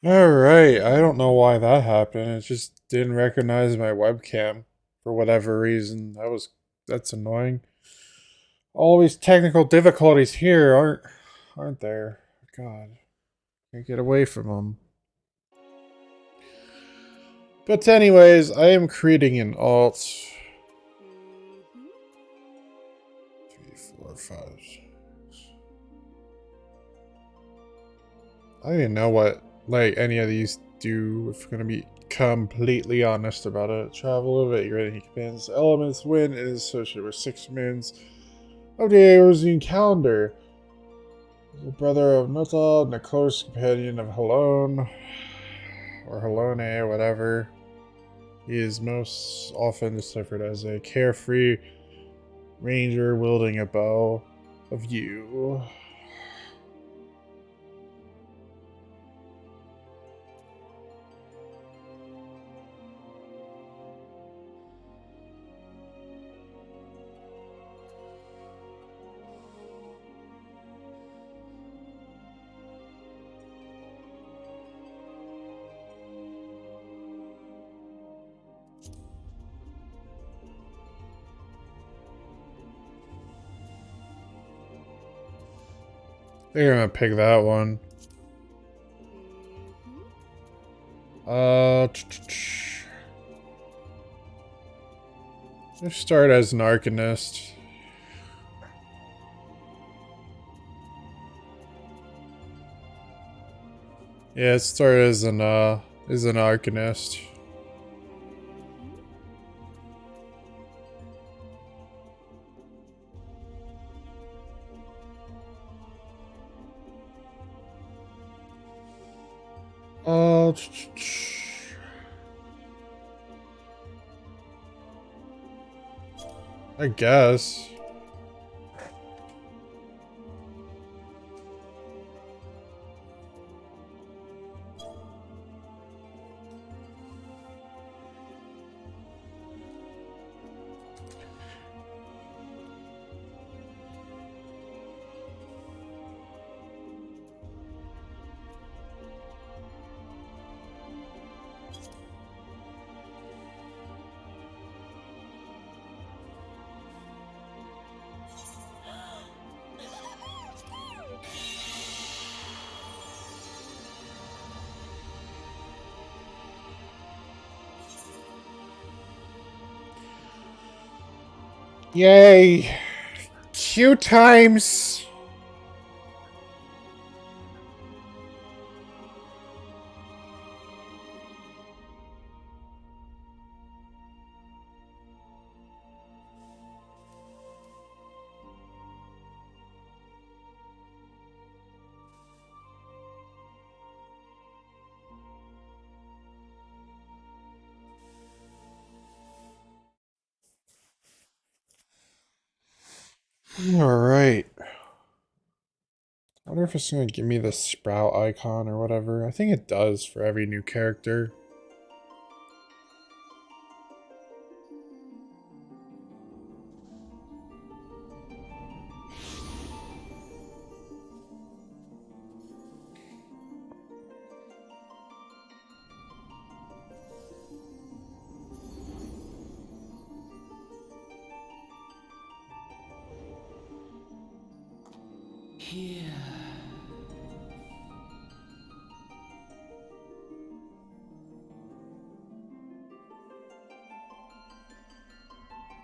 Alright, I don't know why that happened. It just didn't recognize my webcam for whatever reason. That's annoying. Always technical difficulties here, aren't there? God, can't get away from them. But anyways, I am creating an alt. 3, 4, 5, 6. I don't even know what any of these do, if I'm gonna be completely honest about it. Travel of it, your commands elements when it is associated with 6 moons of the Eorzean calendar. The brother of Nuttall and a close companion of Halone, or Halone, or whatever. He is most often deciphered as a carefree ranger wielding a bow of you. I think I'm gonna pick that one. Let's start as an Arcanist. Yeah, let's start as an Arcanist. I guess. Yay! 2 times! Alright. I wonder if it's gonna give me the sprout icon or whatever. I think it does for every new character. Here.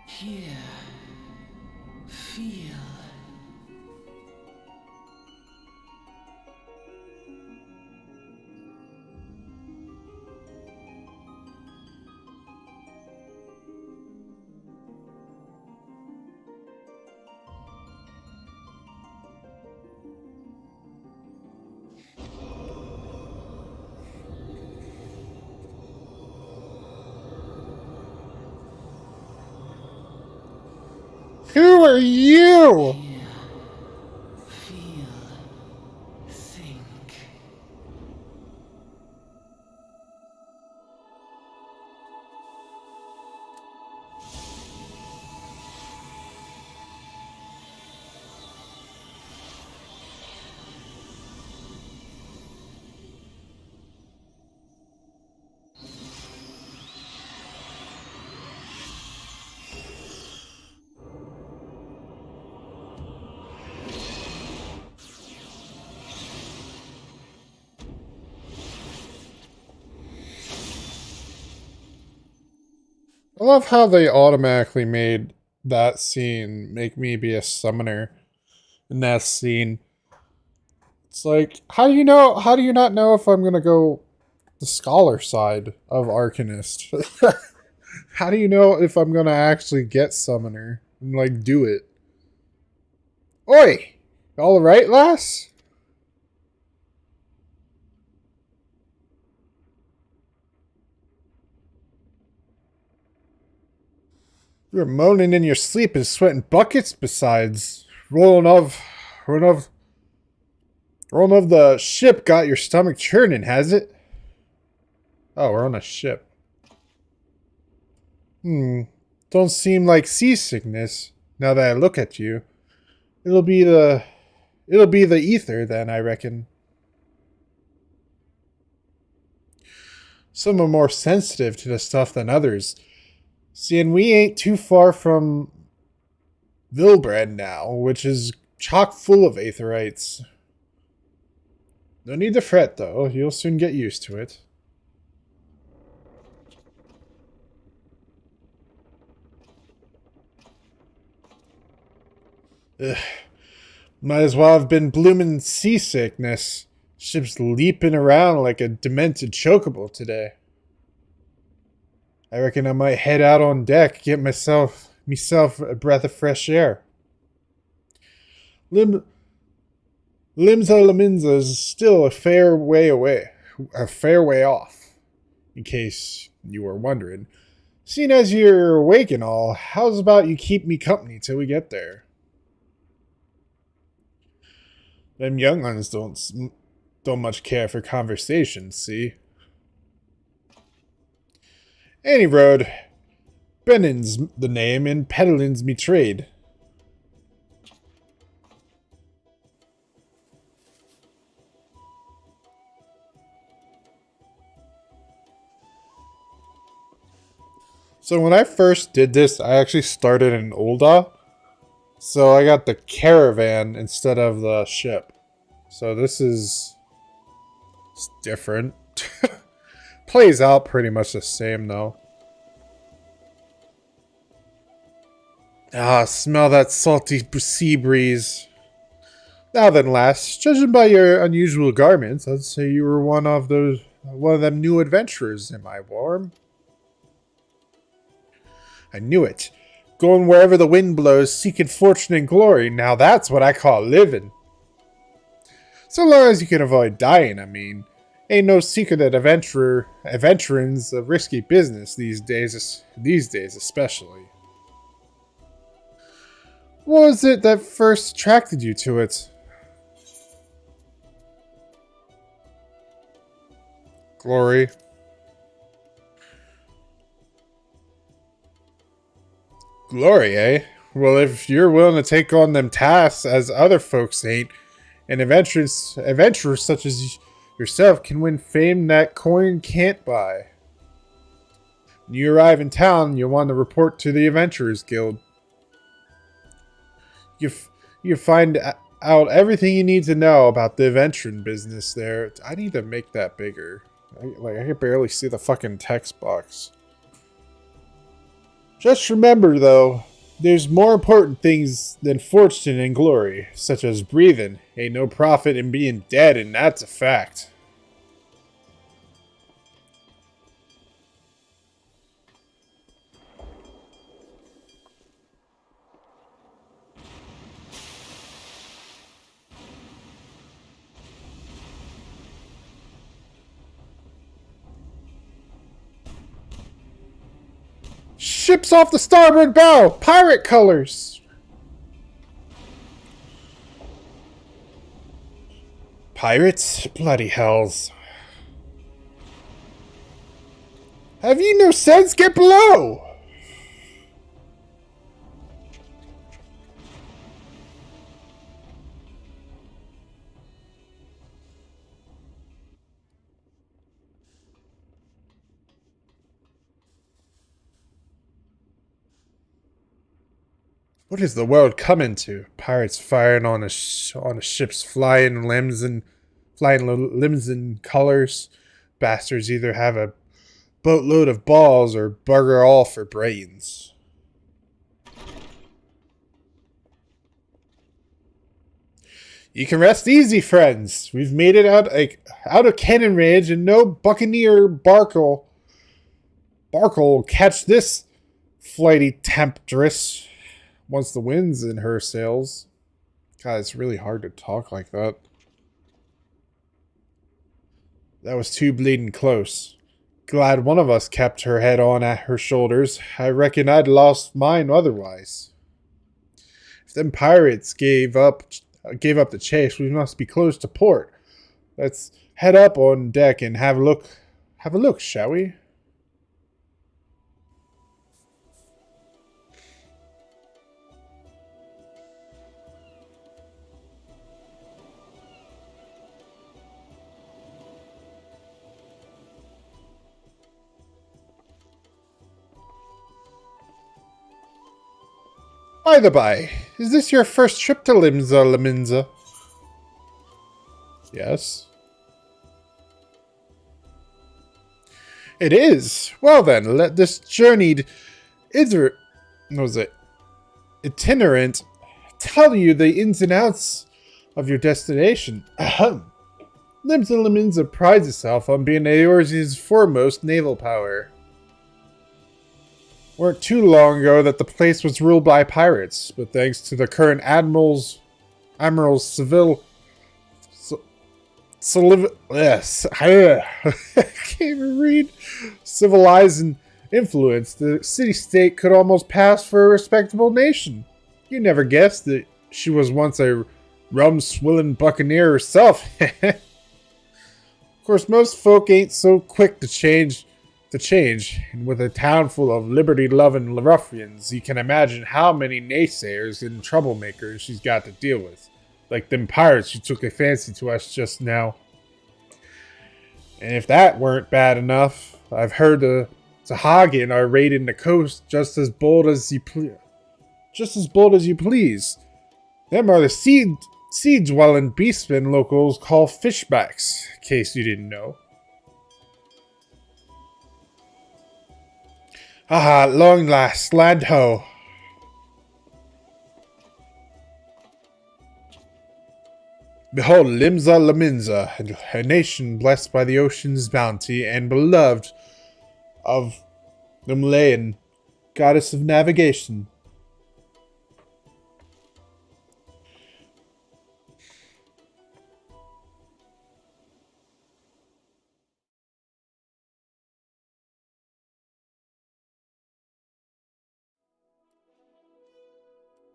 Here. Feel. Who are you? Hear. Feel. Think. I love how they automatically made that scene make me be a summoner in that scene. It's like, how do you know? How do you not know if I'm gonna go the scholar side of Arcanist? How do you know if I'm gonna actually get summoner and like do it? Oi! All right, lass? You were moaning in your sleep and sweating buckets besides. Rolling of, rolling of the ship got your stomach churning, has it? Oh, we're on a ship. Don't seem like seasickness, now that I look at you. It'll be the ether then, I reckon. Some are more sensitive to the stuff than others. See, and we ain't too far from Vilbrand now, which is chock full of aetherites. No need to fret, though. You'll soon get used to it. Ugh. Might as well have been bloomin' seasickness. Ship's leaping around like a demented chocobo today. I reckon I might head out on deck, get myself a breath of fresh air. Limsa Laminza is still a fair way off, in case you were wondering. Seeing as you're awake and all, how's about you keep me company till we get there? Them young ones don't much care for conversation, see? Any road. Brennin's the name and peddling's me trade. So when I first did this, I actually started in Ul'dah. So I got the caravan instead of the ship. So this is different. Plays out pretty much the same though. Ah, smell that salty sea breeze. Now then, lass, judging by your unusual garments, I'd say you were one of them new adventurers, am I warm? I knew it. Going wherever the wind blows, seeking fortune and glory, now that's what I call living. So long as you can avoid dying, I mean. Ain't no secret that adventuring's a risky business these days especially. What was it that first attracted you to it? Glory. Glory, eh? Well, if you're willing to take on them tasks as other folks ain't, and adventurers such as yourself can win fame that coin can't buy. When you arrive in town, you'll want to report to the Adventurers Guild. You find out everything you need to know about the adventuring business there. I need to make that bigger. I can barely see the fucking text box. Just remember, though, there's more important things than fortune and glory, such as breathing. Ain't no profit in being dead, and that's a fact. Ship's off the starboard bow! Pirate colors! Pirates? Bloody hells. Have you no sense? Get below! What is the world coming to? Pirates firing on a ship's flying limbs and colors. Bastards either have a boatload of balls or bugger all for brains. You can rest easy, friends. We've made it out of cannon range, and no buccaneer bark'll catch this flighty temptress once the wind's in her sails. God, it's really hard to talk like that. That was too bleeding close. Glad one of us kept her head on at her shoulders. I reckon I'd lost mine otherwise. If them pirates gave up the chase, we must be close to port. Let's head up on deck and have a look. Have a look, shall we? By the by, is this your first trip to Laminza? Yes. It is. Well then, let this journeyed itinerant tell you the ins and outs of your destination. Ahem. Laminza prides itself on being Eorze's foremost naval power. Weren't too long ago that the place was ruled by pirates, but thanks to the current admirals I can't even read. Civilized and influenced, the city-state could almost pass for a respectable nation. You never guessed that she was once a rum-swilling buccaneer herself. Of course, most folk ain't so quick to change. And with a town full of liberty-loving ruffians, you can imagine how many naysayers and troublemakers she's got to deal with. Like them pirates who took a fancy to us just now. And if that weren't bad enough, I've heard the Sahagin are raiding the coast just as bold as you please. Them are the sea-dwelling beastmen locals call fishbacks, in case you didn't know. Aha, at long last, land ho. Behold, Laminza, a nation blessed by the ocean's bounty and beloved of the Malayan, goddess of navigation.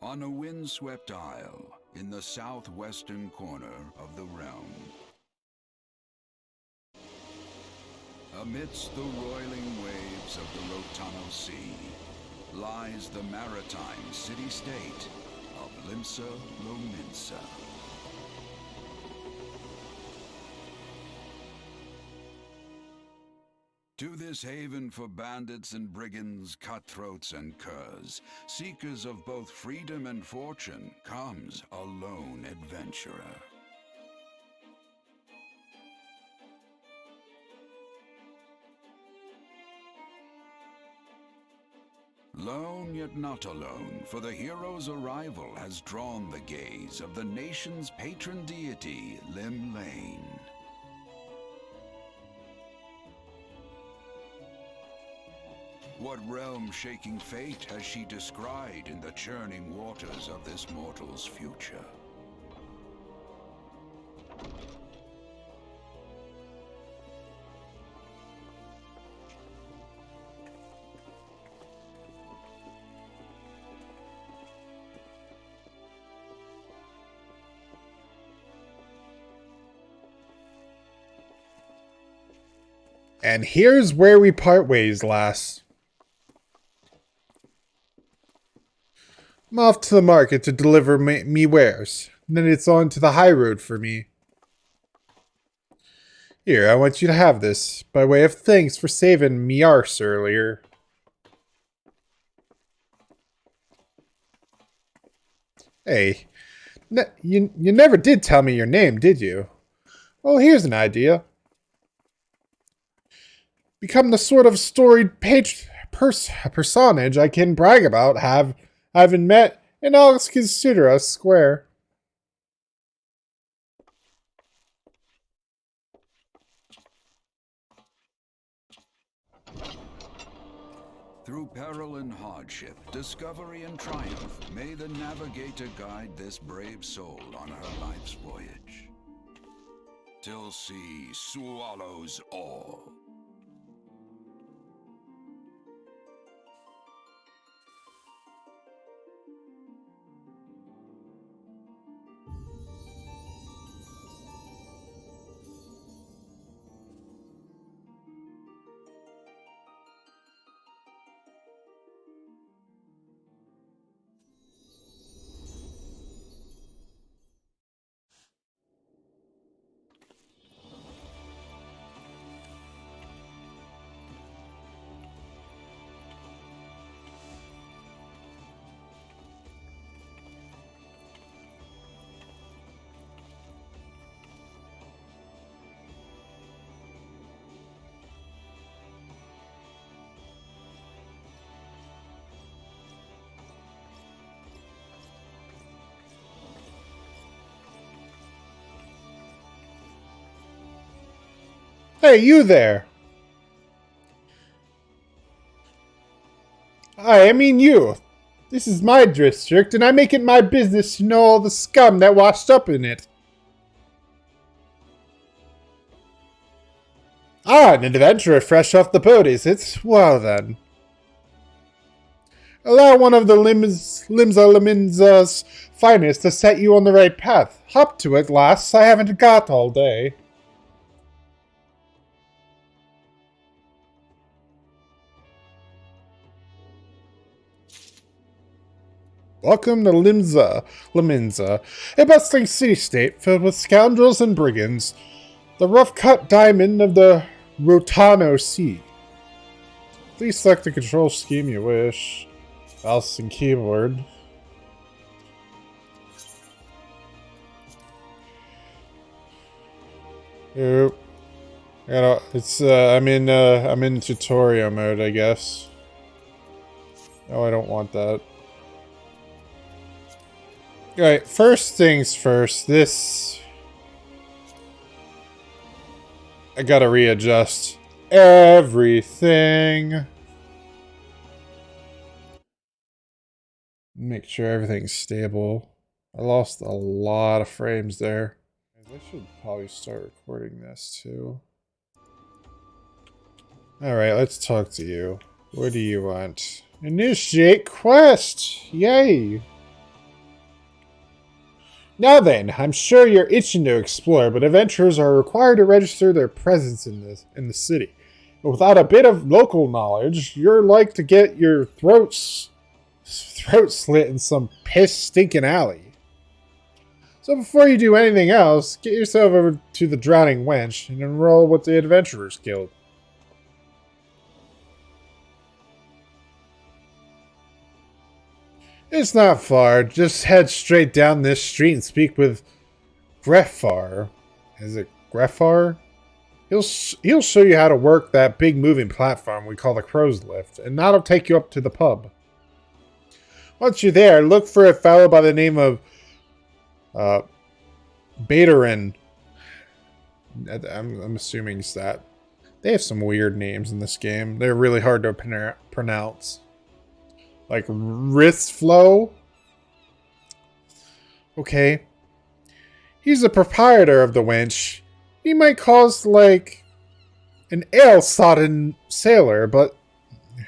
On a windswept isle in the southwestern corner of the realm, amidst the roiling waves of the Rotano Sea, lies the maritime city-state of Lominsa. To this haven for bandits and brigands, cutthroats and curs, seekers of both freedom and fortune, comes a lone adventurer. Lone yet not alone, for the hero's arrival has drawn the gaze of the nation's patron deity, Lim Lane. What realm-shaking fate has she descried in the churning waters of this mortal's future? And here's where we part ways, lass. I'm off to the market to deliver me wares. Then it's on to the high road for me. Here, I want you to have this, by way of thanks for saving me arse earlier. Hey, you never did tell me your name, did you? Well, here's an idea. become the sort of storied personage I can brag about having met, and I'll consider us square. Through peril and hardship, discovery and triumph, may the navigator guide this brave soul on her life's voyage. Till sea swallows all. Hey, you there! I mean you. This is my district, and I make it my business to know all the scum that washed up in it. Ah, an adventurer fresh off the boat, is it? Well then. Allow one of the Limsa's finest to set you on the right path. Hop to it, lass. I haven't got all day. Welcome to Liminza, a bustling city-state filled with scoundrels and brigands, the rough-cut diamond of the Rotano Sea. Please select the control scheme you wish. Mouse and keyboard. Yep. It's I'm in tutorial mode, I guess. No, I don't want that. Alright, first things first, this... I gotta readjust everything. Make sure everything's stable. I lost a lot of frames there. I should probably start recording this too. Alright, let's talk to you. What do you want? Initiate quest! Yay! Now then, I'm sure you're itching to explore, but adventurers are required to register their presence in the city. But without a bit of local knowledge, you're like to get your throat slit in some piss-stinking alley. So before you do anything else, get yourself over to the Drowning Wench and enroll with the Adventurers Guild. It's not far. Just head straight down this street and speak with Greffar. Is it Greffar? He'll show you how to work that big moving platform we call the Crow's Lift, and that'll take you up to the pub. Once you're there, look for a fellow by the name of Baterin. I'm assuming it's that. They have some weird names in this game. They're really hard to pronounce. Like Rithflow? Okay. He's the proprietor of the wench. He might cause, like, an ale-sodden sailor, but...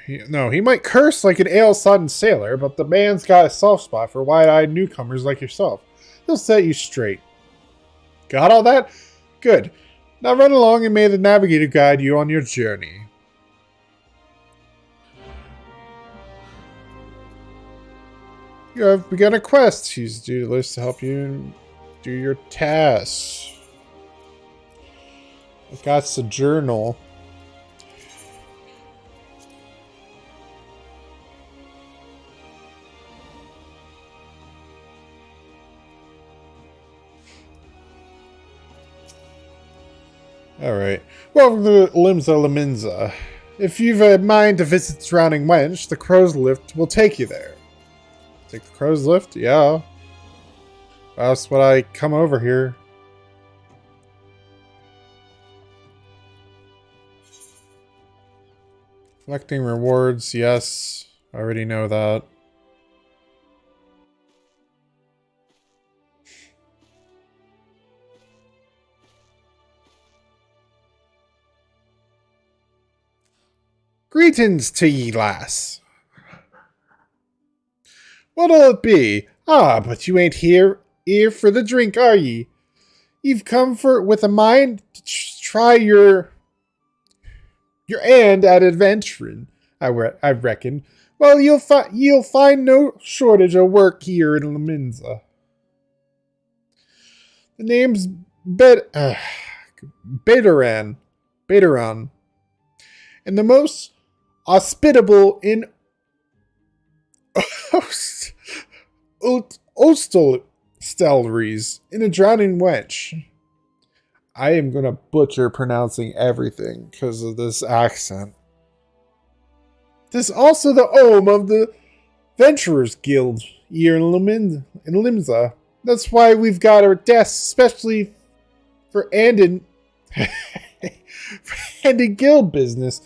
he might curse like an ale-sodden sailor, but the man's got a soft spot for wide-eyed newcomers like yourself. He'll set you straight. Got all that? Good. Now run along and may the navigator guide you on your journey. You have begun a quest. Use the duty list to help you do your tasks. I've got the journal. Alright. Welcome to Limsa Laminza. If you've a mind to visit the surrounding wench, the crow's lift will take you there. Take the crow's lift? Yeah. That's what I come over here. Collecting rewards, yes. I already know that. Greetings to ye, lass. What'll it be? Ah, but you ain't here for the drink, are ye? You've come with a mind to try your hand at adventuring, I reckon. Well, you'll find no shortage of work here in Laminza. The name's Beteran, and the most hospitable in Ostelries in a drowning wench. I am gonna butcher pronouncing everything because of this accent. This is also the home of the Venturers Guild here in Limsa. That's why we've got our desks especially for handing guild business,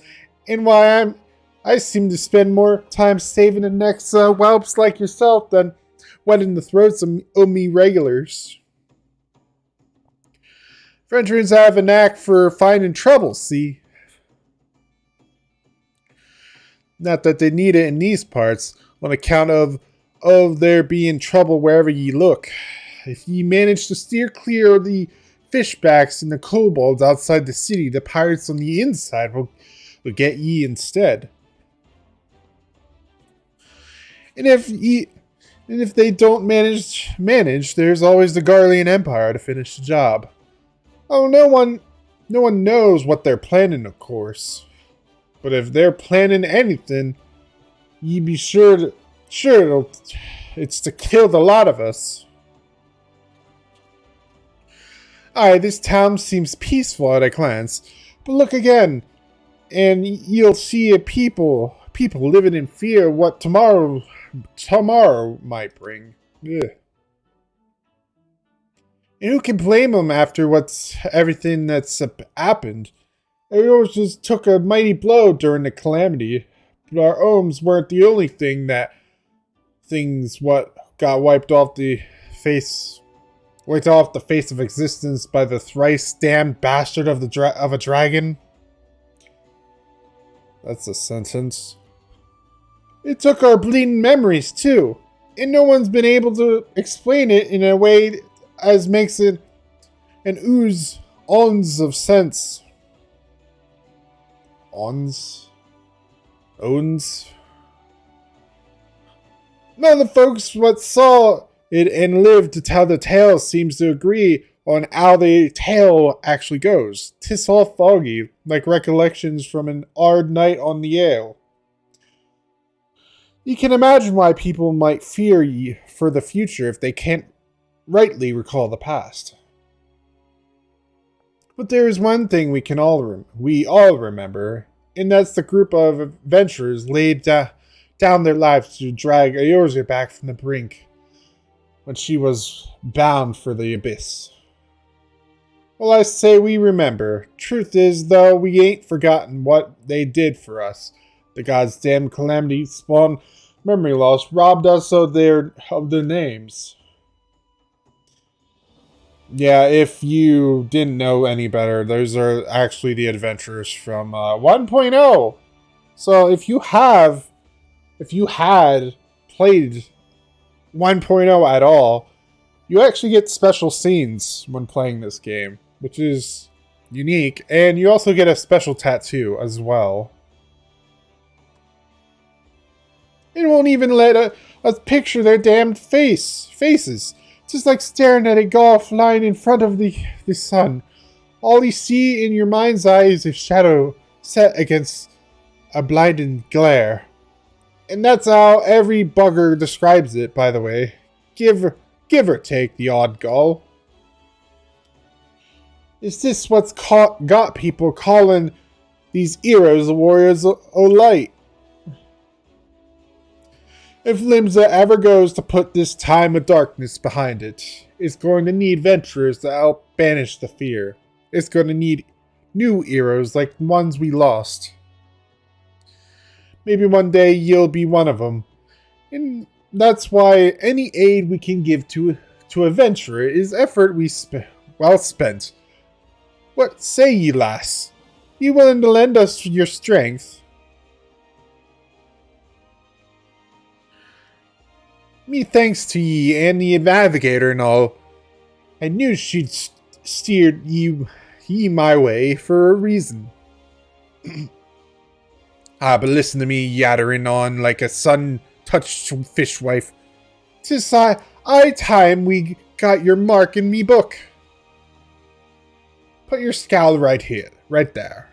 and why I seem to spend more time saving the next whelps like yourself than wetting the throats of me regulars. Veterans have a knack for finding trouble, see? Not that they need it in these parts, on account of there being trouble wherever ye look. If ye manage to steer clear of the fishbacks and the kobolds outside the city, the pirates on the inside will get ye instead. And if they don't manage, there's always the Garlean Empire to finish the job. Oh, no one knows what they're planning, of course. But if they're planning anything, ye be sure it's to kill the lot of us. Aye, this town seems peaceful at a glance, but look again, and you'll see a people living in fear of what tomorrow might bring. Ugh. And who can blame them after everything that's happened? Everyone just took a mighty blow during the calamity, but our homes weren't the only things what got wiped off the face of existence by the thrice damned bastard of a dragon. That's a sentence. It took our bleeding memories too, and no one's been able to explain it in a way as makes it an ons of sense. Ons? None of the folks what saw it and lived to tell the tale seems to agree on how the tale actually goes. 'Tis all foggy, like recollections from an hard night on the ale. You can imagine why people might fear ye for the future if they can't rightly recall the past. But there is one thing we all remember, and that's the group of adventurers laid down their lives to drag Eorzea back from the brink when she was bound for the abyss. Well, I say we remember. Truth is, though, we ain't forgotten what they did for us. The gods' damn calamity spawned memory loss, robbed us of their names. Yeah, if you didn't know any better, those are actually the adventurers from 1.0. So if you had played 1.0 at all, you actually get special scenes when playing this game, which is unique, and you also get a special tattoo as well. It won't even let us picture their damned faces. Just like staring at a golf line in front of the sun. All you see in your mind's eye is a shadow set against a blinding glare. And that's how every bugger describes it, by the way. Give or take the odd gull. Is this what's got people calling these heroes the warriors o' light? If Limsa ever goes to put this time of darkness behind it, it's going to need venturers to help banish the fear. It's going to need new heroes like the ones we lost. Maybe one day you'll be one of them. And that's why any aid we can give to a venturer is effort well spent. What say ye, lass? You willing to lend us your strength? Me thanks to ye and the navigator and all. I knew she'd steered ye my way for a reason. But listen to me yattering on like a sun-touched fishwife. 'Tis time we got your mark in me book. Put your scowl right here, right there.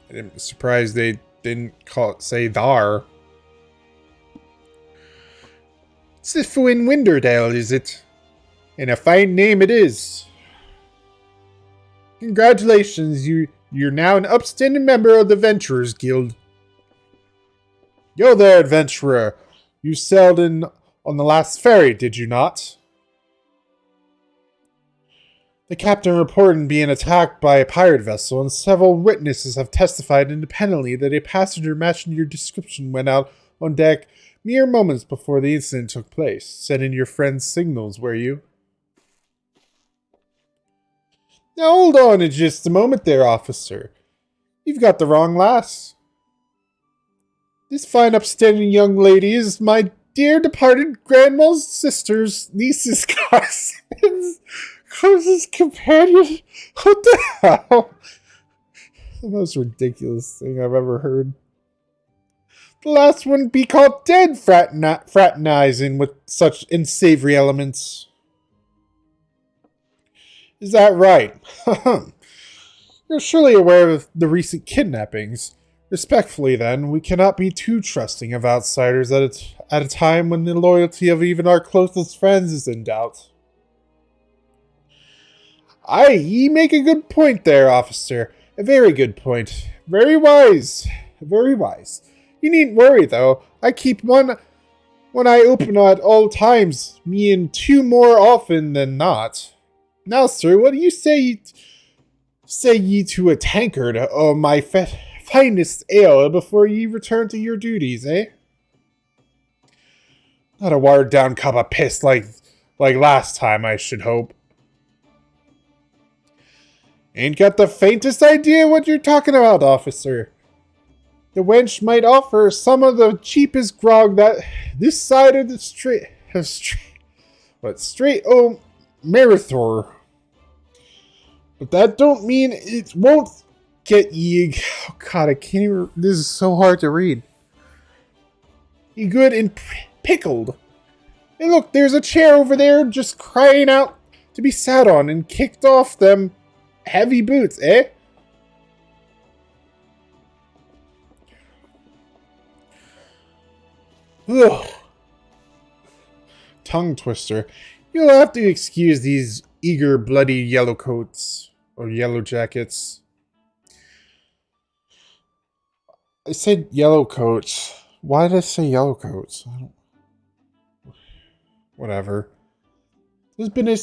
I'm surprised they didn't say thar. Sifuin Winderdale, is it? And a fine name it is. Congratulations, you're now an upstanding member of the Adventurers Guild. Yo there, adventurer. You sailed in on the last ferry, did you not? The captain reported being attacked by a pirate vessel, and several witnesses have testified independently that a passenger matching your description went out on deck mere moments before the incident took place. Sending your friend's signals, were you? Now hold on just a moment there, officer. You've got the wrong lass. This fine upstanding young lady is my dear departed grandma's sister's niece's closest companion. What the hell? The most ridiculous thing I've ever heard. The last one be called dead fraternizing with such unsavory elements. Is that right? You're surely aware of the recent kidnappings. Respectfully, then, we cannot be too trusting of outsiders at a time when the loyalty of even our closest friends is in doubt. Aye, ye make a good point there, officer. A very good point. Very wise. Very wise. You needn't worry, though. I keep one eye open at all times, me and two more often than not. Now, sir, what do you say ye to a tankard of my finest ale before ye return to your duties, eh? Not a watered-down cup of piss like last time, I should hope. Ain't got the faintest idea what you're talking about, officer. The wench might offer some of the cheapest grog that this side of the straight o' Marathor. But that don't mean it won't get ye. Oh God, I can't even. This is so hard to read. Ye good and pickled. Hey, look, there's a chair over there just crying out to be sat on and kicked off them heavy boots, eh? Ugh. Tongue twister. You'll have to excuse these eager, bloody yellow coats or yellow jackets. I said yellow coats. Why did I say yellow coats? Whatever. There's been a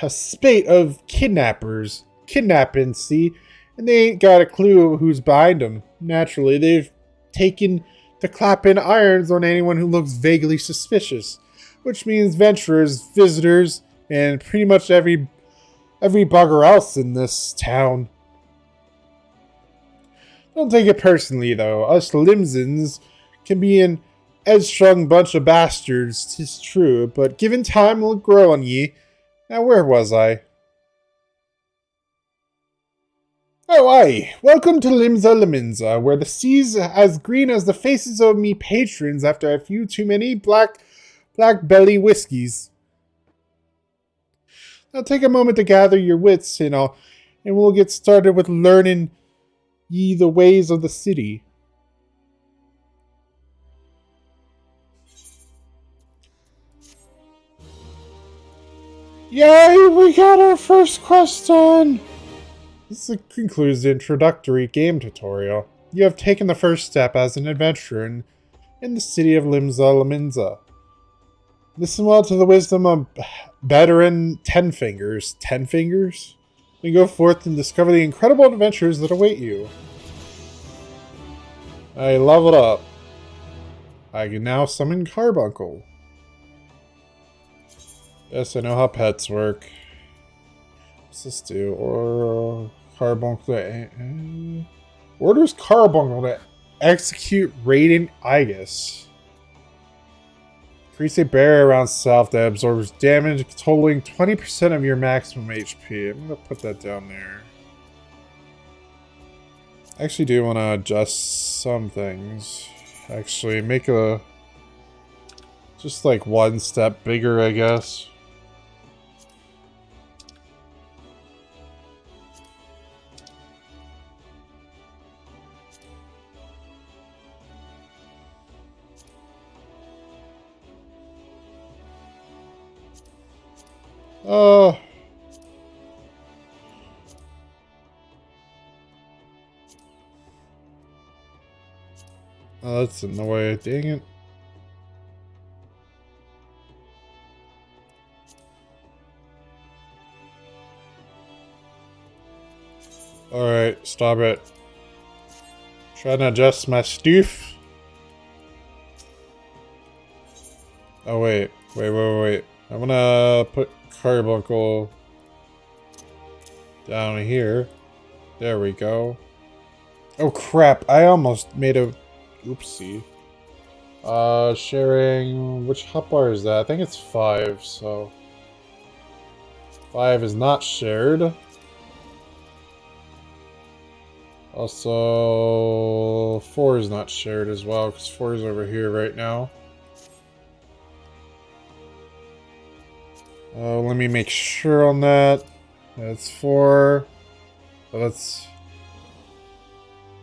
spate of kidnapping, see, and they ain't got a clue who's behind them. Naturally, they've taken to clapping irons on anyone who looks vaguely suspicious, which means venturers, visitors, and pretty much every bugger else in this town. Don't take it personally, though. Us Limsons can be an headstrong bunch of bastards, 'tis true, but given time will grow on ye. Now, where was I? Oh, aye. Welcome to Limsa Liminza, where the sea's as green as the faces of me patrons after a few too many black belly whiskies. Now take a moment to gather your wits, and we'll get started with learning ye the ways of the city. Yay, we got our first quest done! This concludes the introductory game tutorial. You have taken the first step as an adventurer in the city of Limsa. Listen well to the wisdom of veteran Ten Fingers. Ten Fingers? Then go forth and discover the incredible adventures that await you. I leveled up. I can now summon Carbuncle. Yes, I know how pets work. What's this do? Or Carbuncle orders Carbuncle to execute Radiant Aegis. Increase a barrier around south that absorbs damage totaling 20% of your maximum HP. I'm gonna put that down there. I actually do want to adjust some things. Actually, make a just like one step bigger, I guess. Oh, that's in the way. Dang it. Alright, stop it. Trying to adjust my stuff. Oh, wait. Wait. I'm gonna put Carbuncle down here. There we go. Oh crap, I almost made a oopsie. Sharing, which hotbar is that? I think it's 5, so 5 is not shared. Also 4 is not shared as well, because 4 is over here right now. Let me make sure on that. That's 4. Oh, that's...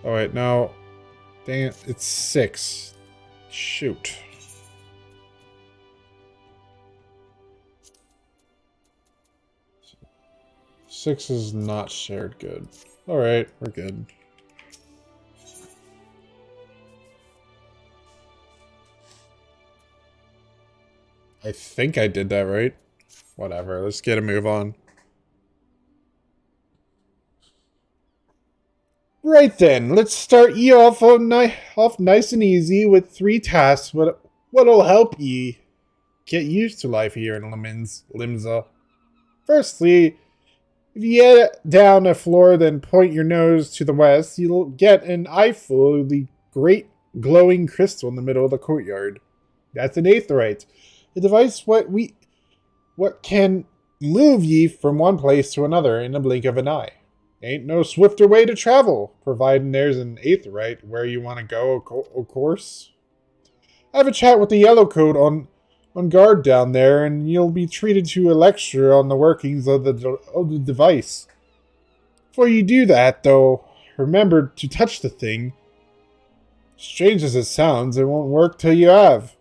Oh wait, no. Dang it, it's 6. Shoot. Six is not shared. Good. Alright, we're good. I think I did that right. Whatever, let's get a move on. Right then, let's start ye off nice and easy with 3 tasks what'll help ye get used to life here in Limsa. Firstly, if you get down a floor, then point your nose to the west, you'll get an eyeful of the great glowing crystal in the middle of the courtyard. That's an aetheryte, a device what can move ye from one place to another in a blink of an eye. Ain't no swifter way to travel, providing there's an aetheryte where you want to go, of course. Have a chat with the yellow coat on guard down there, and you'll be treated to a lecture on the workings of the device. Before you do that, though, remember to touch the thing. Strange as it sounds, it won't work till you have.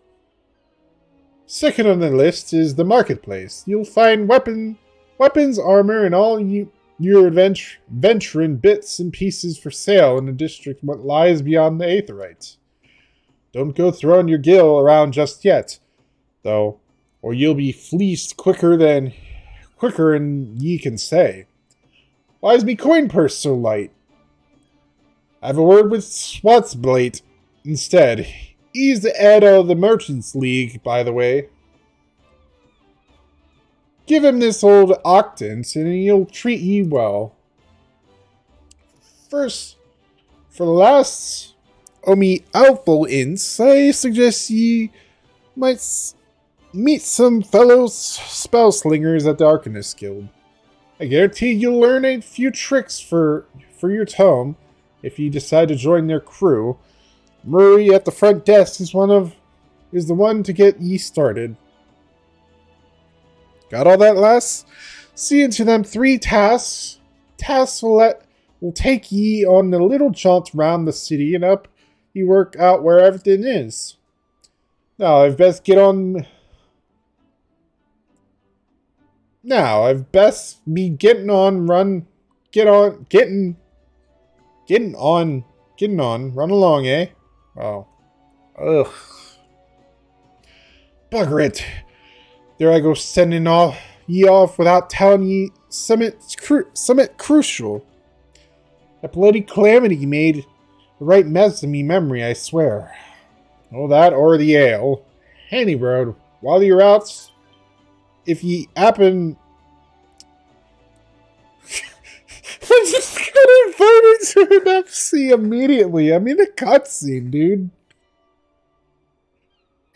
Second on the list is the marketplace. You'll find weapons, armor, and all your adventuring bits and pieces for sale in the district what lies beyond the aetheryte. Don't go throwing your gil around just yet, though, or you'll be fleeced quicker than ye can say. Why's me coin purse so light? I have a word with Swatsblade instead. He's the head of the Merchants League, by the way. Give him this old octant, and he'll treat ye well. First, for the last Omi Alpha Ints, I suggest ye might meet some fellow spellslingers at the Arcadis Guild. I guarantee you'll learn a few tricks for your tome if you decide to join their crew. Murray at the front desk is the one to get ye started. Got all that, lass? See into them 3 tasks. Tasks will take ye on a little jaunt round the city and up you work out where everything is. Now, I've best get on. Now, I've best be getting on, run along, eh? Oh. Ugh. Bugger it. There I go sending ye off without telling ye something crucial. That bloody calamity made the right mess of me memory, I swear. Oh, that or the ale. Handy road. While you're out, if ye happen... I just got invited to an FC immediately. I'm in a cutscene, dude.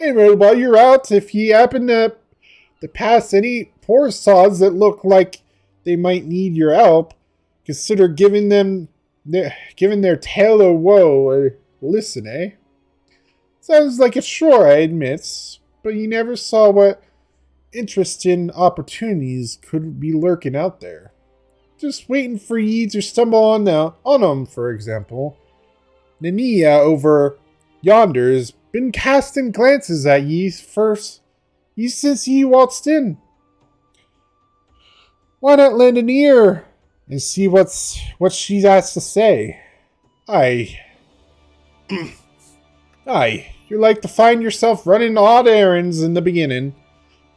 Anyway, while you're out, if ye happen to pass any poor sods that look like they might need your help, consider giving their tale of woe a listen, eh? Sounds like a chore, I admit, but you never saw what interesting opportunities could be lurking out there. Just waiting for ye to stumble on them, for example. Nania over yonder's been casting glances at ye since ye waltzed in. Why not lend an ear and see what she has to say? Aye, you like to find yourself running odd errands in the beginning,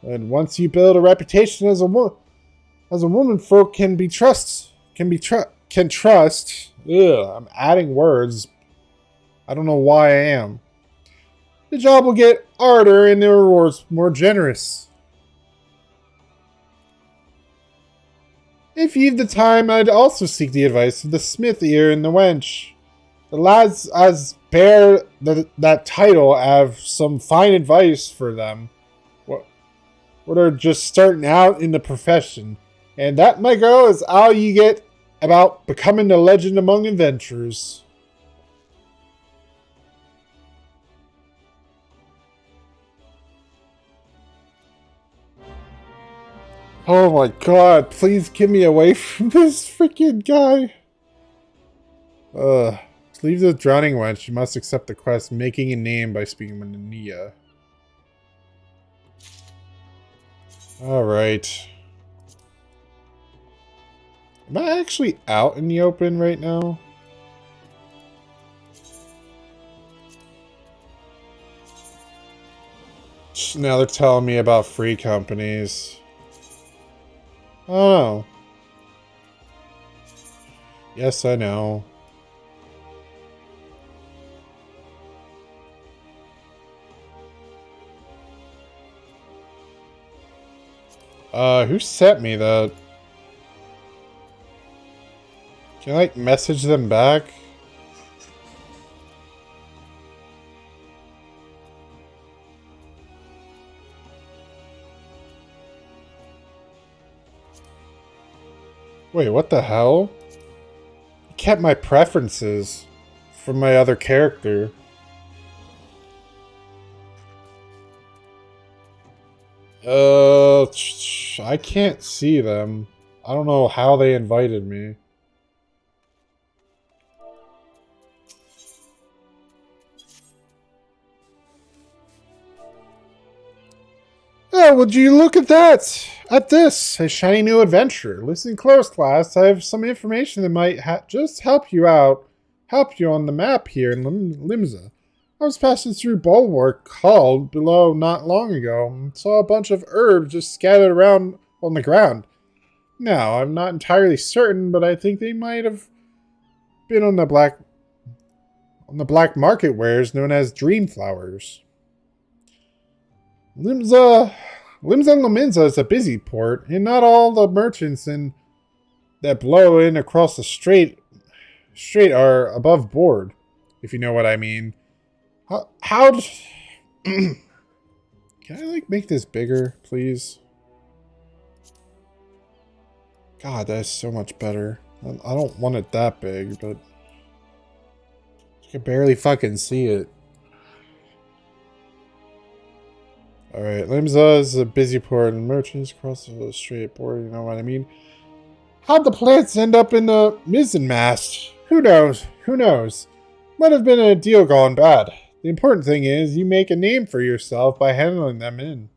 and once you build a reputation as a woman folk can trust. Ugh, I'm adding words. I don't know why I am. The job will get harder and the rewards more generous. If you've the time, I'd also seek the advice of the smith here and the wench. The lads as bear that title have some fine advice for them. What are just starting out in the profession. And that, my girl, is how you get about becoming a legend among adventurers. Oh my god, please get me away from this freaking guy. To leave the drowning wench, you must accept the quest making a name by speaking with Nia. Alright. Am I actually out in the open right now? Now they're telling me about free companies. Oh. Yes, I know. Who sent me that? Can I, like, message them back? Wait, what the hell? I kept my preferences from my other character. I can't see them. I don't know how they invited me. Oh, would you look at that? At this, a shiny new adventure. Listen close, lass. I have some information that might just help you out. Help you on the map here in Limsa. I was passing through Bulwark called below not long ago and saw a bunch of herbs just scattered around on the ground. Now, I'm not entirely certain, but I think they might have been on the black market wares known as dream flowers. Limsa Lominsa is a busy port, and not all the merchants that blow in across the strait are above board, if you know what I mean. Can I, like, make this bigger, please? God, that's so much better. I don't want it that big, but I can barely fucking see it. Alright, Limsa is a busy port and merchants across the strait board, you know what I mean? How'd the plants end up in the mizzenmast? Who knows? Who knows? Might have been a deal gone bad. The important thing is you make a name for yourself by handing them in.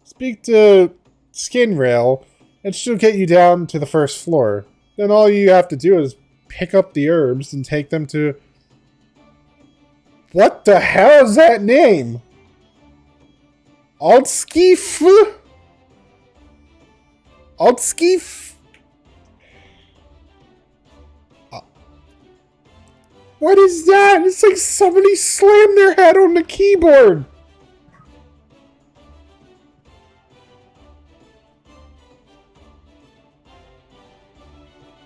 This Speak to Skin Rail, and she'll get you down to the first floor. Then all you have to do is pick up the herbs and take them to... What the hell is that name? Altskief? Altskief? What is that? It's like somebody slammed their head on the keyboard.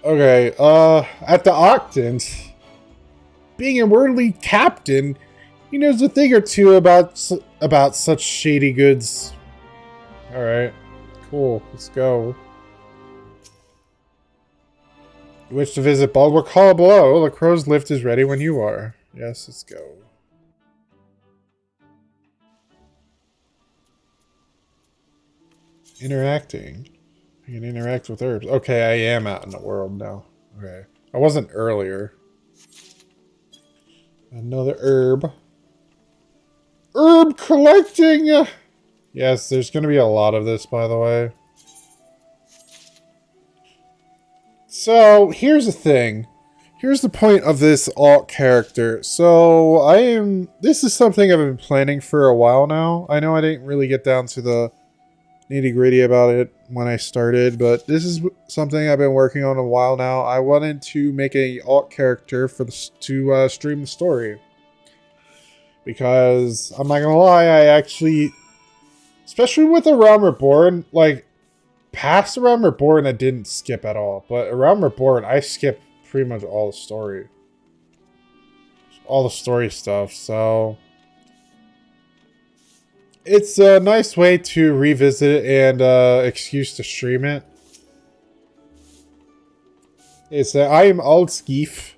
Okay, at the Octant, being a worldly captain, he knows a thing or two about such shady goods. Alright, cool, let's go. You wish to visit Baldwick Hall below? The crow's lift is ready when you are. Yes, let's go. Interacting. You can interact with herbs. Okay, I am out in the world now. Okay. I wasn't earlier. Another herb. Herb collecting! Yes, there's going to be a lot of this, by the way. So, here's the thing. Here's the point of this alt character. So, this is something I've been planning for a while now. I know I didn't really get down to the nitty-gritty about it when I started, but this is something I've been working on a while now. I wanted to make a alt character for to stream the story, because I'm not gonna lie, I actually, especially with A Realm Reborn, like past A Realm Reborn, I didn't skip at all, but A Realm Reborn, I skipped pretty much all the story stuff. So it's a nice way to revisit it and excuse to stream it. It's I am Aldskeef.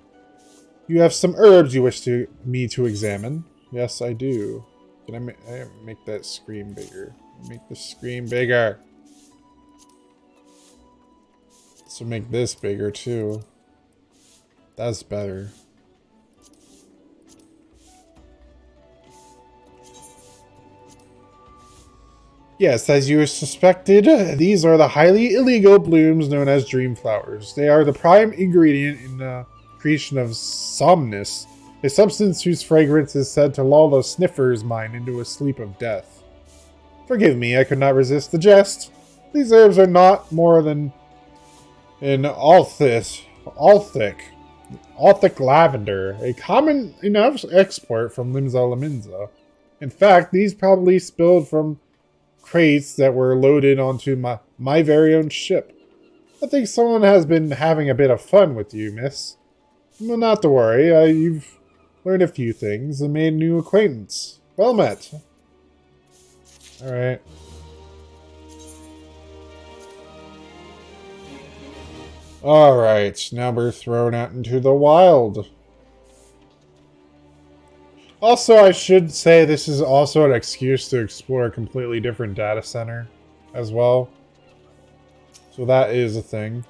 You have some herbs you wish me to examine. Yes, I do. Can I make that screen bigger? Make the screen bigger. So make this bigger too. That's better. Yes, as you suspected, these are the highly illegal blooms known as dream flowers. They are the prime ingredient in the creation of somnus, a substance whose fragrance is said to lull the sniffer's mind into a sleep of death. Forgive me, I could not resist the jest. These herbs are not more than an althic lavender, a common enough export from Limsa Laminza. In fact, these probably spilled from crates that were loaded onto my very own ship. I think someone has been having a bit of fun with you, miss. Well, not to worry, you've learned a few things and made a new acquaintance. Well met. Alright. Alright, now we're thrown out into the wild. Also, I should say this is also an excuse to explore a completely different data center as well. So that is a thing.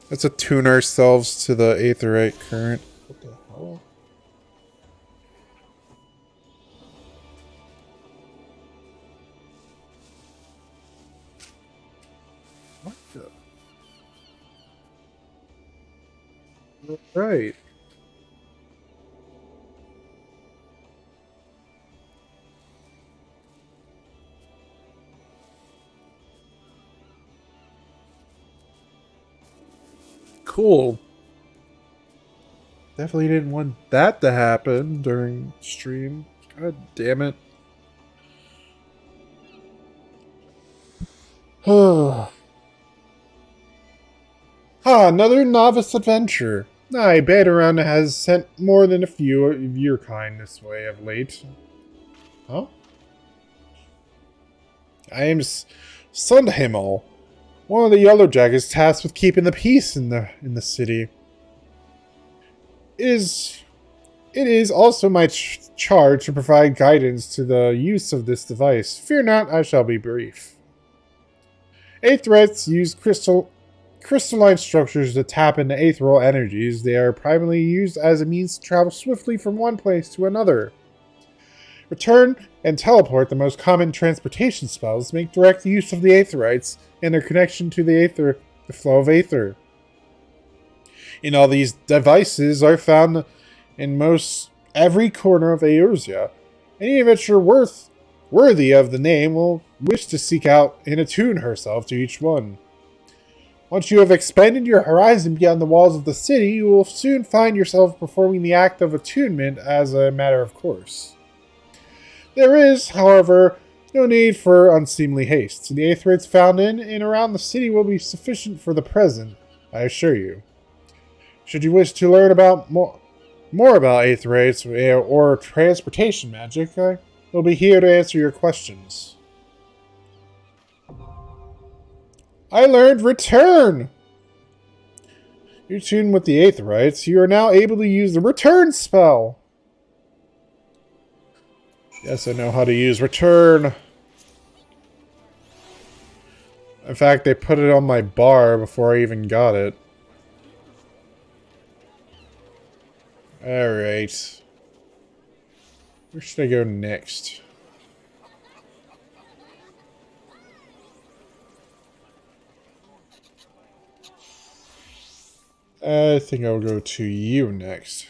Let's attune ourselves to the aetheryte current. What the hell? What the? Right. Cool. Definitely didn't want that to happen during stream. God damn it. Another novice adventure. I bet around has sent more than a few of your kind this way of late. Huh? I am Sundhimmel, one of the Yellow Jackets tasked with keeping the peace in the city. It is also my charge to provide guidance to the use of this device. Fear not, I shall be brief. Aetherites use crystalline structures to tap into aetheral energies. They are primarily used as a means to travel swiftly from one place to another. Return and teleport, the most common transportation spells, make direct use of the Aetherites and their connection to the flow of Aether. And all these devices are found in most every corner of Eorzea. Any adventurer worthy of the name will wish to seek out and attune herself to each one. Once you have expanded your horizon beyond the walls of the city, you will soon find yourself performing the act of attunement as a matter of course. There is, however, no need for unseemly haste. The Aetherites found in and around the city will be sufficient for the present, I assure you. Should you wish to learn about more about Aetherites or transportation magic, I will be here to answer your questions. I learned Return! You're tuned with the Aetherites. You are now able to use the Return spell. Yes, I know how to use Return. In fact, they put it on my bar before I even got it. Alright. Where should I go next? I think I'll go to you next.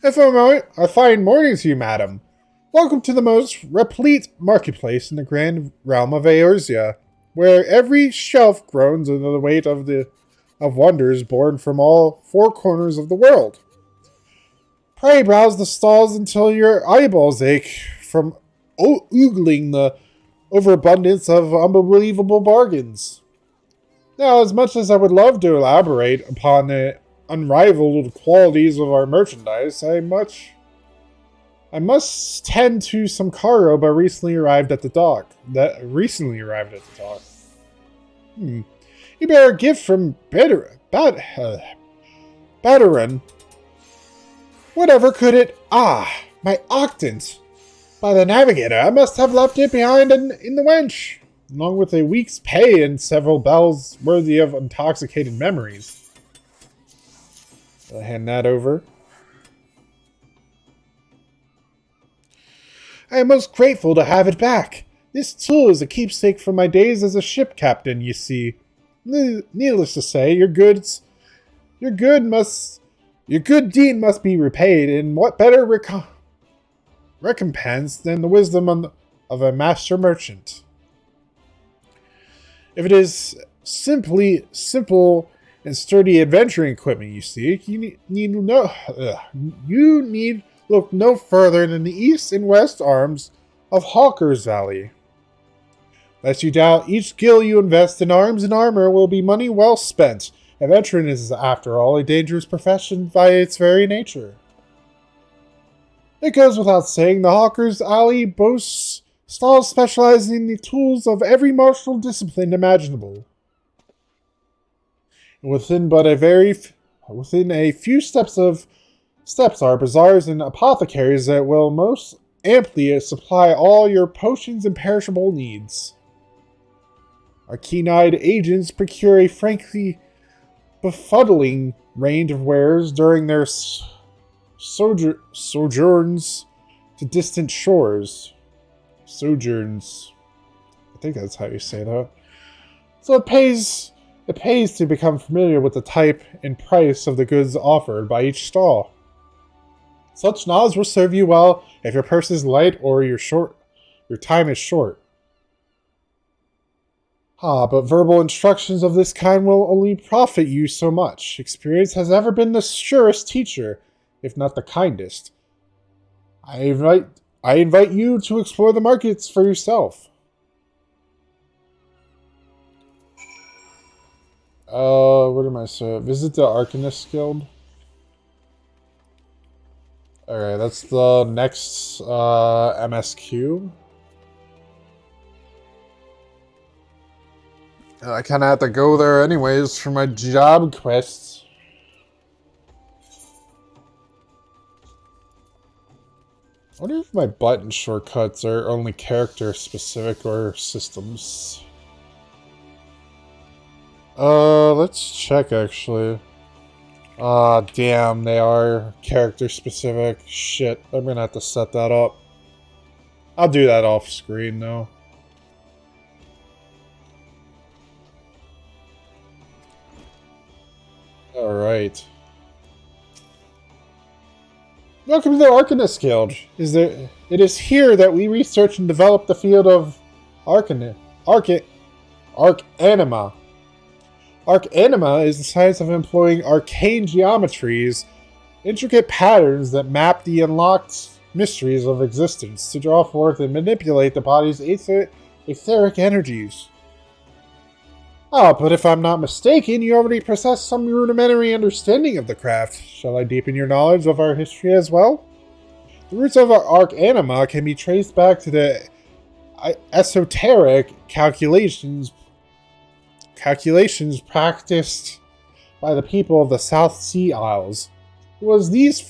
A fine morning to you, madam. Welcome to the most replete marketplace in the grand realm of Eorzea, where every shelf groans under the weight of wonders born from all four corners of the world. Pray browse the stalls until your eyeballs ache from oogling the overabundance of unbelievable bargains. Now, as much as I would love to elaborate upon the unrivaled qualities of our merchandise, I must tend to some cargo that recently arrived at the dock. You bear a gift from Baderan. Whatever could it... Ah, my octant. By the navigator, I must have left it behind in the wench, along with a week's pay and several bells worthy of intoxicated memories. I'll hand that over. I am most grateful to have it back. This tool is a keepsake from my days as a ship captain, you see. Needless to say, your good deed must be repaid, and what better recompense than the wisdom of a master merchant? If it is simple and sturdy adventuring equipment you seek, you need look no further than the east and west arms of Hawker's Valley. Lest you doubt, each gil you invest in arms and armor will be money well spent. Adventuring is, after all, a dangerous profession by its very nature. It goes without saying, the Hawker's Alley boasts stalls specializing in the tools of every martial discipline imaginable. And within a few steps are bazaars and apothecaries that will most amply supply all your potions and perishable needs. Our keen-eyed agents procure a frankly befuddling range of wares during their sojourns to distant shores. Sojourns. I think that's how you say that. So it pays to become familiar with the type and price of the goods offered by each stall. Such knowledge will serve you well if your purse is light or your time is short. But verbal instructions of this kind will only profit you so much. Experience has ever been the surest teacher, if not the kindest. I invite you to explore the markets for yourself. What am I saying? Visit the Arcadis Guild. Alright, that's the next MSQ. I kind of have to go there anyways for my job quests. I wonder if my button shortcuts are only character specific or systems. Let's check actually. Damn, they are character specific. Shit, I'm gonna have to set that up. I'll do that off screen though. Alright. Welcome to the Arcadis Guild. It is here that we research and develop the field of Arcanima. Arcanima is the science of employing arcane geometries, intricate patterns that map the unlocked mysteries of existence to draw forth and manipulate the body's etheric energies. Ah, but if I'm not mistaken, you already possess some rudimentary understanding of the craft. Shall I deepen your knowledge of our history as well? The roots of our Arcanima can be traced back to the esoteric calculations practiced by the people of the South Sea Isles. It was these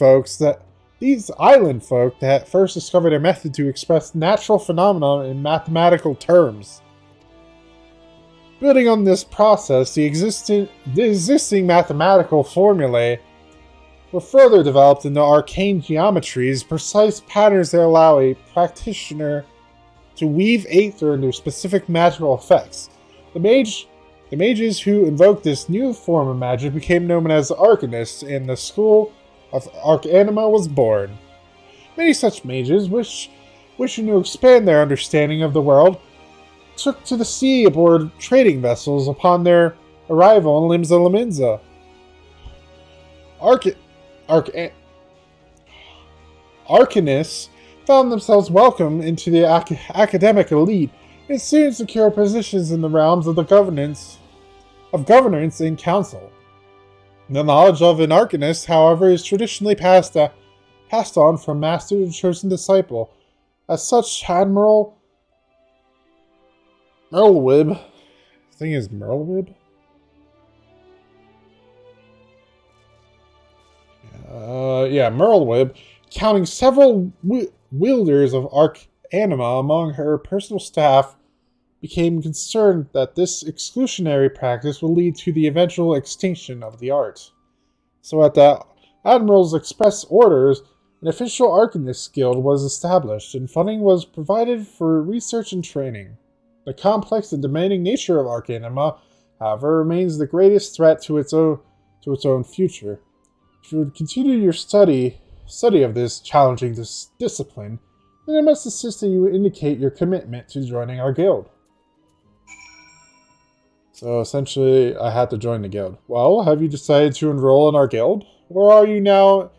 island folk that first discovered a method to express natural phenomena in mathematical terms. Building on this process, the existing mathematical formulae were further developed into arcane geometries, precise patterns that allow a practitioner to weave aether into specific magical effects. The mages who invoked this new form of magic became known as Arcadists, and the school of Arcanima was born. Many such mages, wishing to expand their understanding of the world, took to the sea aboard trading vessels upon their arrival in Limsa Laminza. Arcanists found themselves welcomed into the academic elite and soon secured positions in the realms of governance and council. The knowledge of an Arcanist, however, is traditionally passed on from master to chosen disciple. As such, Admiral Merlwib. I think it's Merlwib? Yeah, Merlwib, counting several wielders of Arcanima among her personal staff, became concerned that this exclusionary practice would lead to the eventual extinction of the art. So at the Admiral's express orders, an official Arcadis Guild was established, and funding was provided for research and training. The complex and demanding nature of Arcanima, however, remains the greatest threat to its own future. If you would continue your study of this challenging discipline, then I must insist that you indicate your commitment to joining our guild. So essentially, I had to join the guild. Well, have you decided to enroll in our guild? Or are you now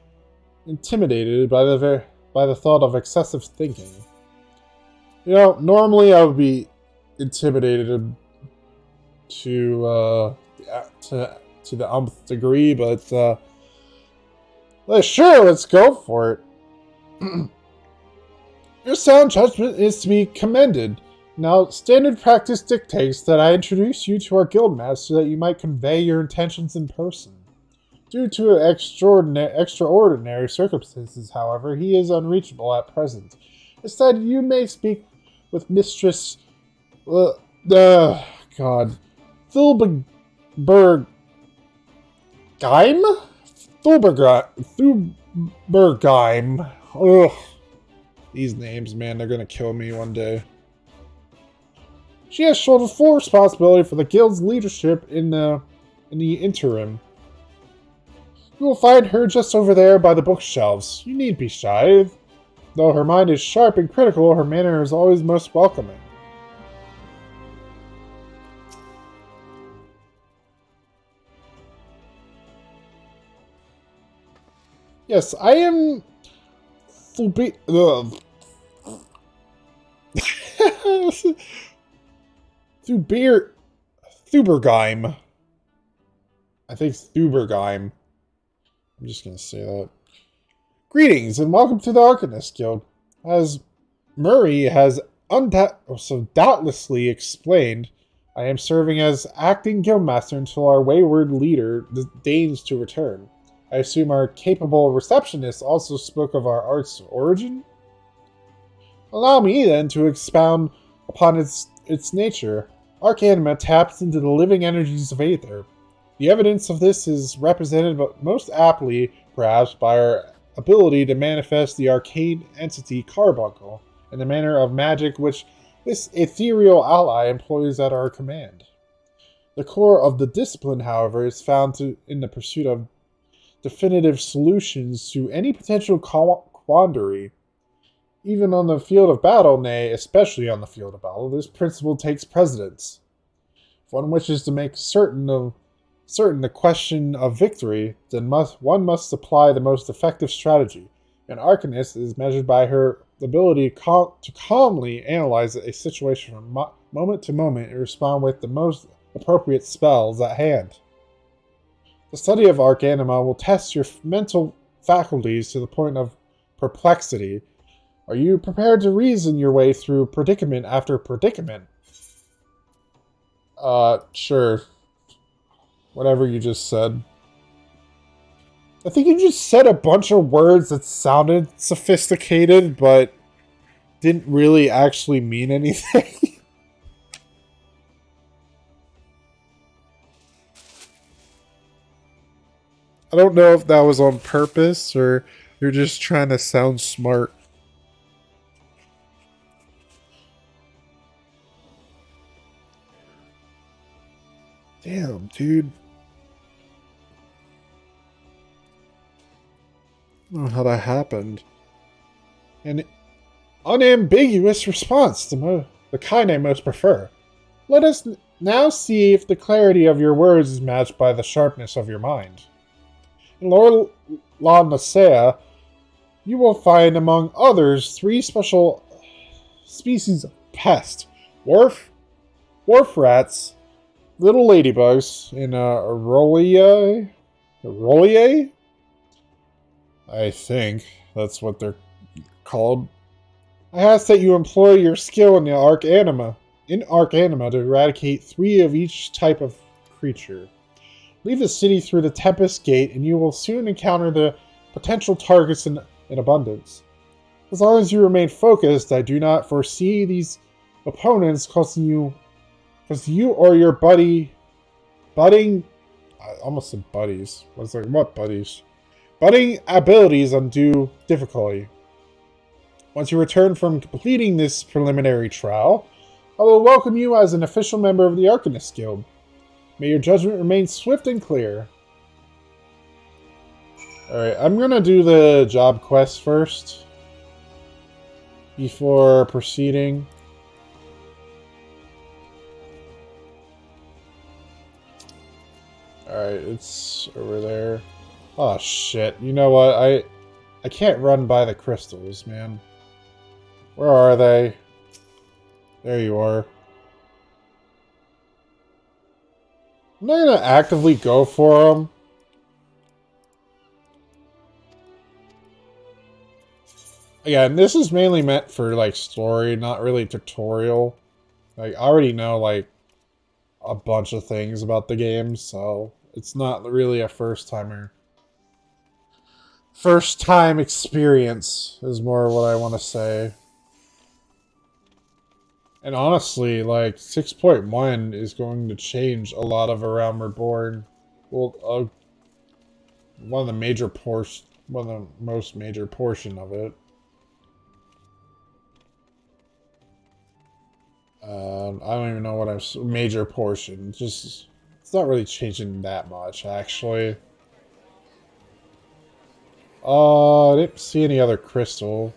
intimidated by the thought of excessive thinking? You know, normally I would be intimidated to the umpth degree, but sure, let's go for it. Your sound judgment is to be commended. Now, standard practice dictates that I introduce you to our guildmaster so that you might convey your intentions in person. Due to extraordinary circumstances, however, he is unreachable at present. Instead, you may speak with Mistress Thulbergheim? Thulbergheim. Ugh. These names, man, they're gonna kill me one day. She has shouldered full responsibility for the guild's leadership in the interim. You will find her just over there by the bookshelves. You need be shy. Though her mind is sharp and critical, her manner is always most welcoming. Yes, I am Thulbergheim. I think Thulbergheim. I'm just going to say that. Greetings and welcome to the Arcadis Guild. As Murray has doubtlessly explained, I am serving as acting guildmaster until our wayward leader deigns to return. I assume our capable receptionist also spoke of our art's origin? Allow me then to expound upon its nature. Arcanima taps into the living energies of Aether. The evidence of this is represented most aptly, perhaps, by our ability to manifest the arcane entity Carbuncle. in the manner of magic which this ethereal ally employs at our command. The core of the discipline, however, is found in the pursuit of definitive solutions to any potential quandary. Even on the field of battle, nay, especially on the field of battle, this principle takes precedence. If one wishes to make certain the question of victory, then one must apply the most effective strategy. An arcanist is measured by her ability to calmly analyze a situation from moment to moment and respond with the most appropriate spells at hand. The study of Arcanima will test your mental faculties to the point of perplexity. Are you prepared to reason your way through predicament after predicament? Sure. Whatever you just said. I think you just said a bunch of words that sounded sophisticated, but didn't really actually mean anything. I don't know if that was on purpose or you're just trying to sound smart. Damn, dude. I don't know how that happened. An unambiguous response, the kind I most prefer. Let us now see if the clarity of your words is matched by the sharpness of your mind. In Lord La Nasea, you will find, among others, 3 special species of pest. Wharf rats, little ladybugs, and Rollier? I think that's what they're called. I ask that you employ your skill in Arcanima to eradicate 3 of each type of creature. Leave the city through the Tempest Gate, and you will soon encounter the potential targets in abundance. As long as you remain focused, I do not foresee these opponents causing you or your budding, I almost said buddies. I was like, what buddies? Budding abilities undue difficulty. Once you return from completing this preliminary trial, I will welcome you as an official member of the Arcadis Guild. May your judgment remain swift and clear. Alright, I'm gonna do the job quest first before proceeding. Alright, it's over there. Oh shit, you know what? I can't run by the crystals, man. Where are they? There you are. I'm not gonna actively go for them. Again, this is mainly meant for, like, story, not really tutorial. Like, I already know, like, a bunch of things about the game, so it's not really a first-time experience is more what I want to say. And honestly, like, 6.1 is going to change a lot of around Reborn. Well, one of the most major portion of it. I don't even know what major portion. Just, it's not really changing that much, actually. I didn't see any other crystal.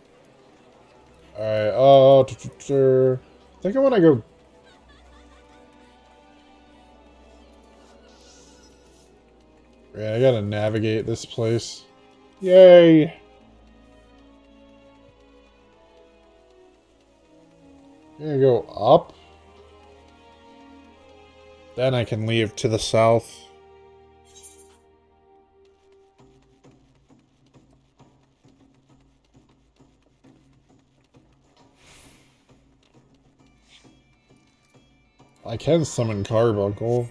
Alright, I think I want to go... Yeah, I gotta navigate this place. Yay! I'm gonna go up. Then I can leave to the south. I can summon Carbuncle.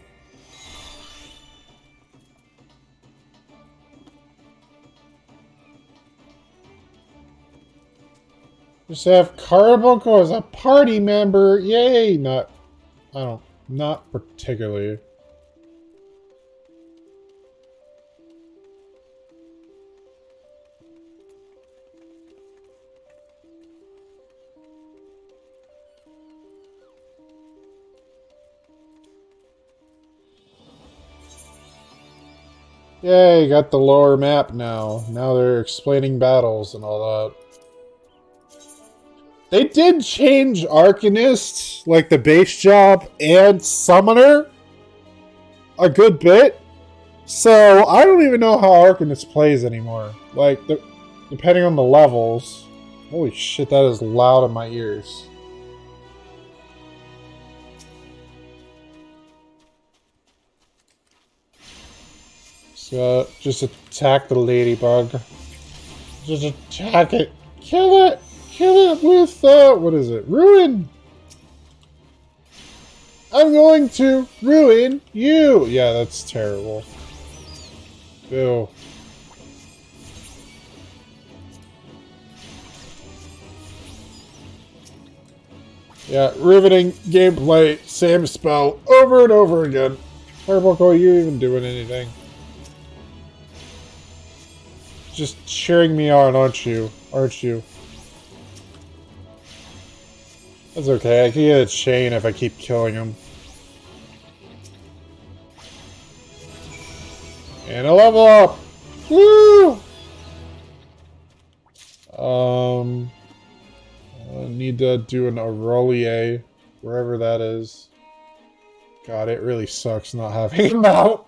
Just have Carbuncle as a party member. Yay! Not particularly. Yay, got the lower map now. Now they're explaining battles and all that. They did change Arcanist, like the base job and Summoner, a good bit. So I don't even know how Arcanist plays anymore. Like, depending on the levels. Holy shit, that is loud in my ears. So, just attack the ladybug. Just attack it. Kill it! Kill it with, what is it? Ruin! I'm going to ruin you! Yeah, that's terrible. Ew. Yeah, riveting gameplay, same spell, over and over again. Purple, you even doing anything? Just cheering me on, aren't you? Aren't you? That's okay, I can get a chain if I keep killing him. And a level up! Woo! I need to do an Aurelier, wherever that is. God, it really sucks not having him out.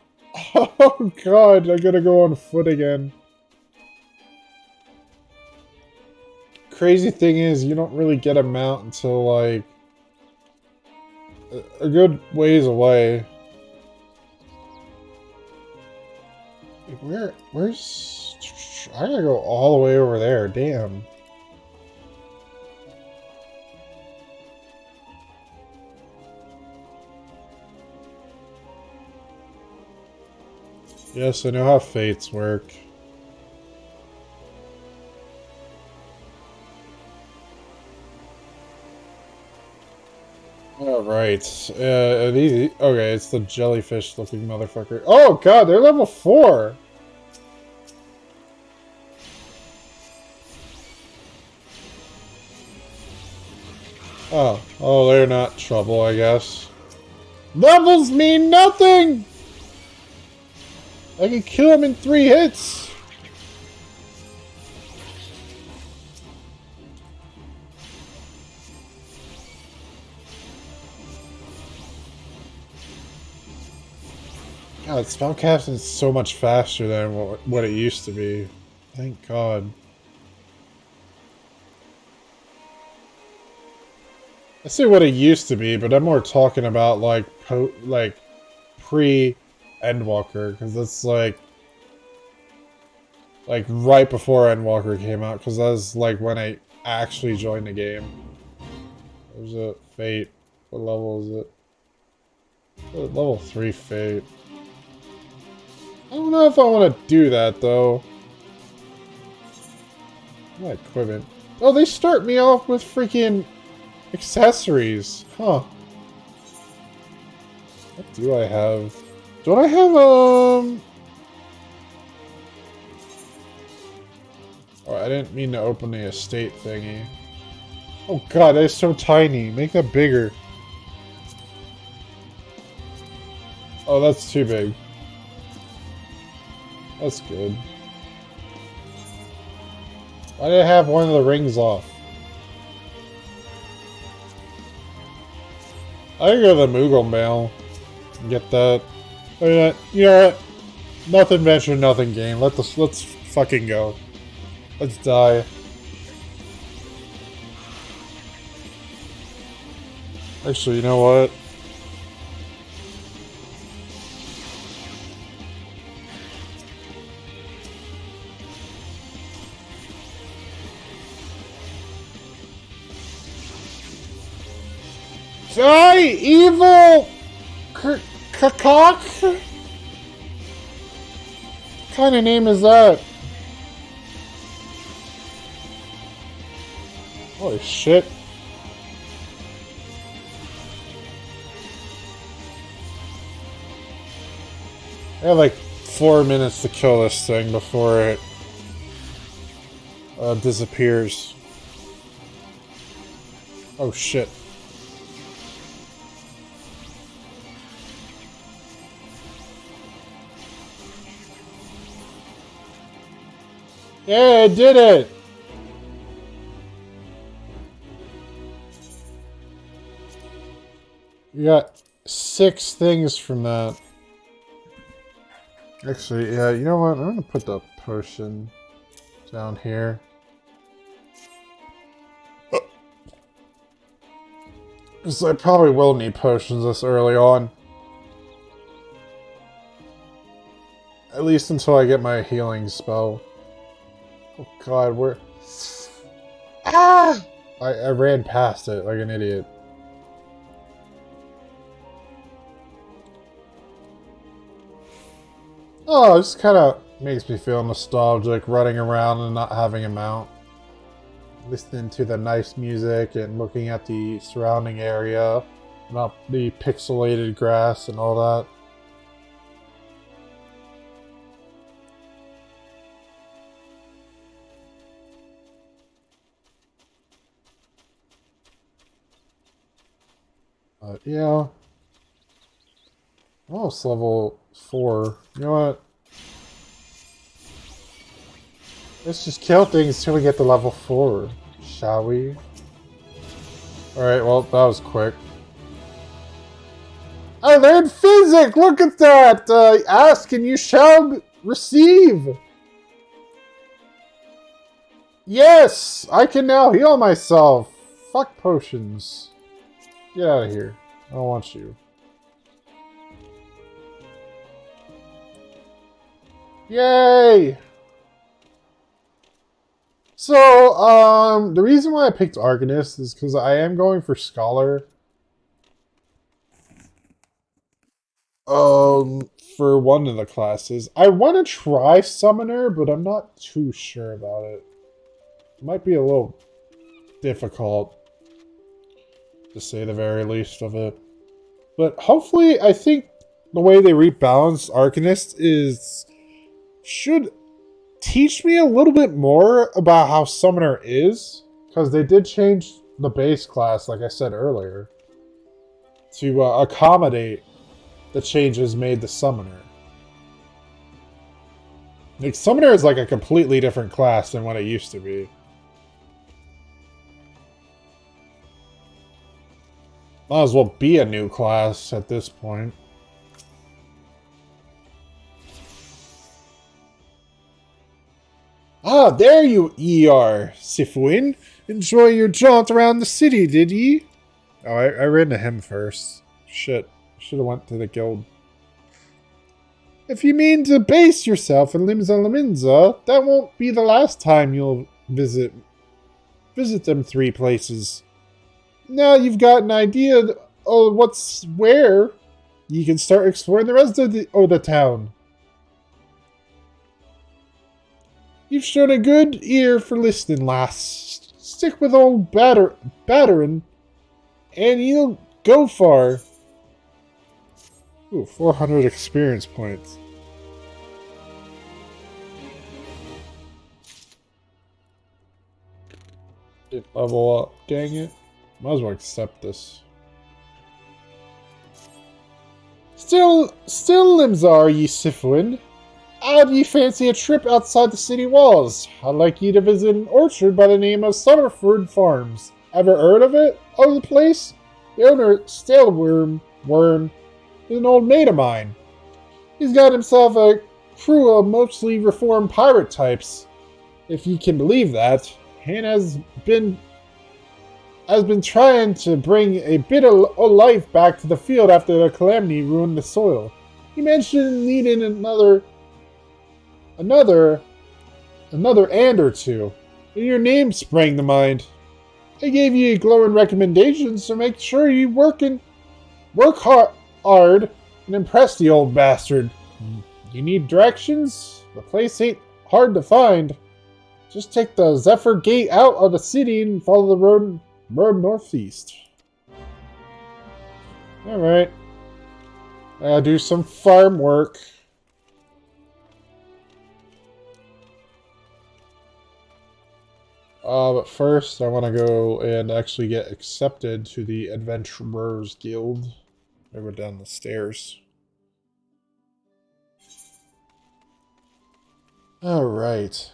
Oh god, I gotta go on foot again. Crazy thing is, you don't really get a mount until, like, a good ways away. Where's... I gotta go all the way over there, damn. Yes, I know how fates work. Alright, these... Okay, it's the jellyfish-looking motherfucker. Oh god, they're level 4! Oh, they're not trouble, I guess. Levels mean nothing! I can kill him in 3 hits! God, spellcasting is so much faster than what it used to be. Thank God. I say what it used to be, but I'm more talking about like pre-Endwalker, because that's like right before Endwalker came out, because that was like when I actually joined the game. There's a Fate. What level is it? Level 3 Fate. I don't know if I want to do that though. My equipment. Oh, they start me off with freaking accessories. Huh. What do I have? Don't I have, Oh, I didn't mean to open the estate thingy. Oh god, that is so tiny. Make that bigger. Oh, that's too big. That's good. Why did I have one of the rings off? I can go to the Moogle Mail and get that. Yeah, nothing venture, nothing gain. Let's fucking go. Let's die. Actually, you know what? Die, evil cock? What kind of name is that? Holy shit. I have like 4 minutes to kill this thing before it disappears. Oh shit. Yeah, I did it! You got 6 things from that. Actually, yeah, you know what? I'm gonna put the potion down here. Because I probably will need potions this early on. At least until I get my healing spell. Oh god, where... Ah! I ran past it like an idiot. Oh, it just kind of makes me feel nostalgic running around and not having a mount. Listening to the nice music and looking at the surrounding area, not the pixelated grass and all that. Yeah. Almost level 4. You know what? Let's just kill things till we get to level 4, shall we? Alright, well, that was quick. I learned physics! Look at that! Ask and you shall receive! Yes! I can now heal myself! Fuck potions. Get out of here. I don't want you. Yay! So, the reason why I picked Arcadis is because I am going for Scholar. For one of the classes. I want to try Summoner, but I'm not too sure about it. It might be a little difficult, to say the very least of it. But hopefully, I think the way they rebalanced Arcanist should teach me a little bit more about how Summoner is, because they did change the base class, like I said earlier, to accommodate the changes made to Summoner. Like, Summoner is like a completely different class than what it used to be. Might as well be a new class at this point. Ah, there ye are, Sifuin. Enjoy your jaunt around the city, did ye? Oh, I ran to him first. Shit. Should have went to the guild. If you mean to base yourself in Limsa Laminza, that won't be the last time you'll visit them 3 places. Now you've got an idea of what's where, you can start exploring the rest of the town. You've shown a good ear for listening, lass. Stick with old Batterin, and you'll go far. Ooh, 400 experience points. Did level up, dang it. Might as well accept this. Still limbs are ye, Sifuin. How do you fancy a trip outside the city walls? I'd like you to visit an orchard by the name of Summerford Farms. Ever heard of it? Oh, the place? The owner, Staleworm, is an old mate of mine. He's got himself a crew of mostly reformed pirate types, if you can believe that, and has been trying to bring a bit of life back to the field after the calamity ruined the soil. He mentioned needing another and or two, and your name sprang to mind. I gave you a glowing recommendation, so make sure you work hard and impress the old bastard. You need directions? The place ain't hard to find. Just take the Zephyr Gate out of the city and follow the road northeast. Alright. I gotta do some farm work. But first, I want to go and actually get accepted to the Adventurers Guild. Over down the stairs. Alright.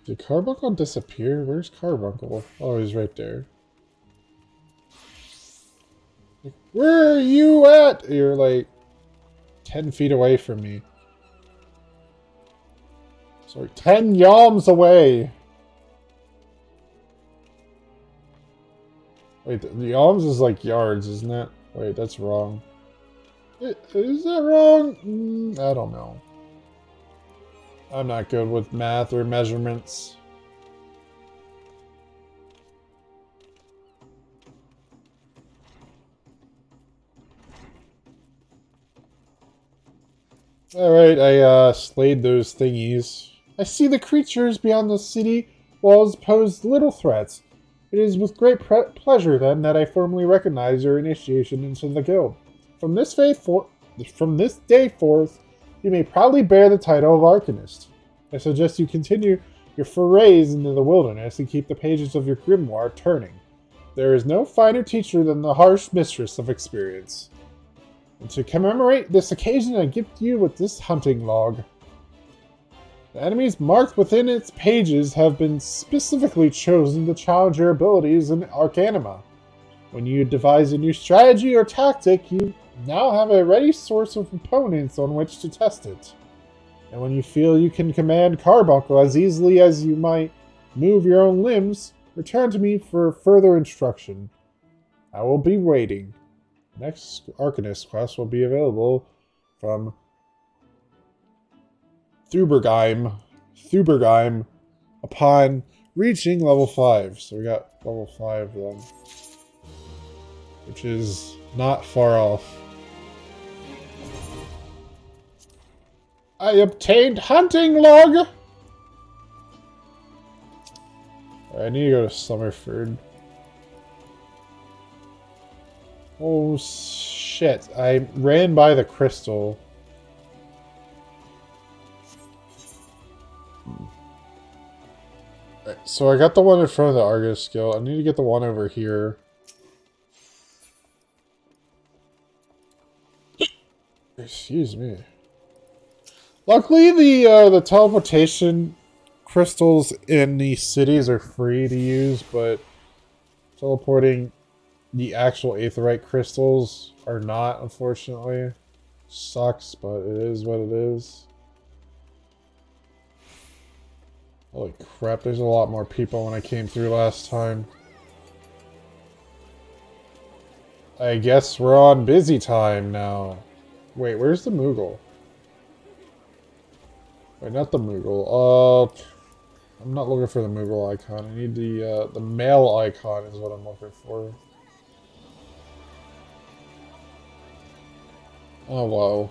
Did Carbuncle disappear? Where's Carbuncle? Oh, he's right there. Like, where are you at? You're like 10 feet away from me. Sorry, 10 yalms away. Wait, the yalms is like yards, isn't it? Wait, that's wrong. Is that wrong? I don't know. I'm not good with math or measurements. Alright, I slayed those thingies. I see the creatures beyond the city walls pose little threats. It is with great pleasure, then, that I formally recognize your initiation into the guild. From this day forth, you may proudly bear the title of Arcanist. I suggest you continue your forays into the wilderness and keep the pages of your grimoire turning. There is no finer teacher than the harsh mistress of experience. And to commemorate this occasion, I gift you with this hunting log. The enemies marked within its pages have been specifically chosen to challenge your abilities in Arcanima. When you devise a new strategy or tactic, you now have a ready source of opponents on which to test it. And when you feel you can command Carbuncle as easily as you might move your own limbs, return to me for further instruction. I will be waiting. Next Arcanist quest will be available from Thubergeim upon reaching level 5. So we got level 5 then, which is not far off. I obtained hunting log! I need to go to Summerford. Oh shit, I ran by the crystal. Right, so I got the one in front of the Arcadis Guild. I need to get the one over here. Excuse me. Luckily, the teleportation crystals in the cities are free to use, but teleporting the actual aetheryte crystals are not, unfortunately. Sucks, but it is what it is. Holy crap, there's a lot more people when I came through last time. I guess we're on busy time now. Wait, where's the Moogle? Wait, not the Moogle. I'm not looking for the Moogle icon. I need the male icon is what I'm looking for. Oh, wow.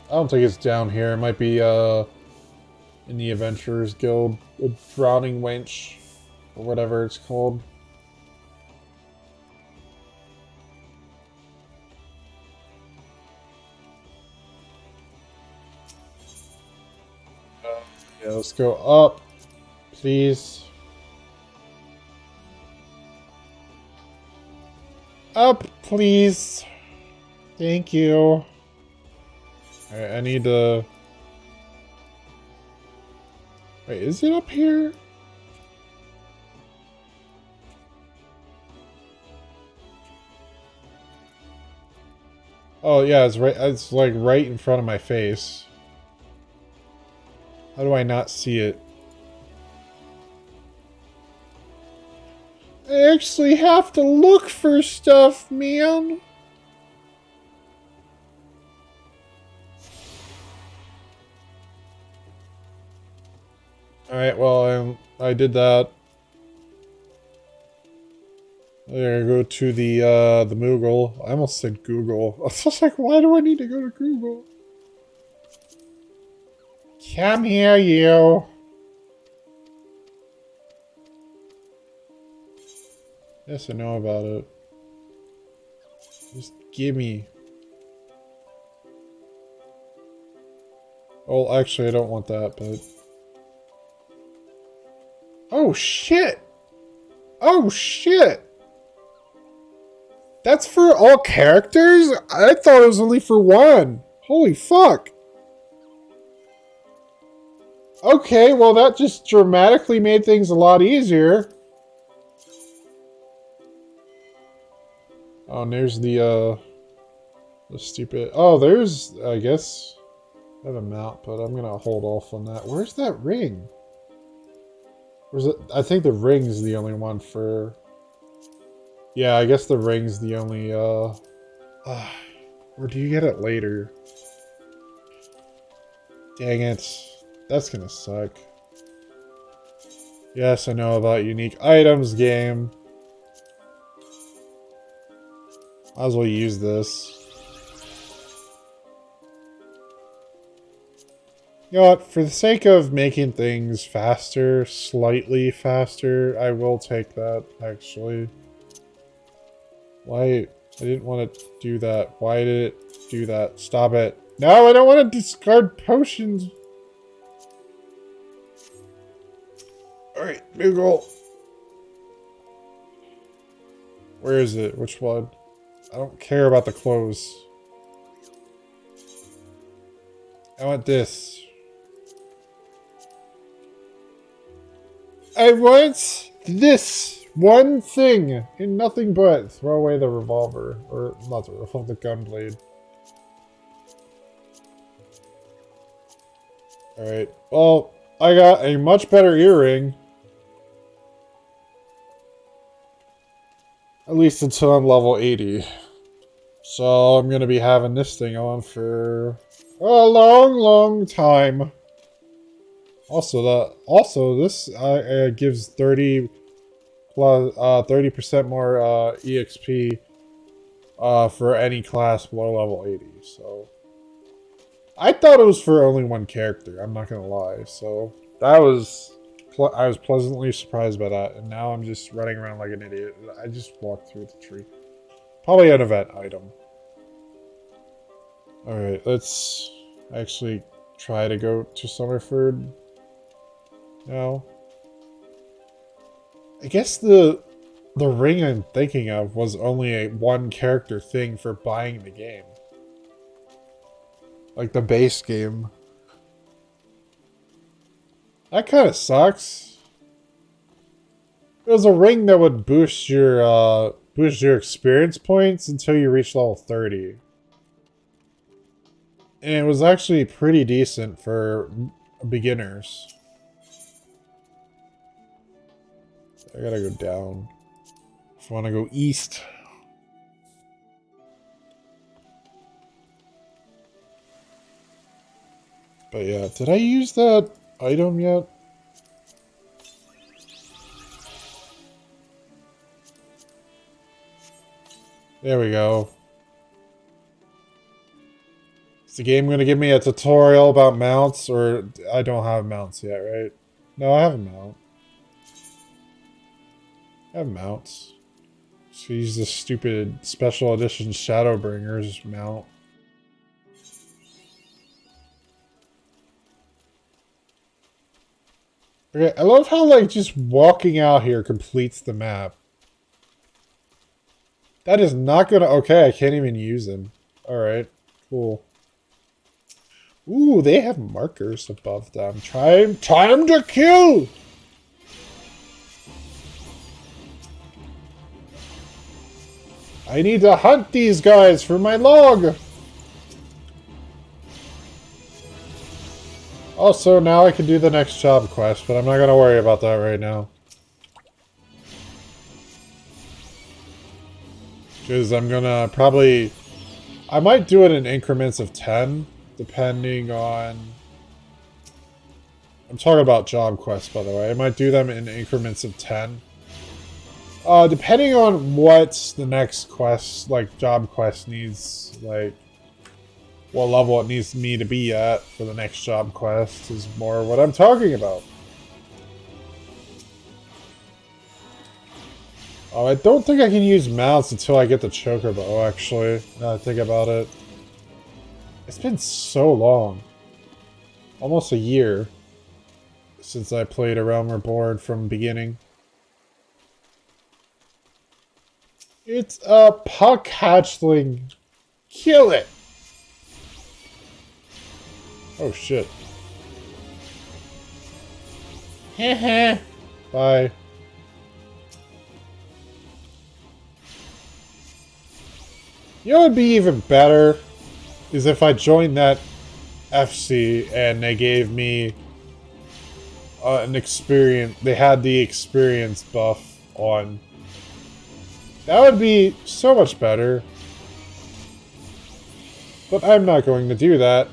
I don't think it's down here. It might be, in the Adventurers Guild. The Drowning Wench. Or whatever it's called. Yeah, let's go up. Please. Up, please. Thank you. Alright, I need to... Wait, is it up here? Oh yeah, it's right. It's like right in front of my face. How do I not see it? I actually have to look for stuff, man. Alright, well, I did that. I'm gonna go to the Moogle. I almost said Google. I was just like, why do I need to go to Google? Come here, you. Yes, I know about it. Just gimme. Oh, actually, I don't want that, but... Oh, shit! Oh, shit! That's for all characters? I thought it was only for one. Holy fuck. Okay, well that just dramatically made things a lot easier. Oh, and there's the stupid... Oh, there's, I guess... I have a mount, but I'm gonna hold off on that. Where's that ring? Where's it? I think the ring's the only one for... Yeah, I guess the ring's the only, or do you get it later? Dang it. That's gonna suck. Yes, I know about unique items game. Might as well use this. You know what? For the sake of making things faster, slightly faster, I will take that, actually. Why? I didn't want to do that. Why did it do that? Stop it. No, I don't want to discard potions. Alright, Google. Where is it? Which one? I don't care about the clothes. I want this. I want this one thing and nothing but. Throw away the revolver. Or not the revolver, the gun blade. Alright. Well, I got a much better earring. At least until I'm level 80. So I'm gonna be having this thing on for a long, long time. Also, this gives 30 plus 30% more EXP for any class below level 80. So I thought it was for only one character. I'm not gonna lie. So that was I was pleasantly surprised by that, and now I'm just running around like an idiot. I just walked through the tree. Probably an event item. All right, let's actually try to go to Summerford. No. I guess the ring I'm thinking of was only a one character thing for buying the game. Like the base game. That kind of sucks. It was a ring that would boost your experience points until you reach level 30. And it was actually pretty decent for beginners. I gotta go down. If I want to go east. But yeah, did I use that item yet? There we go. Is the game going to give me a tutorial about mounts? Or I don't have mounts yet, right? No, I have a mount. I have mounts. So use this stupid special edition Shadowbringers mount. Okay, I love how like just walking out here completes the map. That is not gonna... Okay, I can't even use them. Alright, cool. Ooh, they have markers above them. Time to kill! I need to hunt these guys for my log! Also, now I can do the next job quest, but I'm not gonna worry about that right now. Because I'm gonna probably... I might do it in increments of 10, depending on... I'm talking about job quests, by the way. I might do them in increments of 10. Depending on what the next quest, like, job quest needs, like... what level it needs me to be at for the next job quest is more what I'm talking about. Oh, I don't think I can use mounts until I get the chocobo, actually. Now I think about it. It's been so long. Almost a year since I played a Realm Reborn from beginning. It's a puck hatchling. Kill it! Oh shit. Bye. You know what would be even better? Is if I joined that FC and they gave me an experience. They had the experience buff on. That would be so much better. But I'm not going to do that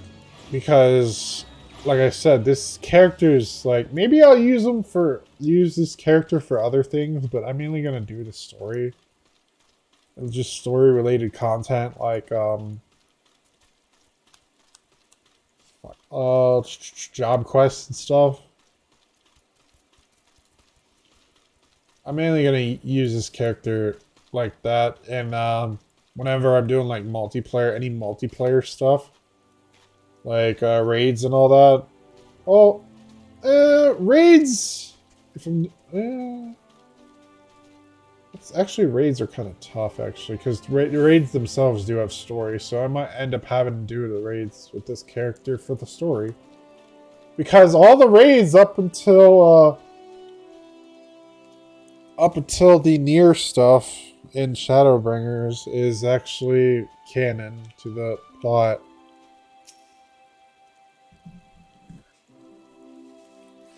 because, like I said, this character's like, maybe I'll use this character for other things, but I'm mainly gonna do the story. And just story related content like job quests and stuff. I'm mainly gonna use this character like that, and whenever I'm doing like any multiplayer stuff, like raids and all that. Oh, raids. If I'm, it's actually raids are kind of tough actually, because raids themselves do have story, so I might end up having to do the raids with this character for the story, because all the raids up until the near stuff in Shadowbringers is actually canon to the plot.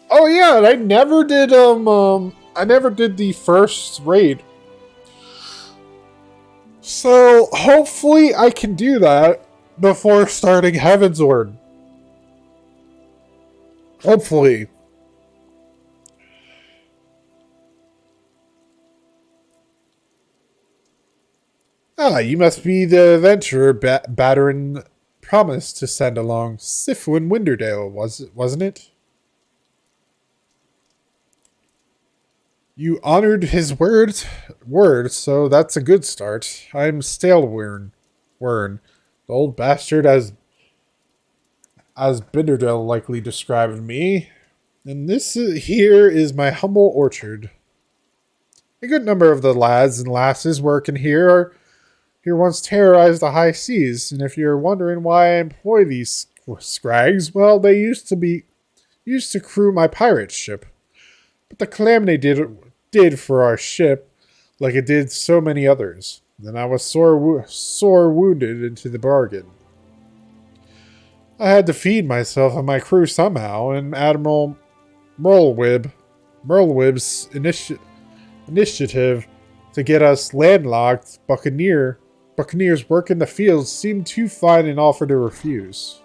Oh yeah, and I never did the first raid. So hopefully I can do that before starting Heavensward. Hopefully. Ah, you must be the adventurer Batteren promised to send along Sifwin Winderdale, wasn't it? You honored his word, so that's a good start. I'm Stalewern, the old bastard as Binderdale likely described me. And here is my humble orchard. A good number of the lads and lasses working here once terrorized the high seas, and if you're wondering why I employ these scrags, well, they used to crew my pirate ship. But the calamity did for our ship, like it did so many others. Then I was sore wounded into the bargain. I had to feed myself and my crew somehow, and Admiral Merlwyb's initiative to get us landlocked Buccaneers work in the fields seemed too fine an offer to refuse.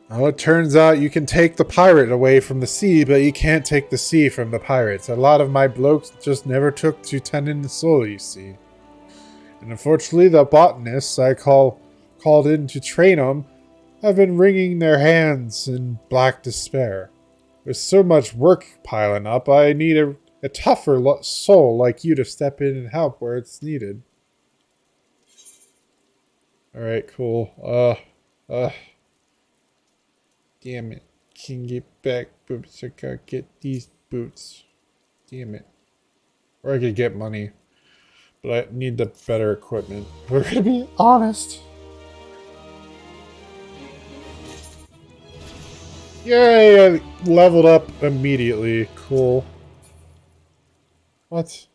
Well, it turns out you can take the pirate away from the sea, but you can't take the sea from the pirates. A lot of my blokes just never took to tending the soul, you see. And unfortunately, the botanists I called in to train them have been wringing their hands in black despair. There's so much work piling up, I need a tougher soul like you to step in and help where it's needed. Alright, cool. Damn it. Can get back boots. I gotta get these boots. Damn it. Or I could get money. But I need the better equipment. We're gonna be honest. Yay! I leveled up immediately. Cool. What?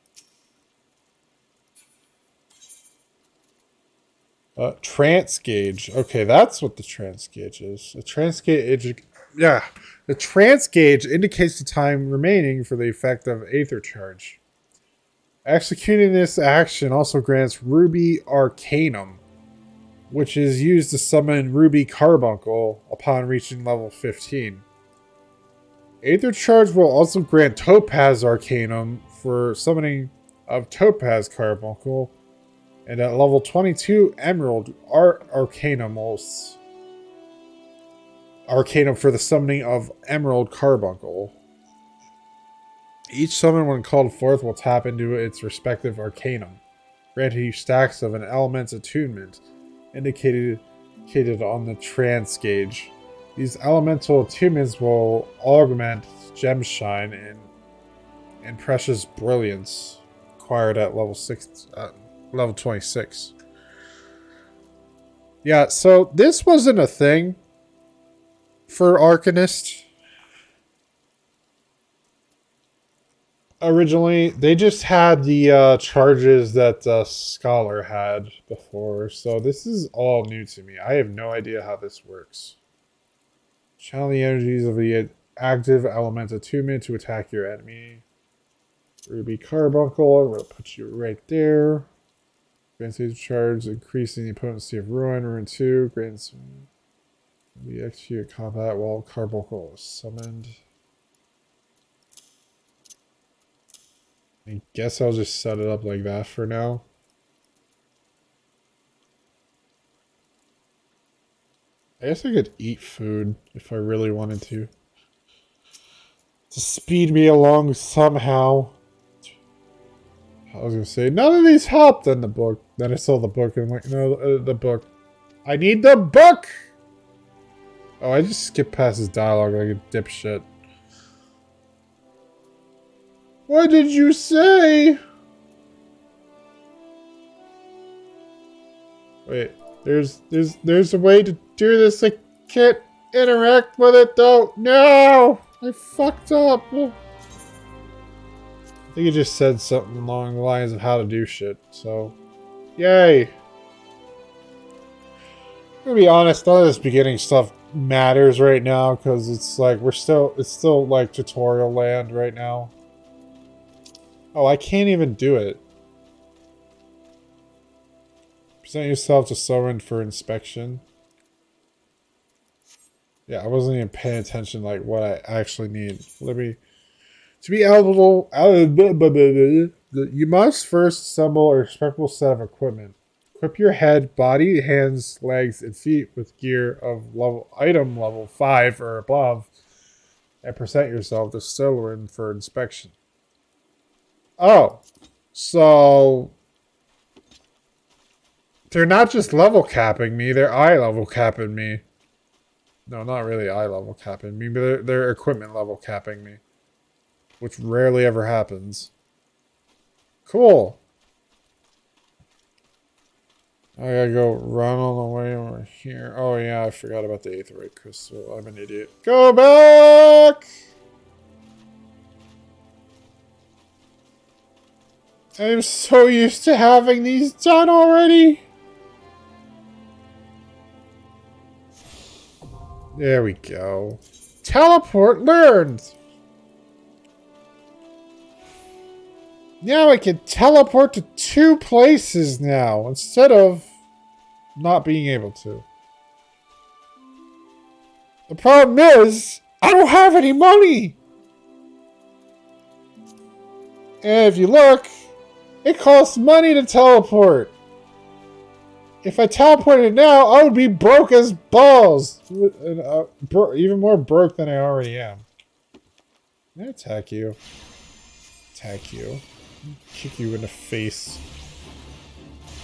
Trance gauge. Okay, that's what the trance gauge is. The trance gauge. Yeah. The trance gauge indicates the time remaining for the effect of Aether Charge. Executing this action also grants Ruby Arcanum, which is used to summon Ruby Carbuncle upon reaching level 15. Aether Charge will also grant Topaz Arcanum for summoning of Topaz Carbuncle, and at level 22, Emerald Arcanum for the summoning of Emerald Carbuncle. Each summon, when called forth, will tap into its respective Arcanum, granting you stacks of an element's attunement, indicated on the trance gauge. These elemental attunements will augment Gemshine and Precious Brilliance, acquired at level 26. Yeah, so this wasn't a thing for Arcanist. Originally, they just had the charges that Scholar had before, so this is all new to me. I have no idea how this works. Channel the energies of the active element attunement to attack your enemy. Ruby Carbuncle, I'm going to put you right there. Grants charge, increasing the potency of Ruin. Ruin 2 grants the execute combat while Carbuncle is summoned. I guess I'll just set it up like that for now. I guess I could eat food if I really wanted to speed me along somehow. I was gonna say, none of these helped in the book. Then I saw the book and I'm like, no, the book. I need the book! Oh, I just skipped past his dialogue like a dipshit. What did you say? Wait, there's a way to do this. I can't interact with it though. No! I fucked up. I think he just said something along the lines of how to do shit, so yay. I'm gonna be honest, none of this beginning stuff matters right now because it's like it's still like tutorial land right now. Oh, I can't even do it. Present yourself to someone for inspection. Yeah, I wasn't even paying attention like what I actually need. Let me to be eligible. You must first assemble a respectable set of equipment. Equip your head, body, hands, legs, and feet with gear of level 5 or above, and present yourself to Slytherin for inspection. Oh, so they're not just level capping me; they're eye level capping me. No, not really eye level capping me, but they're equipment level capping me, which rarely ever happens. Cool. I gotta go run all the way over here. Oh yeah, I forgot about the Aetherite Crystal. I'm an idiot. Go back! I'm so used to having these done already. There we go. Teleport learned! Now I can teleport to 2 places now, instead of not being able to. The problem is, I don't have any money! And if you look, it costs money to teleport. If I teleported now, I would be broke as balls. Even more broke than I already am. Can I attack you? Attack you. Kick you in the face.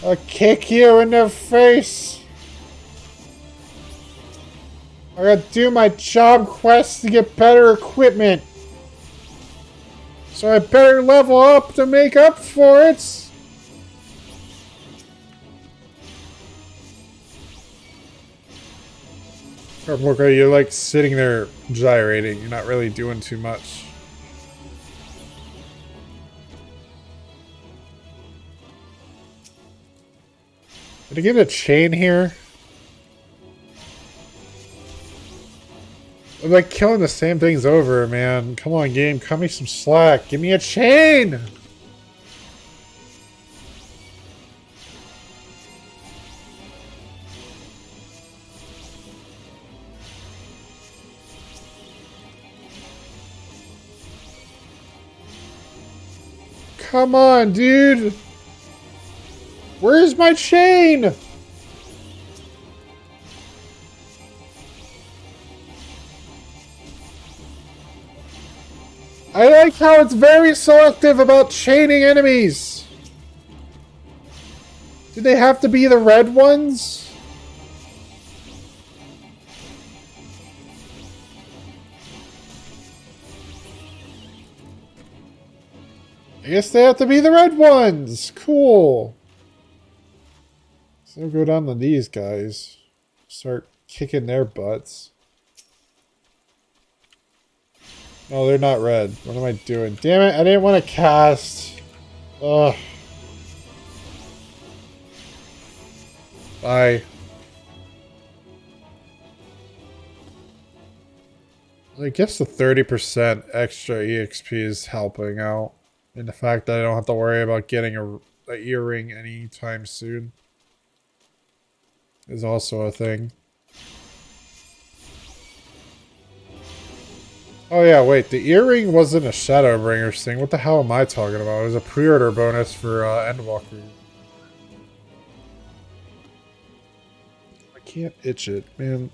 I'll kick you in the face! I gotta do my job quest to get better equipment. So I better level up to make up for it. Look, you're like sitting there gyrating. You're not really doing too much. Did I get a chain here? I'm like killing the same things over, man. Come on, game. Cut me some slack. Give me a chain! Come on, dude! Where's my chain? I like how it's very selective about chaining enemies. Do they have to be the red ones? I guess they have to be the red ones. Cool. So go down to these guys. Start kicking their butts. No, they're not red. What am I doing? Damn it, I didn't want to cast. Ugh. Bye. I guess the 30% extra EXP is helping out. And the fact that I don't have to worry about getting a earring anytime soon is also a thing. Oh yeah, wait, the earring wasn't a Shadowbringers thing. What the hell am I talking about? It was a pre-order bonus for Endwalker. I can't itch it, man.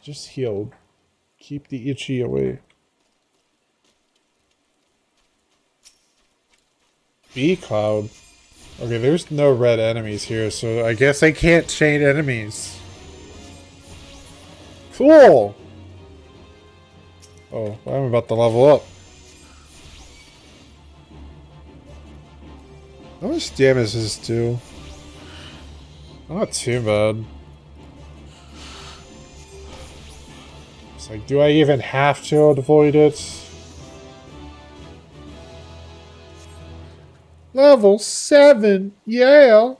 Just healed. Keep the itchy away. B-Cloud. Okay, there's no red enemies here, so I guess I can't chain enemies. Cool! Oh, I'm about to level up. How much damage does this do? Not too bad. It's like, do I even have to avoid it? Level 7, yeah!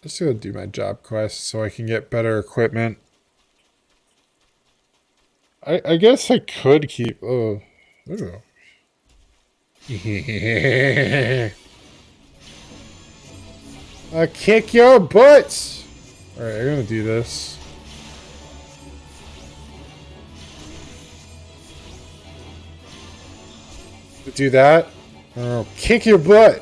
Just gonna do my job quest so I can get better equipment. I guess I could keep... Oh. I kick your butts! Alright, I'm gonna do this. Do that. Oh, kick your butt!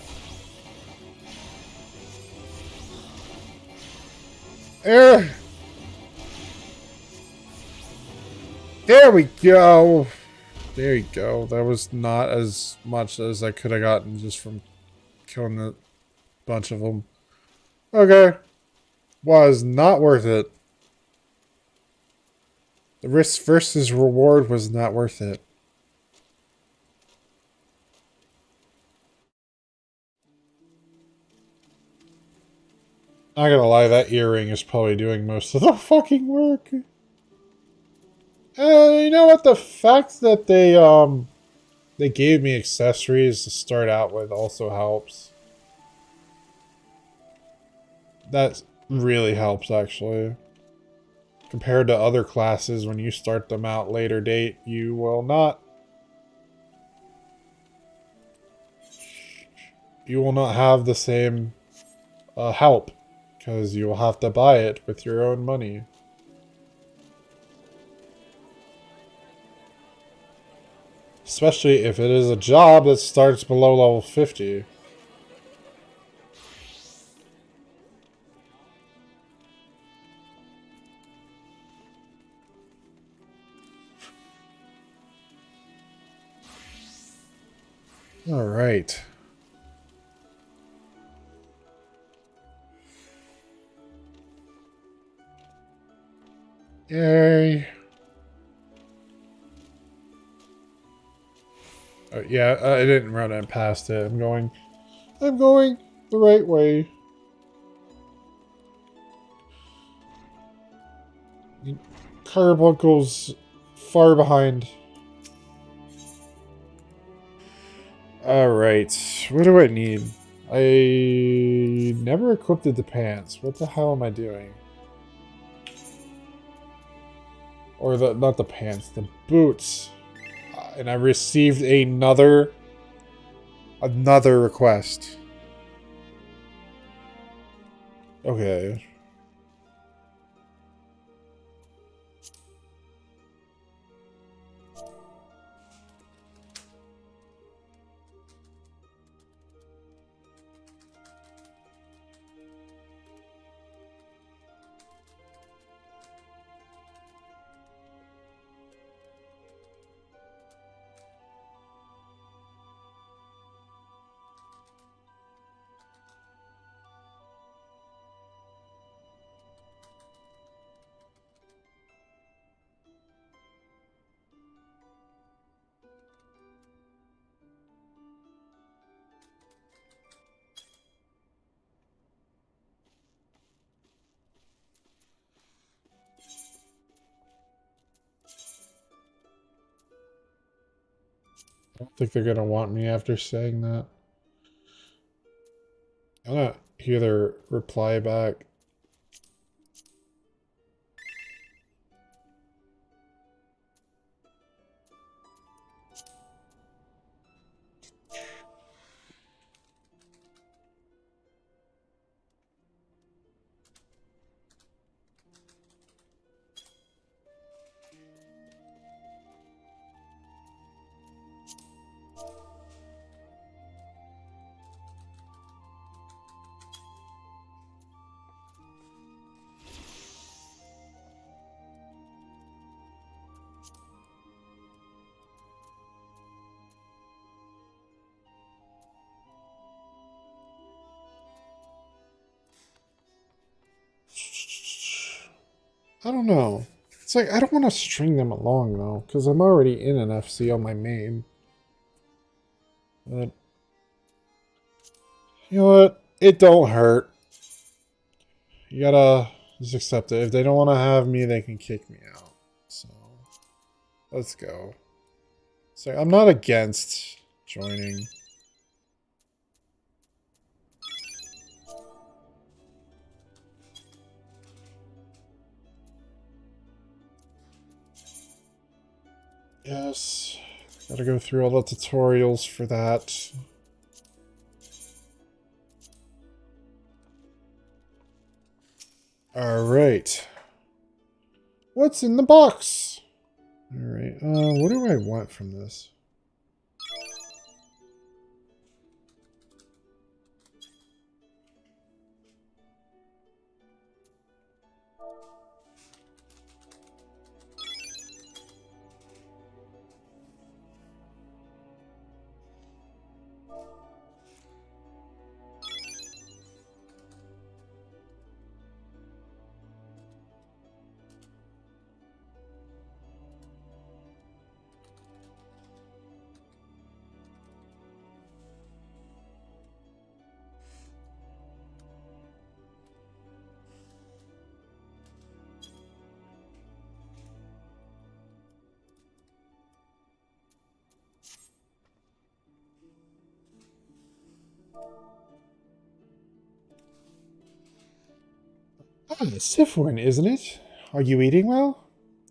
There we go! There you go. That was not as much as I could have gotten just from killing a bunch of them. Okay. Was not worth it. The risk versus reward was not worth it. Not gonna lie, that earring is probably doing most of the fucking work. You know what? The fact that they gave me accessories to start out with also helps. That really helps, actually. Compared to other classes, when you start them out later date, you will not. You will not have the same help, because you will have to buy it with your own money. Especially if it is a job that starts below level 50. Alright. Yay. Yeah, I didn't run it past it. I'm going the right way. Carbuncle's far behind. Alright, what do I need? I never equipped the pants. What the hell am I doing? Or not the pants, the boots. And I received another request. Okay. I don't think they're gonna want me after saying that. I'm gonna hear their reply back. I don't know. It's like, I don't want to string them along, though, because I'm already in an FC on my main. But, you know what? It don't hurt. You gotta just accept it. If they don't want to have me, they can kick me out. So, let's go. So, I'm not against joining. Yes. Gotta go through all the tutorials for that. Alright. What's in the box? Alright, what do I want from this? Ah, Sifwin, isn't it? Are you eating well?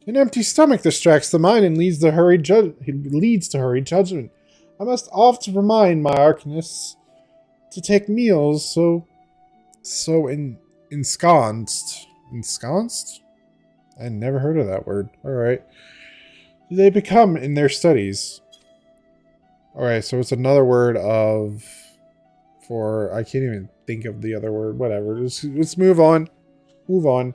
An empty stomach distracts the mind and leads to hurried judgment. I must often remind my Arcanists to take meals ensconced. Ensconced? I never heard of that word. Alright. They become in their studies. Alright, so it's another word for I can't even think of the other word. Whatever. Let's move on. Move on.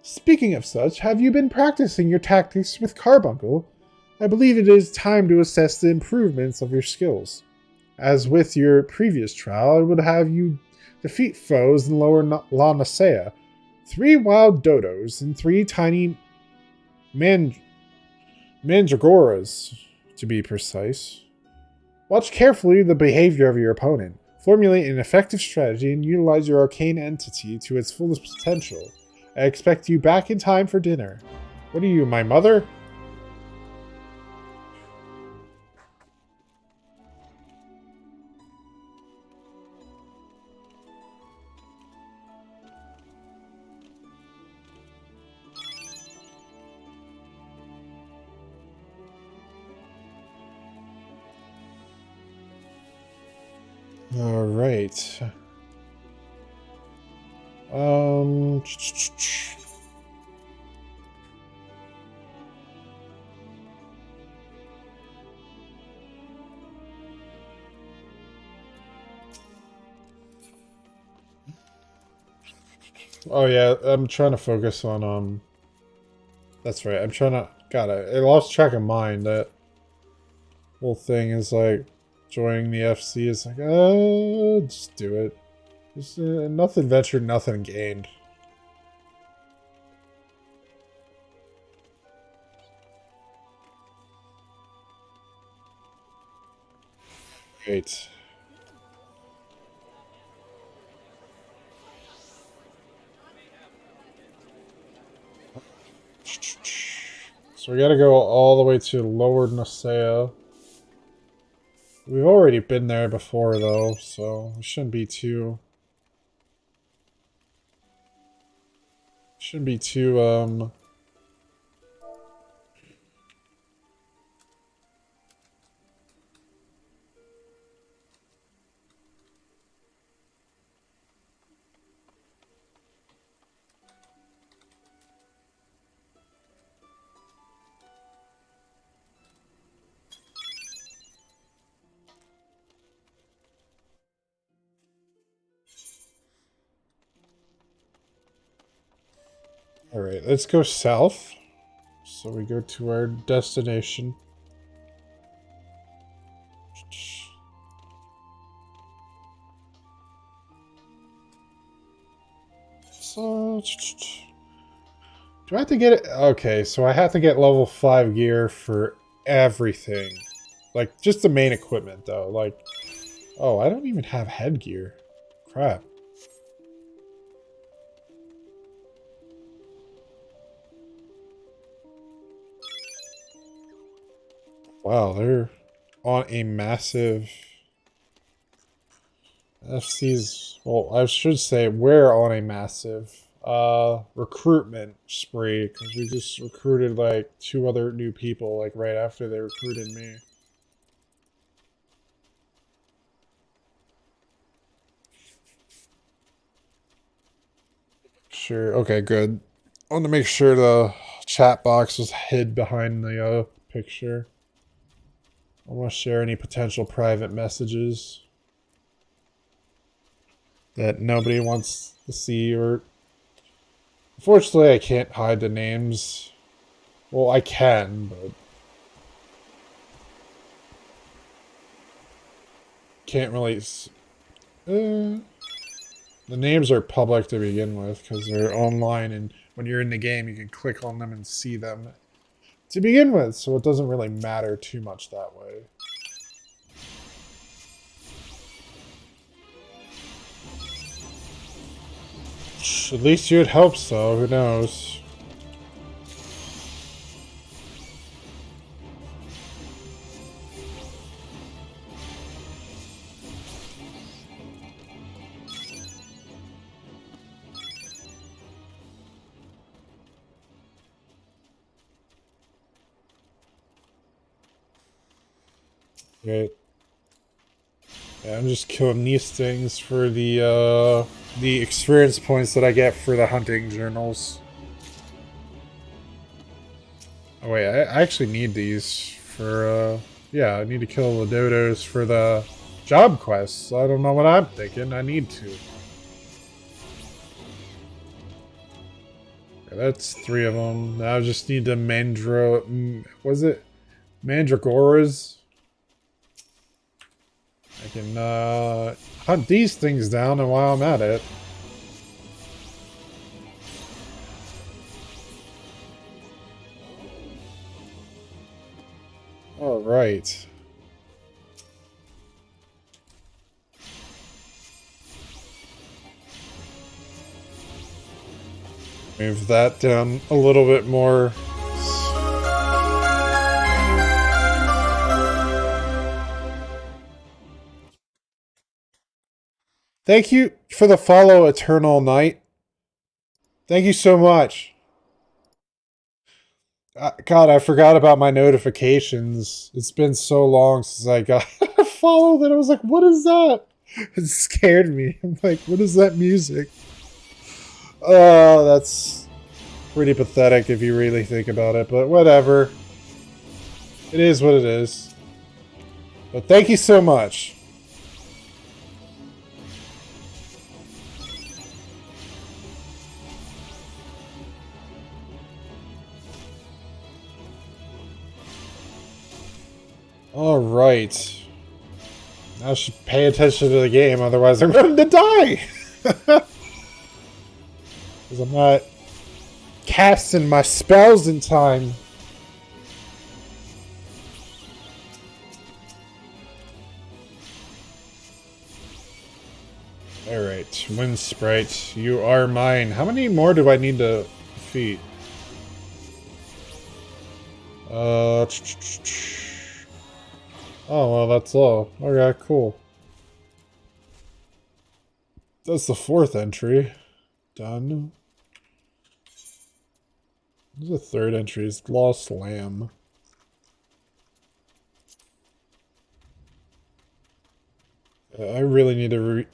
Speaking of such, have you been practicing your tactics with Carbuncle? I believe it is time to assess the improvements of your skills. As with your previous trial, I would have you defeat foes in Lower La Nasea. 3 wild dodos and 3 tiny mandragoras, to be precise. Watch carefully the behavior of your opponent. Formulate an effective strategy and utilize your arcane entity to its fullest potential. I expect you back in time for dinner. What are you, my mother? Alright. Oh yeah, I'm trying to focus on that's right. I'm trying to God, I lost track of mine. That whole thing is like joining the FC is like, just do it. Just nothing ventured, nothing gained. Great. So we gotta go all the way to Lower Nasea. We've already been there before, though, so we shouldn't be too... Alright, let's go south. So we go to our destination. So... Do I have to get it? Okay, so I have to get level 5 gear for everything. Like, just the main equipment, though. Like, oh, I don't even have headgear. Crap. Wow, they're on a massive... FC's... Well, I should say we're on a massive recruitment spree, because we just recruited like 2 other new people like right after they recruited me. Sure, okay, good. I want to make sure the chat box was hid behind the picture. I don't want to share any potential private messages that nobody wants to see, or... Unfortunately, I can't hide the names. Well, I can, but... Can't really... The names are public to begin with, because they're online, and when you're in the game, you can click on them and see them to begin with, so it doesn't really matter too much that way. At least you'd hope so, who knows. Okay. Yeah, I'm just killing these things for the experience points that I get for the hunting journals. Oh wait, I actually need these for, yeah, I need to kill the dodos for the job quests. I don't know what I'm thinking, I need to. Okay, that's 3 of them. Now I just need the was it? Mandragoras? I can, hunt these things down, and while I'm at it... Alright. Move that down a little bit more. Thank you for the follow, Eternal Knight. Thank you so much. God, I forgot about my notifications. It's been so long since I got a follow that I was like, what is that? It scared me. I'm like, what is that music? Oh, that's pretty pathetic if you really think about it, but whatever. It is what it is. But thank you so much. Alright. Now I should pay attention to the game, otherwise I'm going to die! Because I'm not casting my spells in time. Alright, Wind Sprite, you are mine. How many more do I need to defeat? Oh, well, that's all. Okay, cool. That's the 4th entry. Done. There's a 3rd entry. It's Lost Lamb. I really need to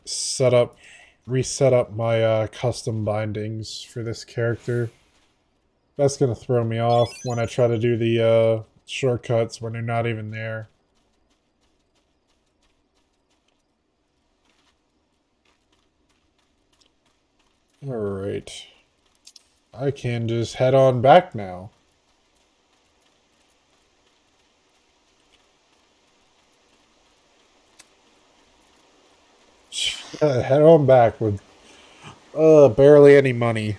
reset up my custom bindings for this character. That's gonna throw me off when I try to do the shortcuts when they're not even there. Alright. I can just head on back now. Head on back with barely any money.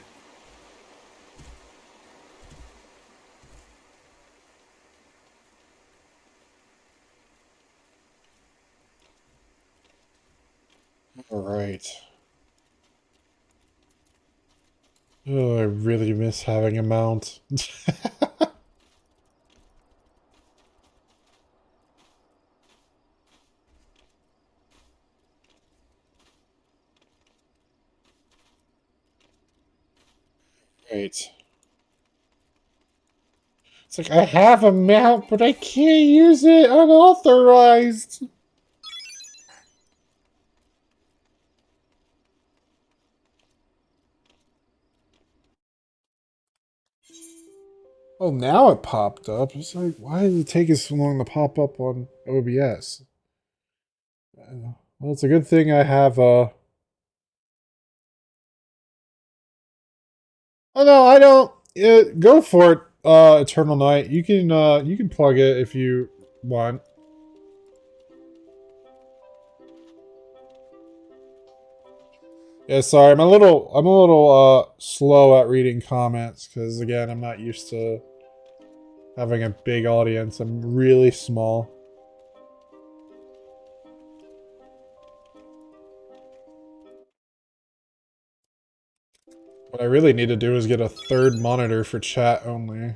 Alright. Oh, I really miss having a mount. Right. It's like, I have a mount, but I can't use it unauthorized. Oh, now it popped up. It's like, why did it take us so long to pop up on OBS? Well, it's a good thing I have, Oh, no, I don't. Go for it, Eternal Night. You can plug it if you want. Yeah, sorry, I'm a little slow at reading comments because again, I'm not used to having a big audience. I'm really small. What I really need to do is get a 3rd monitor for chat only.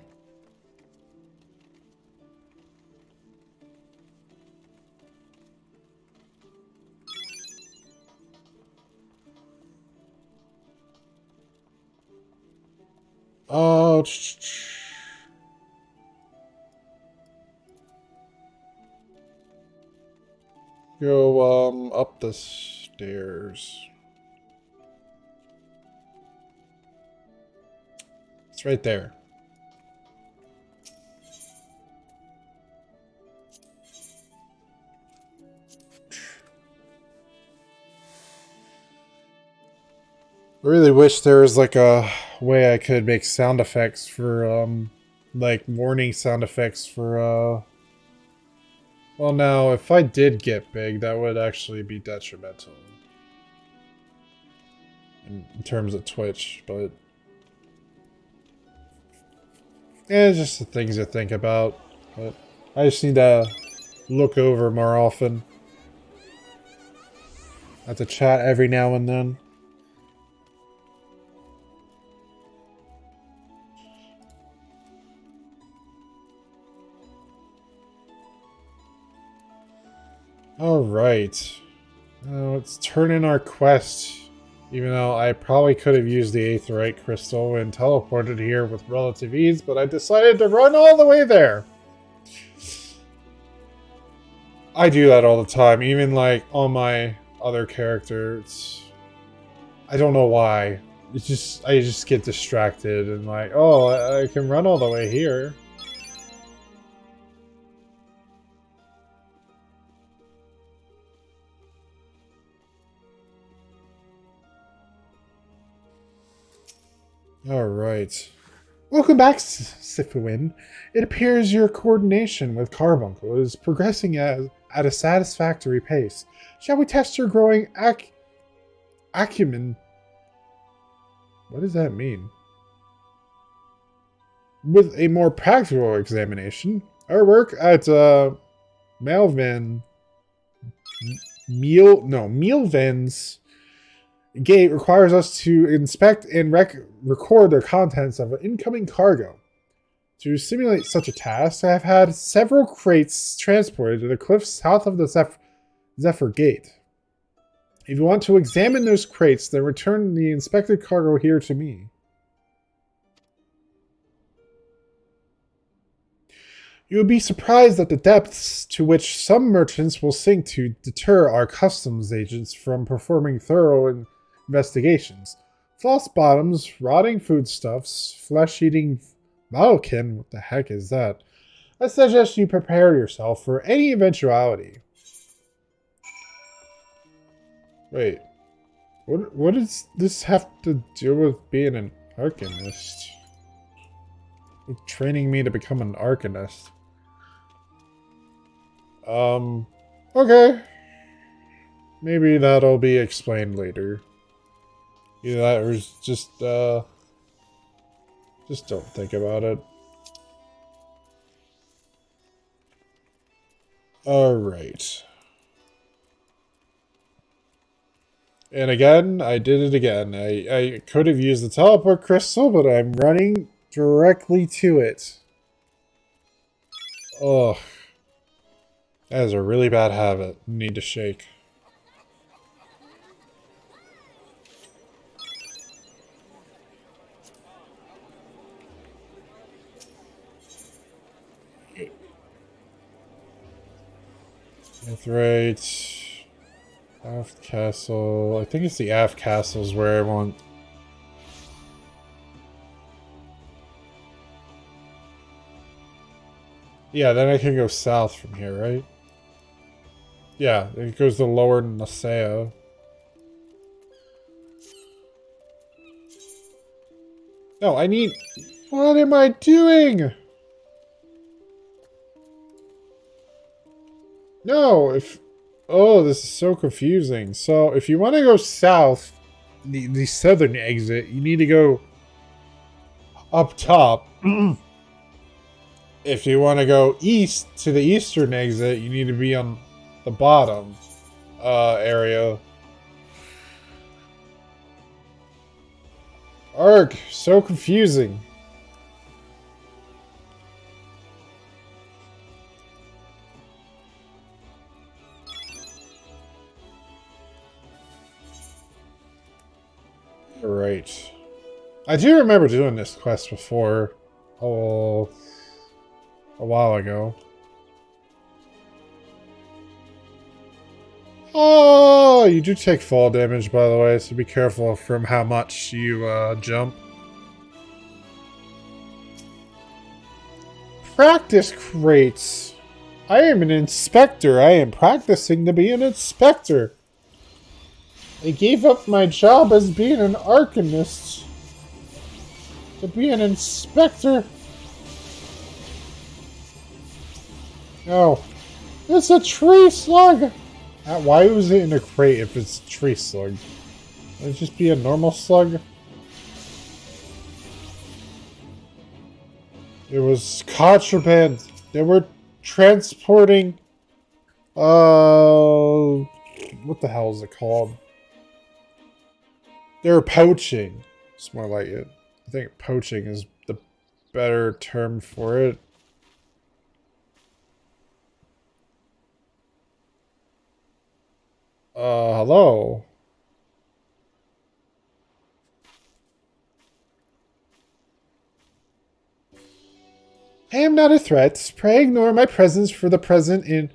Oh, go up the stairs. It's right there. I really wish there was like a way I could make sound effects for like warning sound effects for well, now if I did get big, that would actually be detrimental in terms of Twitch, but yeah, it's just the things to think about. But I just need to look over more often. I have to chat every now and then. Alright. Let's turn in our quest. Even though I probably could have used the Aetheryte Crystal and teleported here with relative ease, but I decided to run all the way there. I do that all the time, even like on my other characters. I don't know why. It's just, I just get distracted and like, oh, I can run all the way here. Alright. Welcome back, Sifuin. It appears your coordination with Carbuncle is progressing at a satisfactory pace. Shall we test your growing acumen? What does that mean? With a more practical examination, our work at Mielven's gate requires us to inspect and record the contents of an incoming cargo. To simulate such a task, I have had several crates transported to the cliffs south of the Zephyr Gate. If you want to examine those crates, then return the inspected cargo here to me. You would be surprised at the depths to which some merchants will sink to deter our customs agents from performing thorough investigations. False bottoms, rotting foodstuffs, flesh-eating modelkin, what the heck is that? I suggest you prepare yourself for any eventuality. Wait, what does this have to do with being an Arcanist? With training me to become an Arcanist. Okay. Maybe that'll be explained later. Either that or just don't think about it. Alright. And again, I did it again. I could have used the teleport crystal, but I'm running directly to it. Ugh. That is a really bad habit. Need to shake. That's right. Aft Castle. I think it's the Aft Castle's where I want. Yeah, then I can go south from here, right? Yeah, it goes to lower Nasea. No, I need... What am I doing? No, if... Oh, this is so confusing. So, if you want to go south, the southern exit, you need to go up top. If you want to go east to the eastern exit, you need to be on the bottom area. Arc, so confusing. Right. I do remember doing this quest before. Oh, a while ago. Oh, you do take fall damage, by the way, so be careful from how much you jump. Practice crates. I am an inspector. I am practicing to be an inspector. I gave up my job as being an Arcanist to be an inspector. No. It's a tree slug! Why was it in a crate if it's a tree slug? Would it just be a normal slug? It was contraband. They were transporting... what the hell is it called? They were poaching. It's more like it. I think poaching is the better term for it. Hello? I am not a threat. Pray ignore my presence for the present and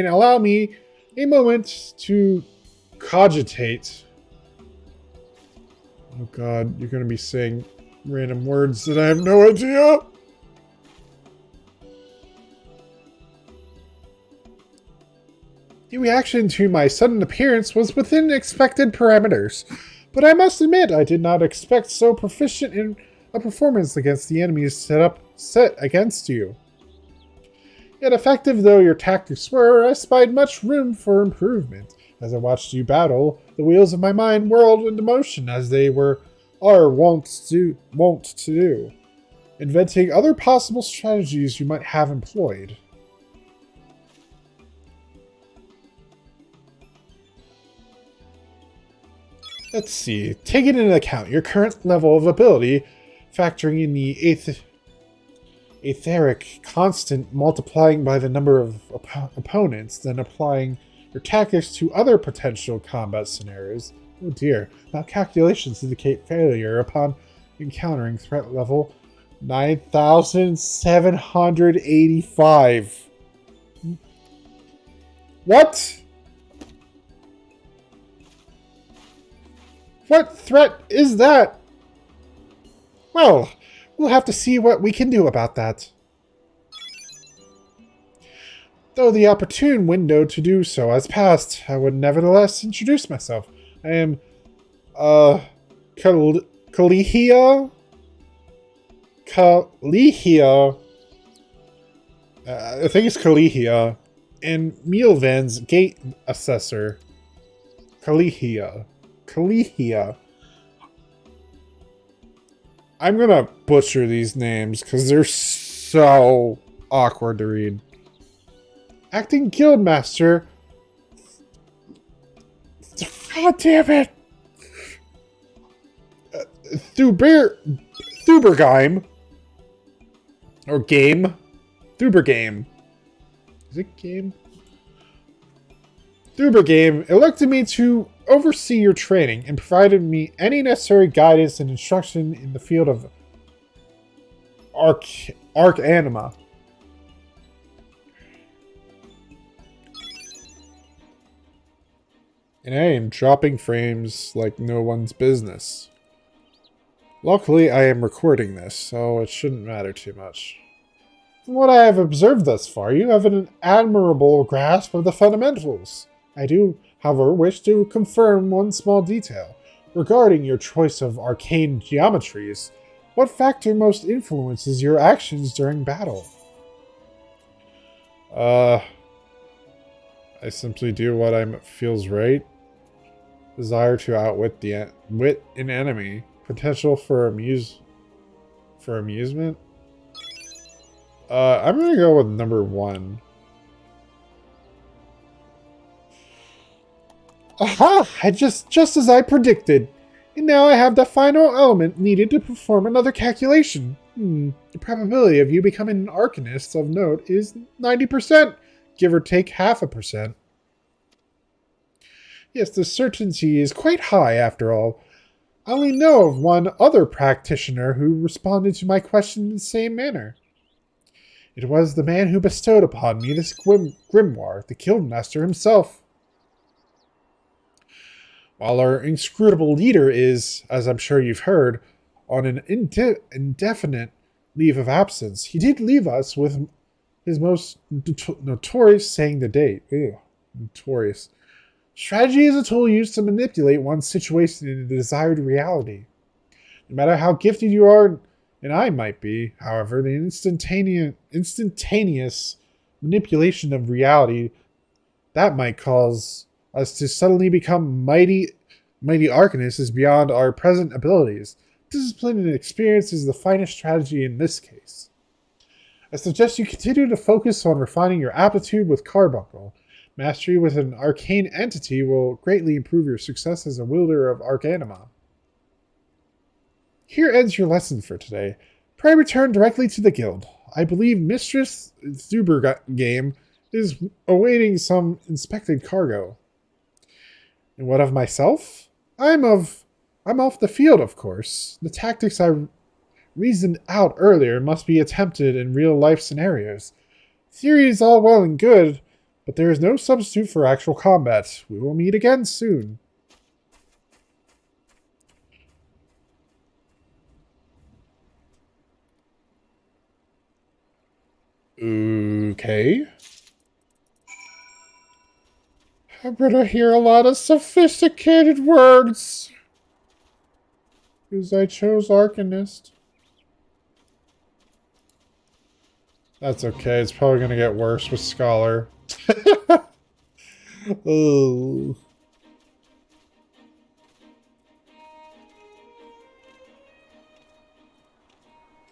allow me a moment to cogitate. Oh god, you're gonna be saying random words that I have no idea. The reaction to my sudden appearance was within expected parameters, but I must admit I did not expect so proficient in a performance against the enemies set against you. Yet effective though your tactics were, I spied much room for improvement. As I watched you battle, the wheels of my mind whirled into motion as they are wont to do, inventing other possible strategies you might have employed. Let's see. Taking into account your current level of ability, factoring in the etheric constant multiplying by the number of opponents, then applying your tactics to other potential combat scenarios. Oh dear, now calculations indicate failure upon encountering threat level 9,785. What? What threat is that? Well, we'll have to see what we can do about that. Though the opportune window to do so has passed, I would nevertheless introduce myself. I am, Kalihia? Kalihia. I think it's Kalihia. And Mielvan's Gate Assessor. Kalihia. Kalihia. I'm gonna butcher these names because they're so awkward to read. Acting Guildmaster. God damn it! Thubergame. Or Game. Thubergame. Is it Game? Thubergame elected me to oversee your training and provided me any necessary guidance and instruction in the field of Arcanima. And I am dropping frames like no one's business. Luckily, I am recording this, so it shouldn't matter too much. From what I have observed thus far, you have an admirable grasp of the fundamentals. I do, however, wish to confirm one small detail. Regarding your choice of arcane geometries, what factor most influences your actions during battle? I simply do what feels right. Desire to outwit wit an enemy. Potential for amusement. I'm gonna go with number 1. Aha! Just as I predicted. And now I have the final element needed to perform another calculation. The probability of you becoming an Arcanist of note is 90%, give or take 0.5%. Yes, the certainty is quite high after all. I only know of one other practitioner who responded to my question in the same manner. It was the man who bestowed upon me this grimoire, the Guildmaster himself. While our inscrutable leader is, as I'm sure you've heard, on an indefinite leave of absence, he did leave us with his most notorious saying the date. Ew, notorious. Strategy is a tool used to manipulate one's situation into the desired reality. No matter how gifted you are, and I might be, however, the instantaneous manipulation of reality that might cause us to suddenly become mighty arcanists is beyond our present abilities. Discipline and experience is the finest strategy in this case. I suggest you continue to focus on refining your aptitude with Carbuncle. Mastery with an arcane entity will greatly improve your success as a wielder of Arcanima. Here ends your lesson for today. Pray return directly to the guild. I believe Mistress Thubergame is awaiting some inspected cargo. And what of myself? I'm off the field, of course. The tactics I reasoned out earlier must be attempted in real-life scenarios. Theory is all well and good, but there is no substitute for actual combat. We will meet again soon. Okay. I'm gonna hear a lot of sophisticated words. Because I chose Arcanist. That's okay, it's probably gonna get worse with Scholar. Oh.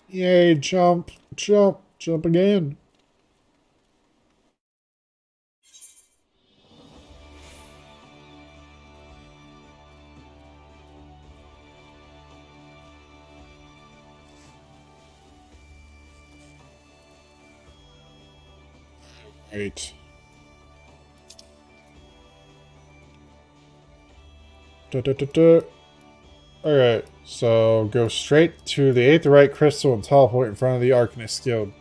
Yay, jump, jump, jump again. Right. Da, da, da, da. Alright, so go straight to the Aetheryte Crystal and teleport in front of the Arcadis Guild.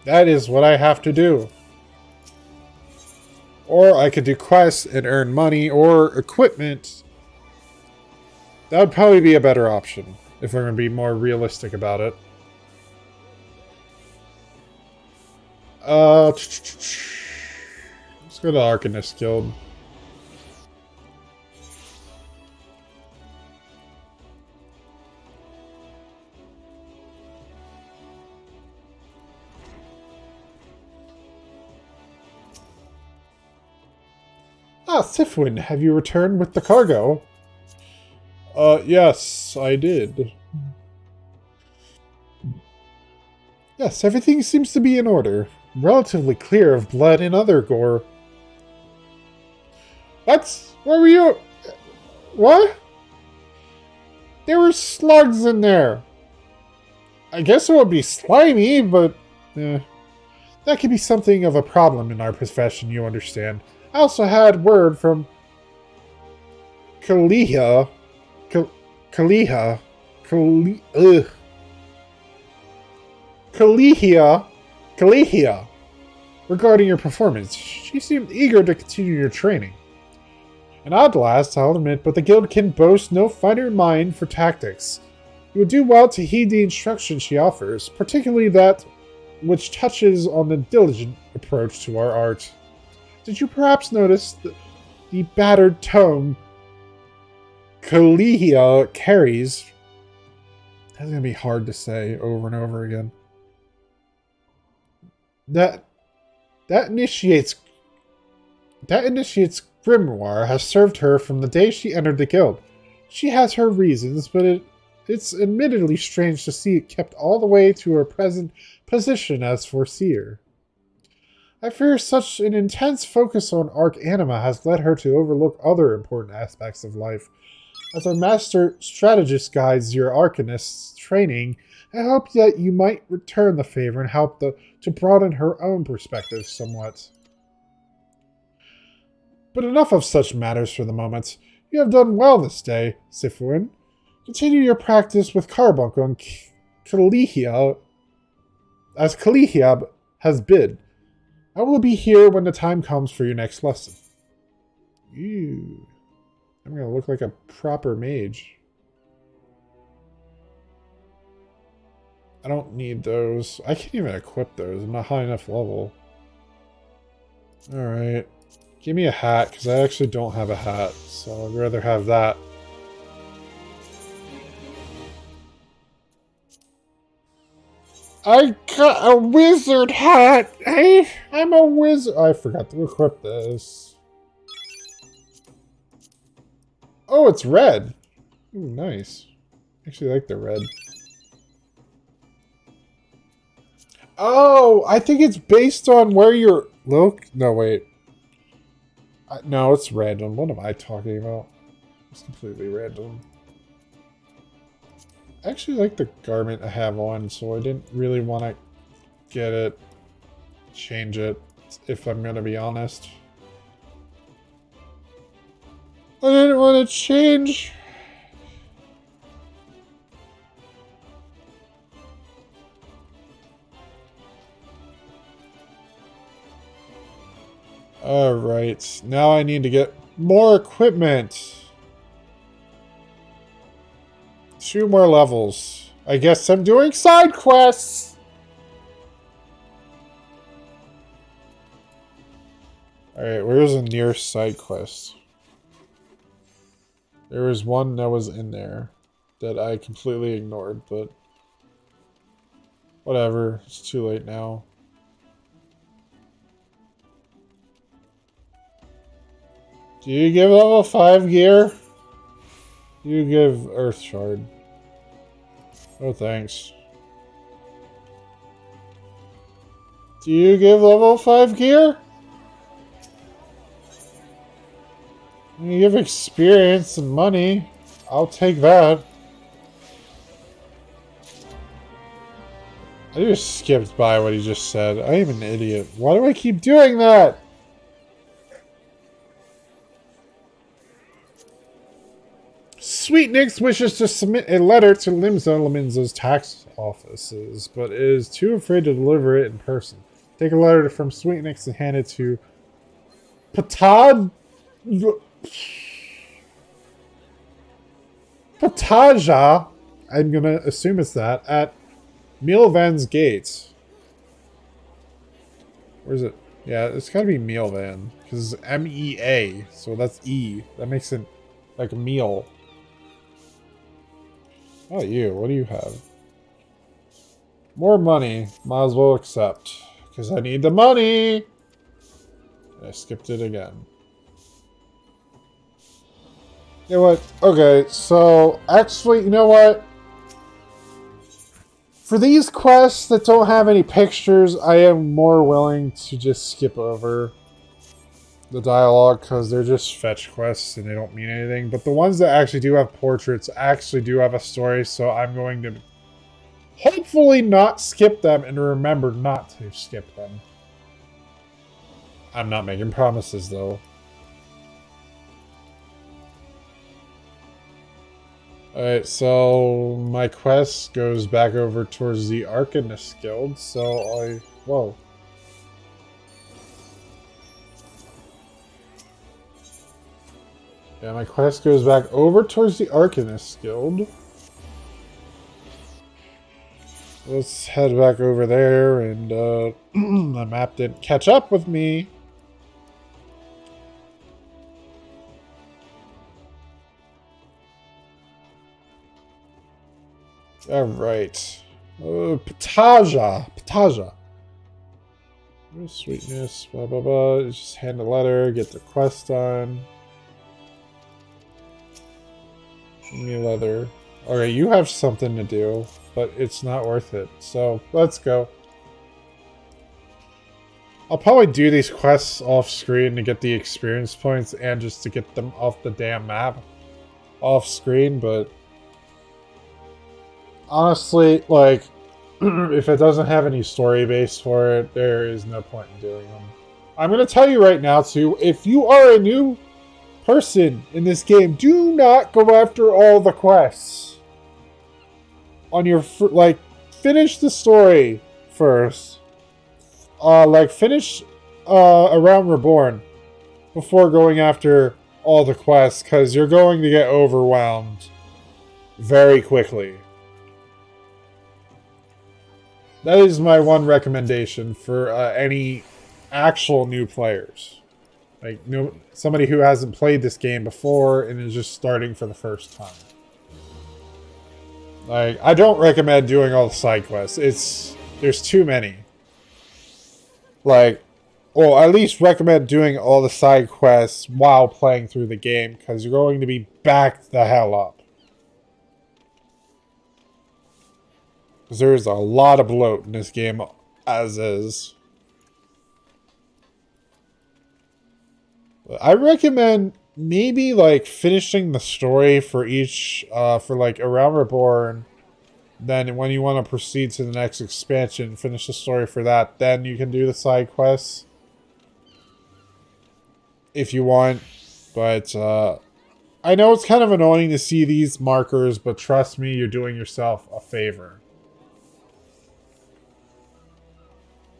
That is what I have to do. Or I could do quests and earn money or equipment. That would probably be a better option, if we're going to be more realistic about it. Let's go to the Arcadis Guild. Ah, Sifwin, have you returned with the cargo? Yes, I did. Yes, everything seems to be in order. Relatively clear of blood and other gore. What? Where were you? What? There were slugs in there. I guess it would be slimy, but... that could be something of a problem in our profession, you understand. I also had word from... Kalihia regarding your performance. She seemed eager to continue your training. An odd lass, I'll admit, but the guild can boast no finer mind for tactics. You would do well to heed the instruction she offers, particularly that which touches on the diligent approach to our art. Did you perhaps notice the battered tone Kalihia carries? That's going to be hard to say over and over again. That initiates grimoire has served her from the day she entered the guild. She has her reasons, but it's admittedly strange to see it kept all the way to her present position as Foreseer. I fear such an intense focus on Arcanima has led her to overlook other important aspects of life. As our master strategist guides your Arcanist's training, I hope that you might return the favor and help to broaden her own perspective somewhat. But enough of such matters for the moment. You have done well this day, Sifwin. Continue your practice with Carbuncle and Kalihia, as Kalihia has bid. I will be here when the time comes for your next lesson. Ew. I'm going to look like a proper mage. I don't need those. I can't even equip those. I'm not high enough level. Alright. Give me a hat, because I actually don't have a hat. So I'd rather have that. I got a wizard hat! I'm a wizard! I forgot to equip this. Oh, it's red. Ooh, nice. Actually like the red. Oh, I think it's based on where you're... Look? No, wait. No, it's random. What am I talking about? It's completely random. I actually like the garment I have on, so I didn't really want to get it, change it, if I'm going to be honest. I didn't want to change. Alright, now I need to get more equipment. 2 more levels. I guess I'm doing side quests! Alright, where's the nearest side quest? There was one that was in there that I completely ignored, but whatever, it's too late now. Do you give level 5 gear? You give Earth Shard. Oh, thanks. Do you give level 5 gear? You give experience and money. I'll take that. I just skipped by what he just said. I am an idiot. Why do I keep doing that? Sweet Nix wishes to submit a letter to Liminzo's tax offices, but is too afraid to deliver it in person. Take a letter from Sweet Nix and hand it to Pataja, I'm gonna assume it's that, at Mealvan's Gates. Where is it? Yeah, it's gotta be Mealvan, because it's M-E-A, so that's E. That makes it like a meal. Oh, you. What do you have? More money. Might as well accept. Because I need the money! I skipped it again. You know what? Okay, so actually, you know what? For these quests that don't have any pictures, I am more willing to just skip over the dialogue because they're just fetch quests and they don't mean anything. But the ones that actually do have portraits actually do have a story, so I'm going to hopefully not skip them and remember not to skip them. I'm not making promises though. Alright, so my quest goes back over towards the Arcadis Guild, so whoa. Yeah, my quest goes back over towards the Arcadis Guild. Let's head back over there, and the map didn't catch up with me. Alright. Pataja. Sweetness, blah blah blah. Just hand a letter, get the quest done. Give me leather. Okay, you have something to do, but it's not worth it. So, let's go. I'll probably do these quests off screen to get the experience points and just to get them off the damn map. Off screen, but honestly, like, if it doesn't have any story base for it, there is no point in doing them. I'm going to tell you right now, too, if you are a new person in this game, do not go after all the quests. On your, finish the story first. Finish around Reborn before going after all the quests, because you're going to get overwhelmed very quickly. That is my one recommendation for any actual new players. Like, somebody who hasn't played this game before and is just starting for the first time. Like, I don't recommend doing all the side quests. There's too many. Like, well, at least recommend doing all the side quests while playing through the game, because you're going to be backed the hell up. Because there's a lot of bloat in this game, as is. I recommend maybe, like, finishing the story for each, for, like, around Reborn. Then when you want to proceed to the next expansion, finish the story for that. Then you can do the side quests. If you want. But, I know it's kind of annoying to see these markers, but trust me, you're doing yourself a favor.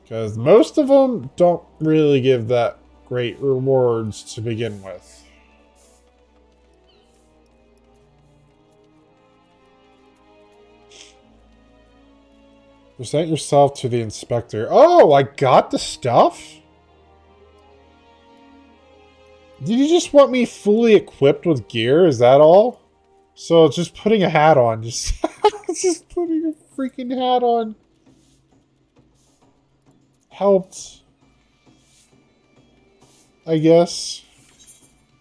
Because most of them don't really give that great rewards to begin with. Present yourself to the inspector. Oh, I got the stuff? Did you just want me fully equipped with gear? Is that all? So just putting a hat on. Just putting a freaking hat on. Helped, I guess.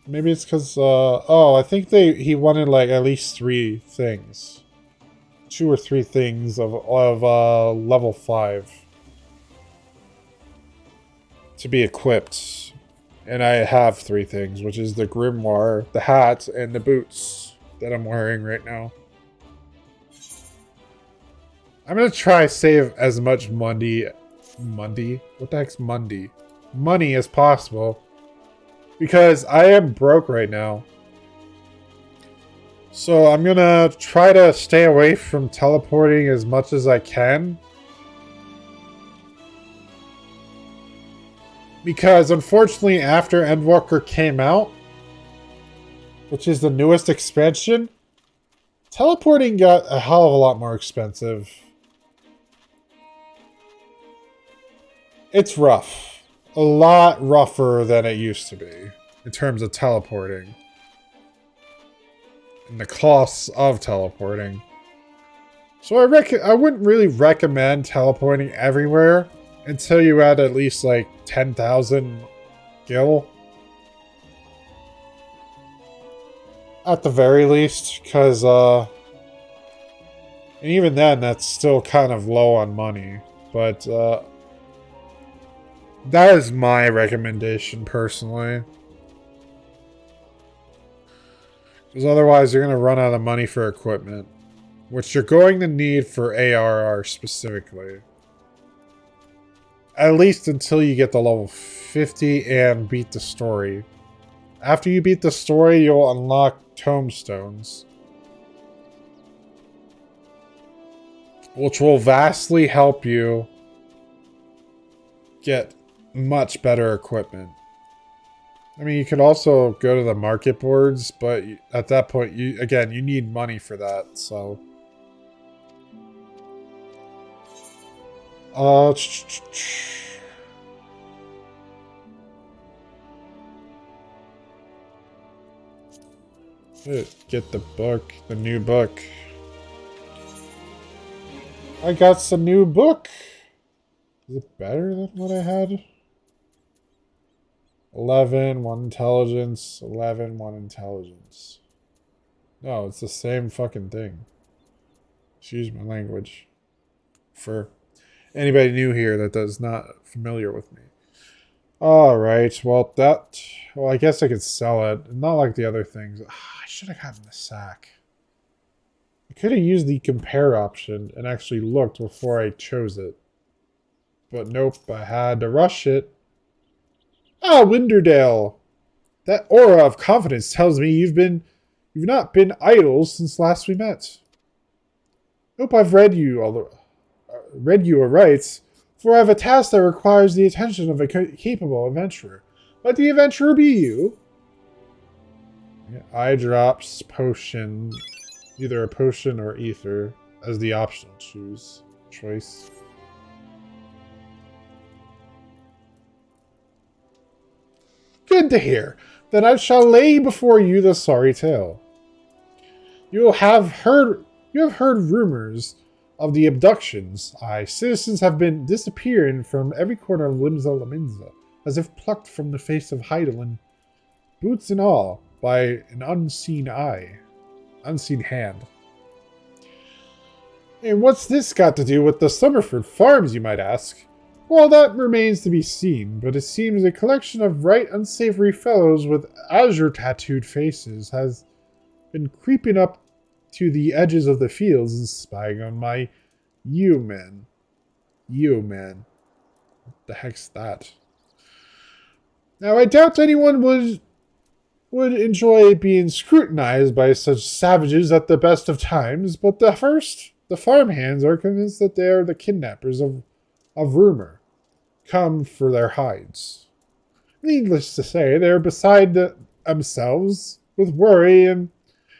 Maybe it's because, oh, I think he wanted, like, at least 3 things. 2 or 3 things of level 5. To be equipped. And I have 3 things, which is the grimoire, the hat, and the boots that I'm wearing right now. I'm gonna try save as much money. Money? What the heck's Monday? Money as possible. Because I am broke right now. So I'm gonna try to stay away from teleporting as much as I can. Because unfortunately after Endwalker came out, which is the newest expansion, teleporting got a hell of a lot more expensive. It's rough. A lot rougher than it used to be in terms of teleporting. And the costs of teleporting. So I wouldn't really recommend teleporting everywhere until you had at least like 10,000 gil. At the very least, because and even then that's still kind of low on money. But that is my recommendation personally. Because otherwise you're going to run out of money for equipment. Which you're going to need for ARR specifically. At least until you get to level 50 and beat the story. After you beat the story, you'll unlock tombstones. Which will vastly help you get much better equipment. I mean, you could also go to the market boards, but at that point, you need money for that, so... Get the book, the new book. I got some new book. Is it better than what I had? 11, 1 intelligence, 11, 1 intelligence. No, it's the same fucking thing. Excuse my language. For anybody new here that is not familiar with me. Alright, well I guess I could sell it. Not like the other things. I should have gotten the sack. I could have used the compare option and actually looked before I chose it. But nope, I had to rush it. Ah, Winderdale! That aura of confidence tells me you've not been idle since last we met. Hope I've read you aright, for I have a task that requires the attention of a capable adventurer. Let the adventurer be you. Eye drops, potion, either a potion or ether as the optional choice. Good to hear. Then I shall lay before you the sorry tale. You have heard rumors of the abductions. Citizens have been disappearing from every corner of Limsa Laminza, as if plucked from the face of Heidelin, boots and all, by an unseen hand. And what's this got to do with the Summerford Farms, you might ask? Well, that remains to be seen, but it seems a collection of right unsavory fellows with azure-tattooed faces has been creeping up to the edges of the fields and spying on my men. What the heck's that? Now, I doubt anyone would enjoy being scrutinized by such savages at the best of times, but the farmhands are convinced that they are the kidnappers of rumor, come for their hides. Needless to say, they are beside themselves with worry and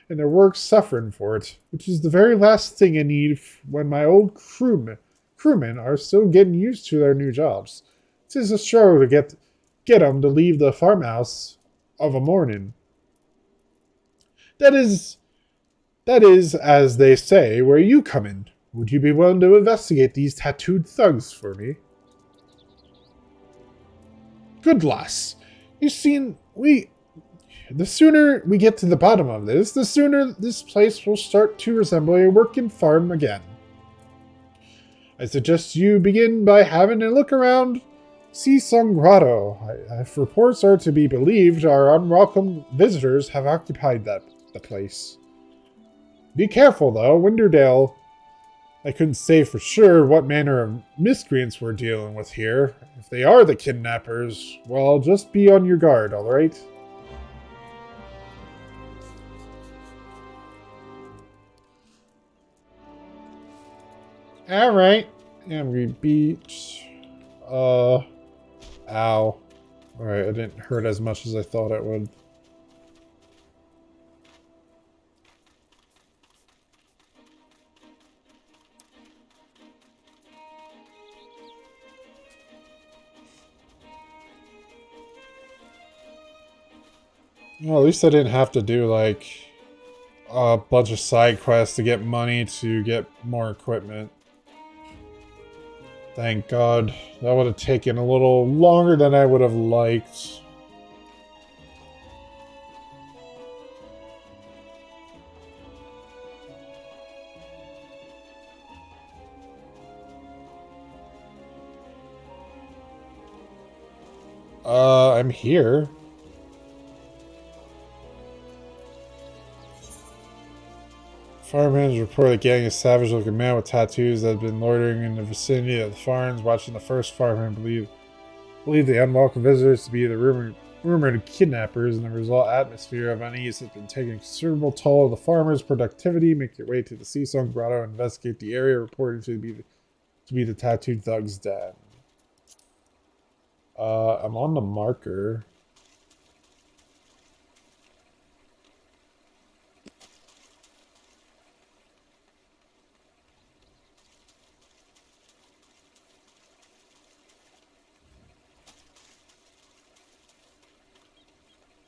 their work suffering for it, which is the very last thing I need when my old crewmen are still getting used to their new jobs. 'Tis a struggle to get them to leave the farmhouse of a morning. That is, as they say, where you come in. Would you be willing to investigate these tattooed thugs for me? Good lass. You see, the sooner we get to the bottom of this, the sooner this place will start to resemble a working farm again. I suggest you begin by having a look around Seasong Grotto. If reports are to be believed, our unwelcome visitors have occupied the place. Be careful, though. Winderdale I couldn't say for sure what manner of miscreants we're dealing with here. If they are the kidnappers, well, just be on your guard, alright? Alright. Angry Beach. Ow. Alright, I didn't hurt as much as I thought it would. Well, at least I didn't have to do, like, a bunch of side quests to get money to get more equipment. Thank God. That would have taken a little longer than I would have liked. I'm here. Firemen report a gang of savage-looking men with tattoos that have been loitering in the vicinity of the farms. Watching the first firemen believe the unwelcome visitors to be the rumored kidnappers, and the result atmosphere of unease has been taking a considerable toll of the farmers' productivity. Make your way to the Seasong Grotto and investigate the area reported to be the tattooed thug's den. I'm on the marker.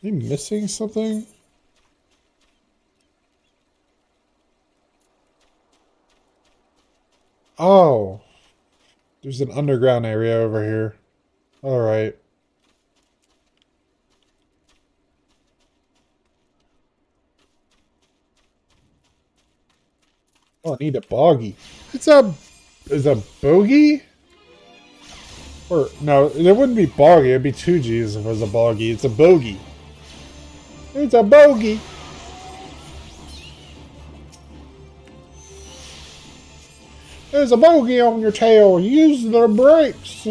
Am I missing something? Oh. There's an underground area over here. Alright. Oh, I need a bogey. It's a bogey? Or, no, it wouldn't be boggy. It'd be 2Gs if it was a bogey. It's a bogey. It's a bogey. There's a bogey on your tail. Use the brakes.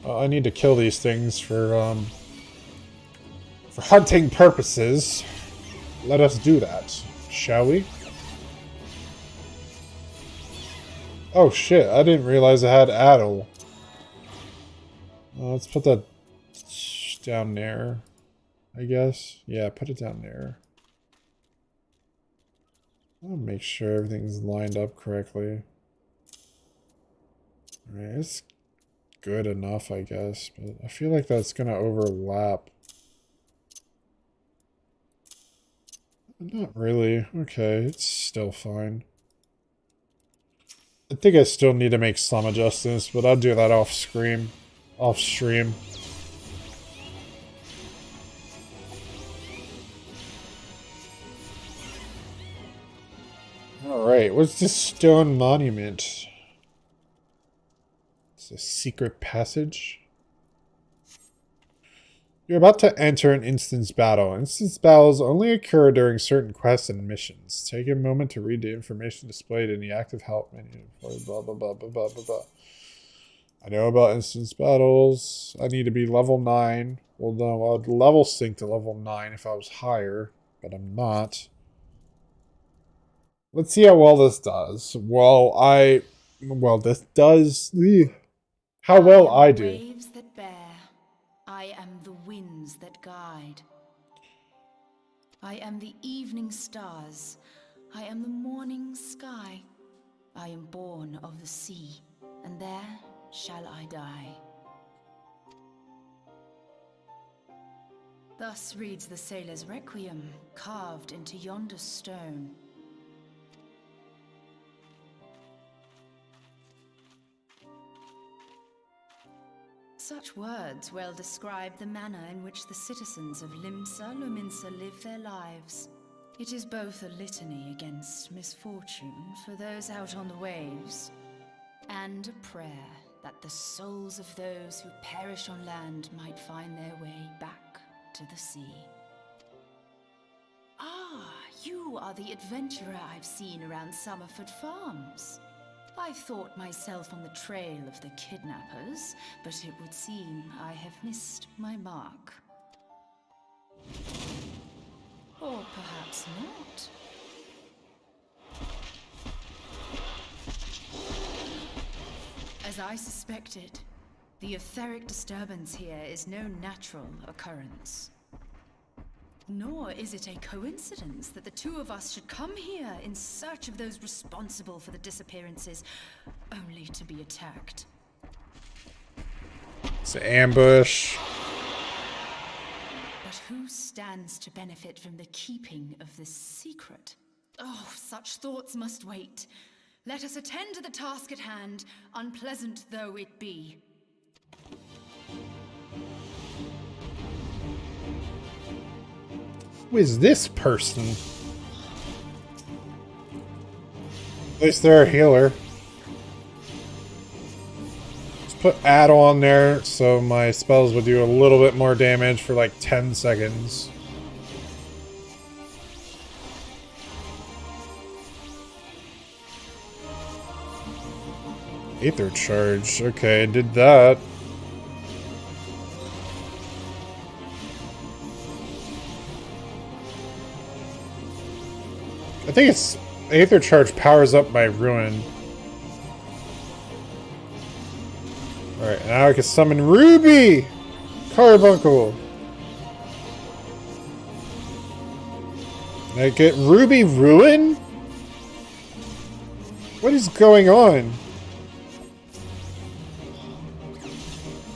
I need to kill these things for hunting purposes. Let us do that, shall we? Oh shit, I didn't realize I had Addle. Let's put that down there, I guess. Yeah, put it down there. I'll make sure everything's lined up correctly. Alright, it's good enough, I guess, but I feel like that's gonna overlap. Not really. Okay, it's still fine. I think I still need to make some adjustments, but I'll do that off stream. Alright, what's this stone monument? It's a secret passage. You're about to enter an instance battle. Instance battles only occur during certain quests and missions. Take a moment to read the information displayed in the active help menu. Blah, blah, blah, blah, blah, blah, blah. I know about instance battles. I need to be level 9. Well, no, I'd level sync to level 9 if I was higher, but I'm not. Let's see how well this does. This does... How well I do. Waves that bear. I am the winds that guide. I am the evening stars. I am the morning sky. I am born of the sea, and there shall I die. Thus reads the sailor's requiem, carved into yonder stone. Such words well describe the manner in which the citizens of Limsa Lominsa live their lives. It is both a litany against misfortune for those out on the waves, and a prayer that the souls of those who perish on land might find their way back to the sea. Ah, You are the adventurer I've seen around Summerford Farms. I thought myself on the trail of the kidnappers, but it would seem I have missed my mark. Or perhaps not. As I suspected, the etheric disturbance here is no natural occurrence. Nor is it a coincidence that the two of us should come here in search of those responsible for the disappearances, only to be attacked. It's an ambush. But who stands to benefit from the keeping of this secret? Oh, such thoughts must wait. Let us attend to the task at hand, unpleasant though it be. Who is this person? At least they're a healer. Let's put add on there so my spells would do a little bit more damage for like 10 seconds. Aether charge. Okay, did that. I think it's Aether charge powers up my ruin. Alright, now I can summon Ruby! Carbuncle! Can I get Ruby Ruin? What is going on?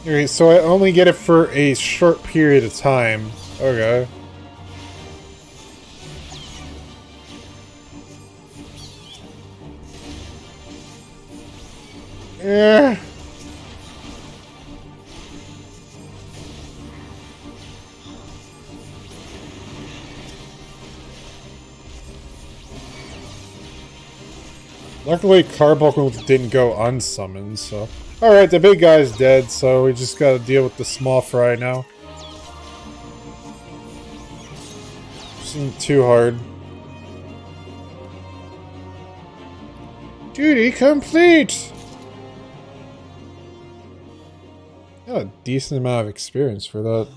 Okay, so I only get it for a short period of time. Okay. Yeah. Luckily, Carbuncle didn't go unsummoned, so... Alright, the big guy's dead, so we just gotta deal with the small fry now. Isn't too hard. Duty complete! Got a decent amount of experience for that.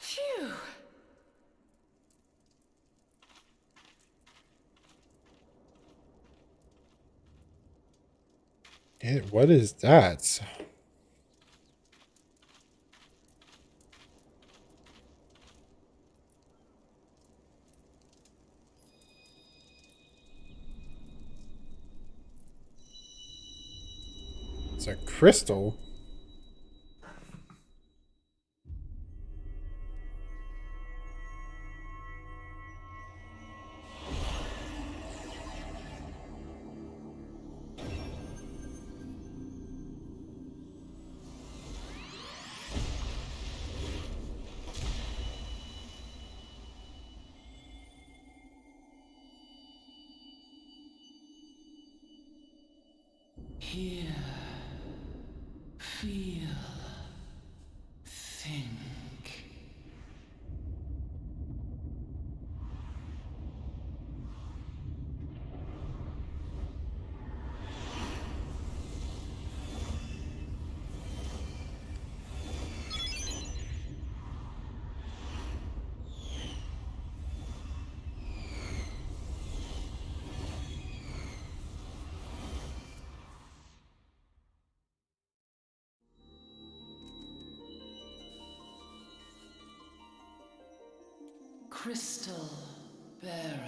Phew! What is that? It's a crystal. Hear, feel, think. Crystal Bearer.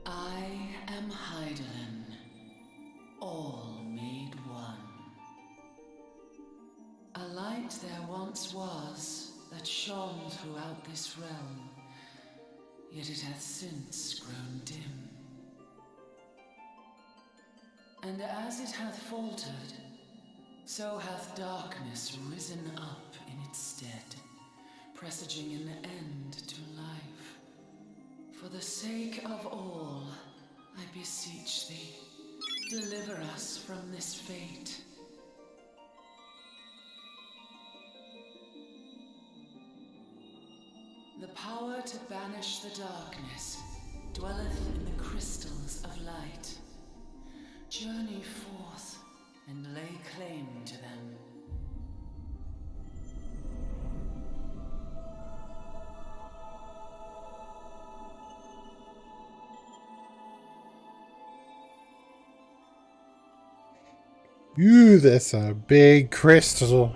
I am Heidelin, all made one. A light there once was that shone throughout this realm, yet it hath since grown dim. And as it hath faltered, so hath darkness risen up in its stead, presaging an end to life. For the sake of all, I beseech thee, deliver us from this fate. The power to banish the darkness dwelleth in the crystals of light. Journey forth and lay claim to them. Ooh, that's a big crystal.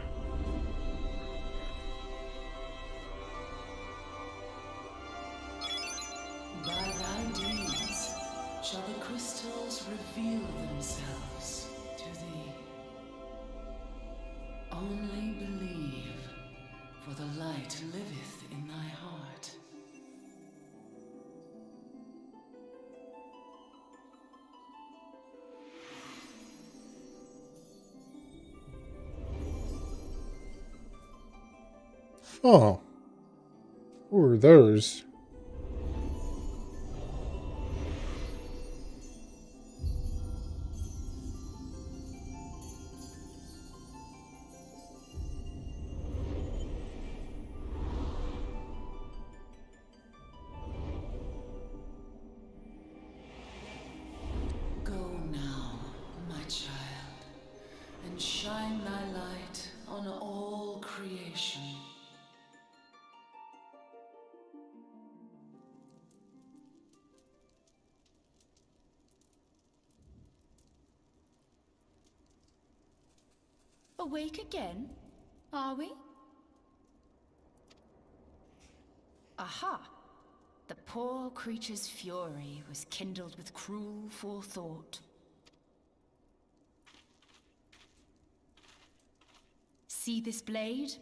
By thy deeds shall the crystals reveal themselves to thee. Only believe, for the light liveth in thy heart. Oh. What were those? Go now, my child, and shine thy light on all creation. Awake again? Are we? Aha! The poor creature's fury was kindled with cruel forethought. See this blade?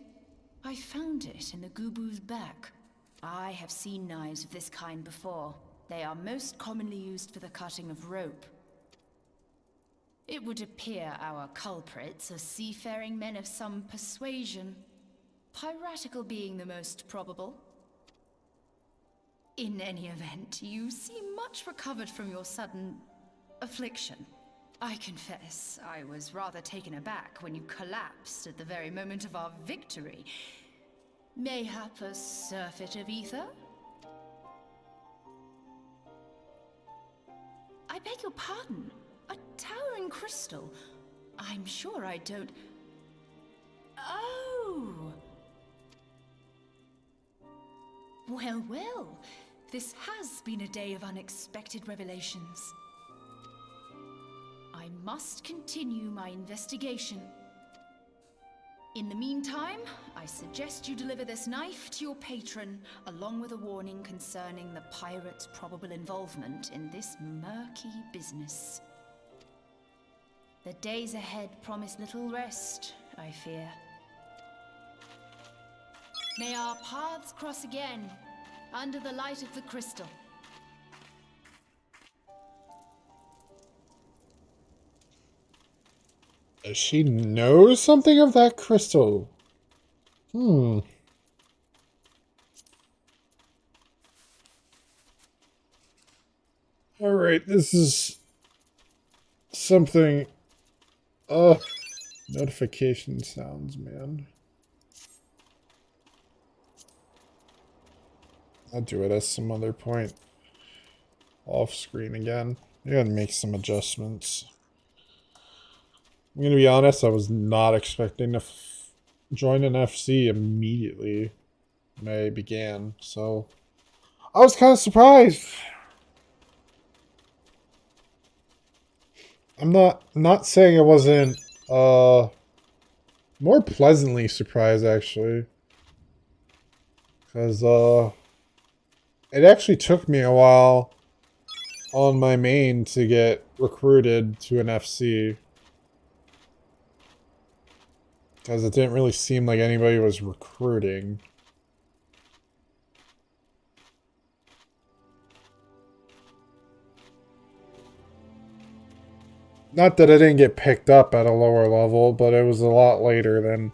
I found it in the Gubu's back. I have seen knives of this kind before. They are most commonly used for the cutting of rope. It would appear our culprits are seafaring men of some persuasion, piratical being the most probable. In any event, you seem much recovered from your sudden affliction. I confess, I was rather taken aback when you collapsed at the very moment of our victory. Mayhap a surfeit of ether? I beg your pardon. A towering crystal. I'm sure I don't... Oh! Well, well. This has been a day of unexpected revelations. I must continue my investigation. In the meantime, I suggest you deliver this knife to your patron, along with a warning concerning the pirate's probable involvement in this murky business. The days ahead promise little rest, I fear. May our paths cross again, under the light of the crystal. Does she know something of that crystal? Alright, this is something... notification sounds, man. I'll do it at some other point. Off screen again. I gotta make some adjustments. I'm gonna be honest, I was not expecting to join an FC immediately when I began, so I was kind of surprised. I'm not saying I wasn't more pleasantly surprised actually, because it actually took me a while on my main to get recruited to an FC. Because it didn't really seem like anybody was recruiting. Not that I didn't get picked up at a lower level, but it was a lot later than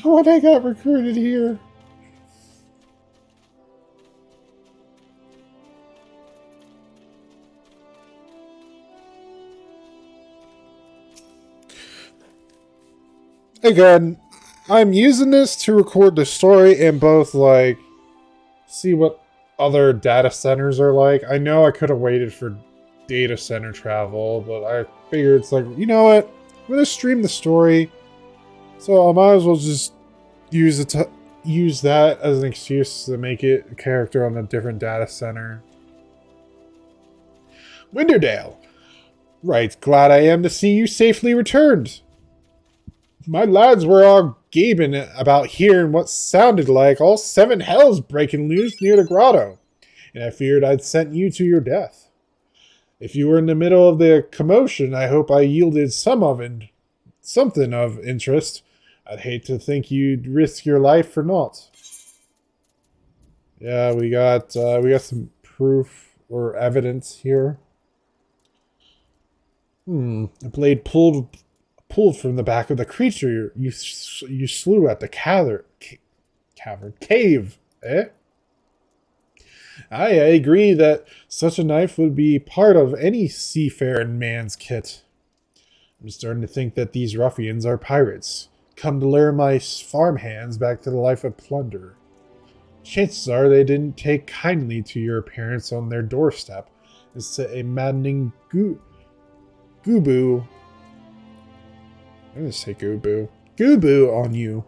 when I got recruited here. again, I'm using this to record the story and both, like, see what other data centers are like. I know I could have waited for data center travel, but I figured it's like, you know what? I'm going to stream the story, so I might as well just use that as an excuse to make it a character on a different data center. Winterdale. Right, glad I am to see you safely returned. My lads were all gaping about hearing what sounded like all seven hells breaking loose near the grotto, and I feared I'd sent you to your death. If you were in the middle of the commotion, I hope I yielded something of interest. I'd hate to think you'd risk your life for naught. Yeah, we got some proof or evidence here. A blade pulled from the back of the creature you slew at the cave, eh? I agree that such a knife would be part of any seafaring man's kit. I'm starting to think that these ruffians are pirates, come to lure my farmhands back to the life of plunder. Chances are they didn't take kindly to your appearance on their doorstep and set a maddening Gooboo. I'm gonna say Gooboo on you.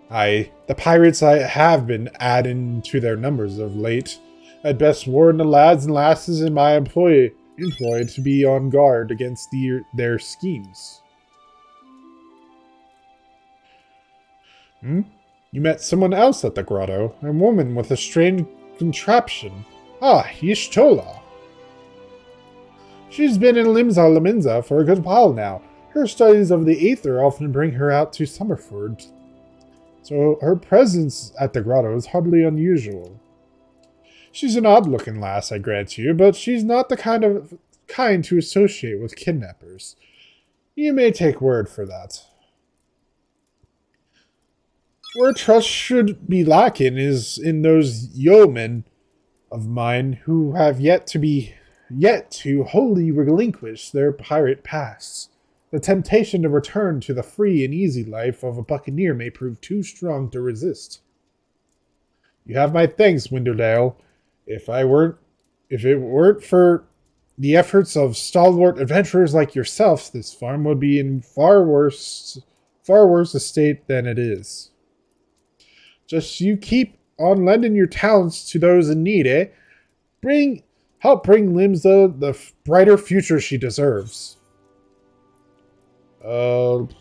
Aye, the pirates have been adding to their numbers of late. I'd best warn the lads and lasses in my employ to be on guard against their schemes. You met someone else at the grotto, a woman with a strange contraption. Ah, Y'shtola. She's been in Limsa for a good while now. Her studies of the Aether often bring her out to Summerford, so her presence at the grotto is hardly unusual. She's an odd-looking lass, I grant you, but she's not the kind to associate with kidnappers. You may take word for that. Where trust should be lacking is in those yeomen of mine who have yet to wholly relinquish their pirate pasts. The temptation to return to the free and easy life of a buccaneer may prove too strong to resist. You have my thanks, Winterdale. If it weren't for the efforts of stalwart adventurers like yourselves, this farm would be in far worse a state than it is. Just you keep on lending your talents to those in need, eh? Help bring Limsa the brighter future she deserves. What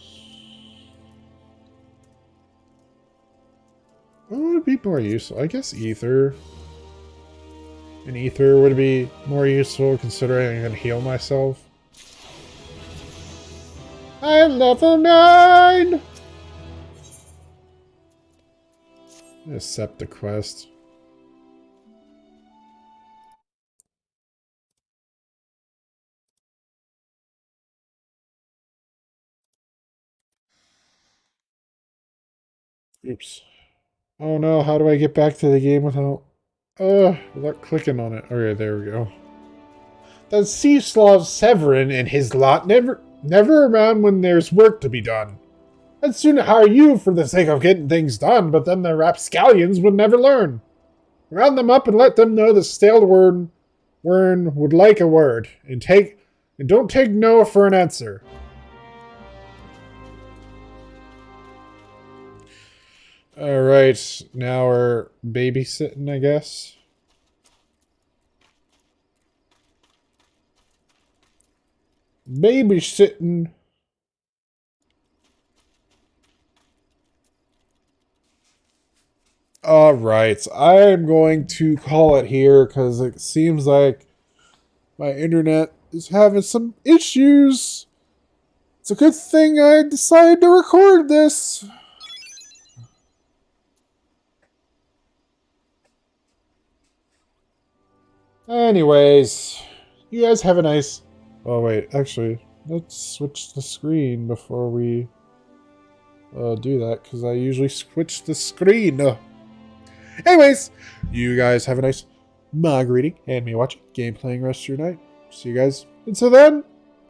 would be more useful? I guess Ether. An Ether would be more useful considering I can heal myself. I'm level 9! Accept the quest. Oops. Oh no, how do I get back to the game without clicking on it? Okay, there we go. The Seaslav Severin and his lot never around when there's work to be done. I'd sooner hire you for the sake of getting things done, but then the rapscallions would never learn. Round them up and let them know the stale wern would like a word, and don't take no for an answer. Alright, now we're babysitting, I guess. Babysitting. Alright, I'm going to call it here because it seems like my internet is having some issues. It's a good thing I decided to record this. Anyways, you guys have a nice... Oh wait, actually, let's switch the screen before we do that, because I usually switch the screen. Anyways, you guys have a nice mug reading and me watching, game playing rest of your night. See you guys until then.